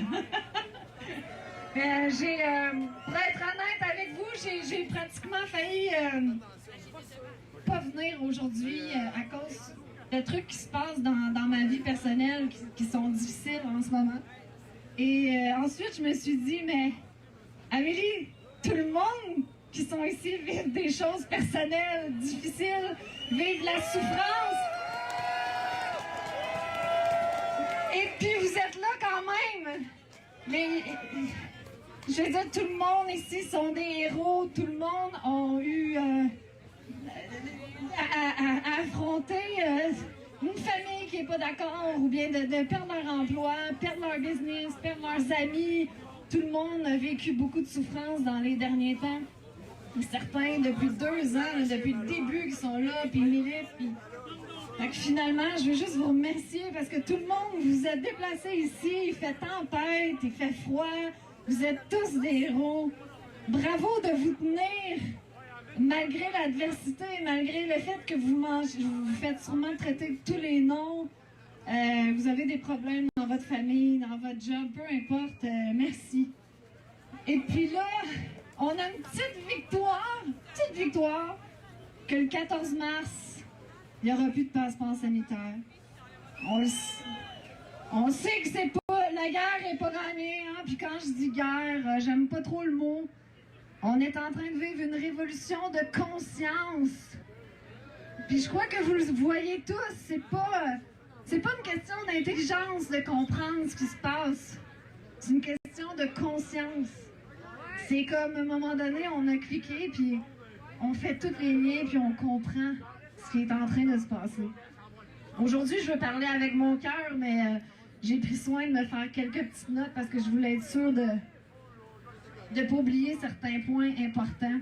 Pour être honnête avec vous, j'ai pratiquement failli pas venir aujourd'hui à cause de trucs qui se passent dans ma vie personnelle qui sont difficiles en ce moment. Et ensuite, je me suis dit, mais Amélie, tout le monde qui sont ici vivent des choses personnelles, difficiles, vivent de la souffrance. Et puis, vous êtes là quand même. Mais, je veux dire, tout le monde ici sont des héros. Tout le monde a eu à affronter une famille qui n'est pas d'accord ou bien de perdre leur emploi, perdre leur business, perdre leurs amis. Tout le monde a vécu beaucoup de souffrance dans les derniers temps. Certains, depuis 2 ans, depuis le début, qui sont là, puis ils militent. Puis... Donc, finalement, je veux juste vous remercier parce que tout le monde, vous êtes déplacés ici, il fait tempête, il fait froid, vous êtes tous des héros. Bravo de vous tenir malgré l'adversité, malgré le fait que vous faites sûrement traiter de tous les noms. Vous avez des problèmes dans votre famille, dans votre job, peu importe, merci. Et puis là, on a une petite victoire, que le 14 mars, il n'y aura plus de passeport sanitaire. On sait que c'est pas, la guerre n'est pas gagnée, hein? Puis quand je dis guerre, j'aime pas trop le mot. On est en train de vivre une révolution de conscience. Puis je crois que vous le voyez tous, c'est pas une question d'intelligence de comprendre ce qui se passe. C'est une question de conscience. C'est comme à un moment donné, on a cliqué, puis on fait tous les liens, puis on comprend ce qui est en train de se passer. Aujourd'hui, je veux parler avec mon cœur, mais j'ai pris soin de me faire quelques petites notes parce que je voulais être sûre de ne pas oublier certains points importants.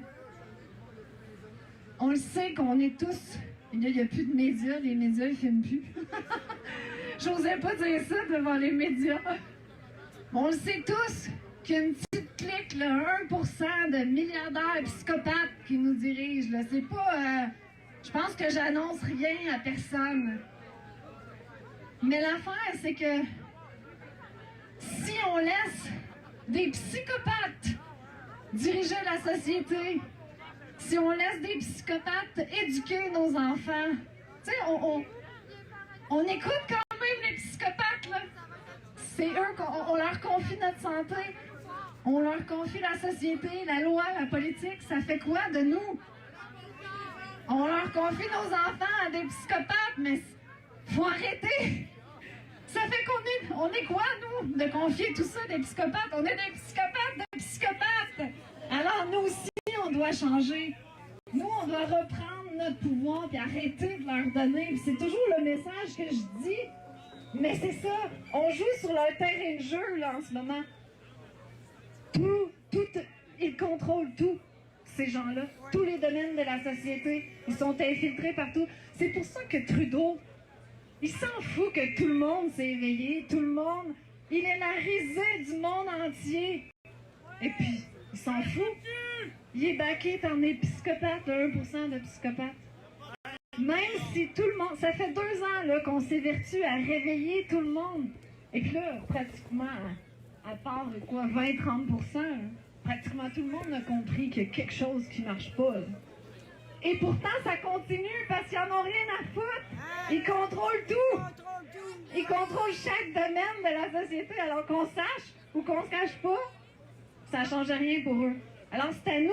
On le sait qu'on est tous... Il n'y a plus de médias, les médias ne filment plus. J'osais pas dire ça devant les médias. On le sait tous qu'il y a une petite clique, le 1% de milliardaires psychopathes qui nous dirigent. C'est pas... je pense que j'annonce rien à personne. Mais l'affaire, c'est que si on laisse des psychopathes diriger la société, si on laisse des psychopathes éduquer nos enfants, tu sais, On écoute quand même les psychopathes, là. C'est eux qu'on leur confie notre santé. On leur confie la société, la loi, la politique. Ça fait quoi de nous? On leur confie nos enfants à des psychopathes, mais faut arrêter. Ça fait on est quoi, nous, de confier tout ça à des psychopathes? On est des psychopathes. Alors, nous aussi, on doit changer. Nous, on doit reprendre notre pouvoir et arrêter de leur donner. Puis c'est toujours le message que je dis. Mais c'est ça, on joue sur leur terrain de jeu, là, en ce moment. Ils contrôlent tout, ces gens-là. Tous les domaines de la société. Ils sont infiltrés partout. C'est pour ça que Trudeau, il s'en fout que tout le monde s'est éveillé. Tout le monde, il est la risée du monde entier. Et puis, il s'en fout. Il est baqué par des psychopathes, 1% de psychopathes. Même si tout le monde... Ça fait 2 ans là, qu'on s'évertue à réveiller tout le monde. Et puis là, pratiquement, à part quoi, 20-30%, pratiquement tout le monde a compris qu'il y a quelque chose qui marche pas. Là. Et pourtant, ça continue parce qu'ils n'en ont rien à foutre. Ils contrôlent tout. Ils contrôlent chaque domaine de la société. Alors qu'on sache ou qu'on se cache pas, ça ne change rien pour eux. Alors c'est à nous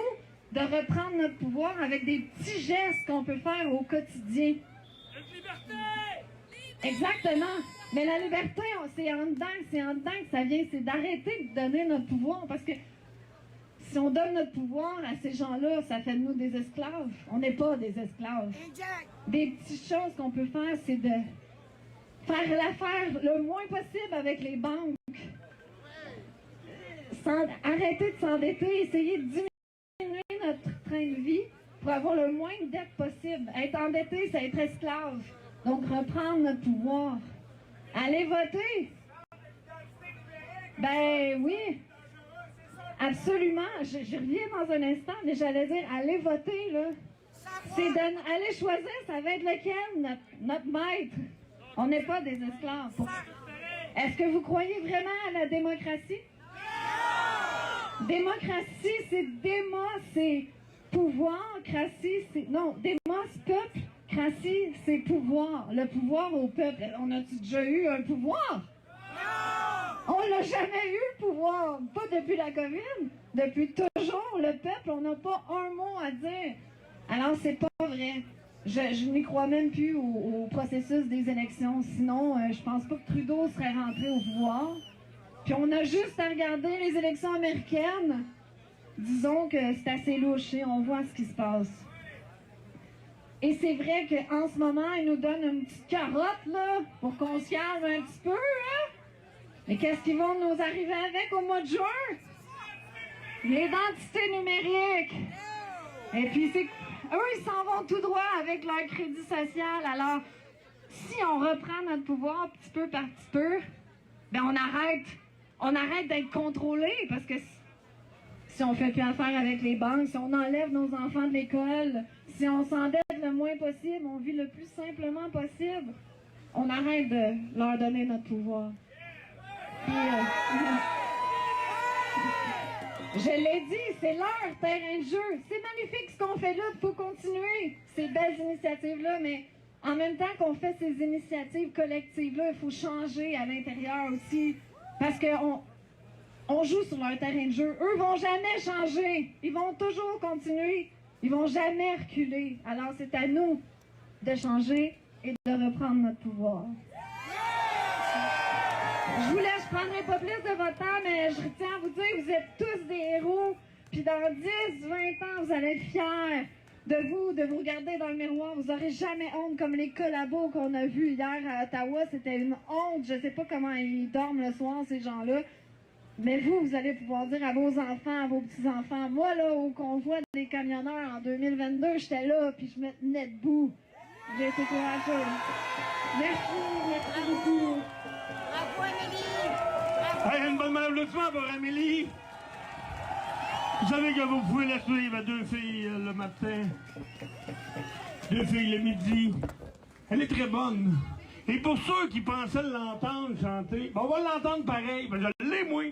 de reprendre notre pouvoir avec des petits gestes qu'on peut faire au quotidien. La liberté! Exactement. Mais la liberté, c'est en dedans que ça vient. C'est d'arrêter de donner notre pouvoir. Parce que si on donne notre pouvoir à ces gens-là, ça fait de nous des esclaves. On n'est pas des esclaves. Des petites choses qu'on peut faire, c'est de faire l'affaire le moins possible avec les banques. Arrêter de s'endetter, essayer de diminuer notre train de vie pour avoir le moins de dettes possible. Être endetté, c'est être esclave. Donc, reprendre notre pouvoir. Aller voter. Ben oui. Absolument. Je reviens dans un instant, mais j'allais dire, aller voter, là. C'est aller choisir, ça va être lequel, notre maître. On n'est pas des esclaves. Est-ce que vous croyez vraiment à la démocratie? Démocratie, c'est pouvoir, cratie, c'est... Non, démos, peuple, cratie, c'est pouvoir. Le pouvoir au peuple. On a-tu déjà eu un pouvoir? Non! On n'a jamais eu le pouvoir. Pas depuis la COVID. Depuis toujours, le peuple, on n'a pas un mot à dire. Alors, c'est pas vrai. Je n'y crois même plus au processus des élections. Sinon, je pense pas que Trudeau serait rentré au pouvoir. Puis on a juste à regarder les élections américaines. Disons que c'est assez louche et on voit ce qui se passe. Et c'est vrai qu'en ce moment, ils nous donnent une petite carotte, là, pour qu'on se calme un petit peu, hein? Mais qu'est-ce qu'ils vont nous arriver avec au mois de juin? L'identité numérique. Et puis, eux, ils s'en vont tout droit avec leur crédit social. Alors, si on reprend notre pouvoir petit peu par petit peu, ben on arrête d'être contrôlé parce que si on fait plus affaire avec les banques, si on enlève nos enfants de l'école, si on s'endette le moins possible, on vit le plus simplement possible, on arrête de leur donner notre pouvoir. Puis, je l'ai dit, c'est leur terrain de jeu. C'est magnifique ce qu'on fait là, il faut continuer ces belles initiatives-là, mais en même temps qu'on fait ces initiatives collectives-là, il faut changer à l'intérieur aussi. Parce qu'on joue sur leur terrain de jeu. Eux vont jamais changer. Ils vont toujours continuer. Ils vont jamais reculer. Alors c'est à nous de changer et de reprendre notre pouvoir. Je prendrai pas plus de votre temps, mais je tiens à vous dire, vous êtes tous des héros. Puis dans 10, 20 ans, vous allez être fiers de vous regarder dans le miroir. Vous n'aurez jamais honte comme les collabos qu'on a vus hier à Ottawa. C'était une honte. Je sais pas comment ils dorment le soir, ces gens-là. Mais vous allez pouvoir dire à vos enfants, à vos petits-enfants, moi, là, au convoi des camionneurs en 2022, j'étais là, puis je me tenais debout. J'ai été courageuse. Merci beaucoup. Bravo, Amélie! Hey, une bonne main d'applaudissement pour Amélie! Vous savez que vous pouvez la suivre à 2 filles le matin, 2 filles le midi. Elle est très bonne. Et pour ceux qui pensaient l'entendre chanter, ben on va l'entendre pareil. Ben je l'ai, moi.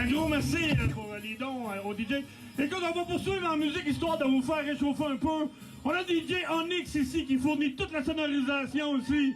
Un gros merci pour les dons au DJ. Écoute, on va poursuivre en musique histoire de vous faire réchauffer un peu. On a DJ Onyx ici qui fournit toute la sonorisation aussi.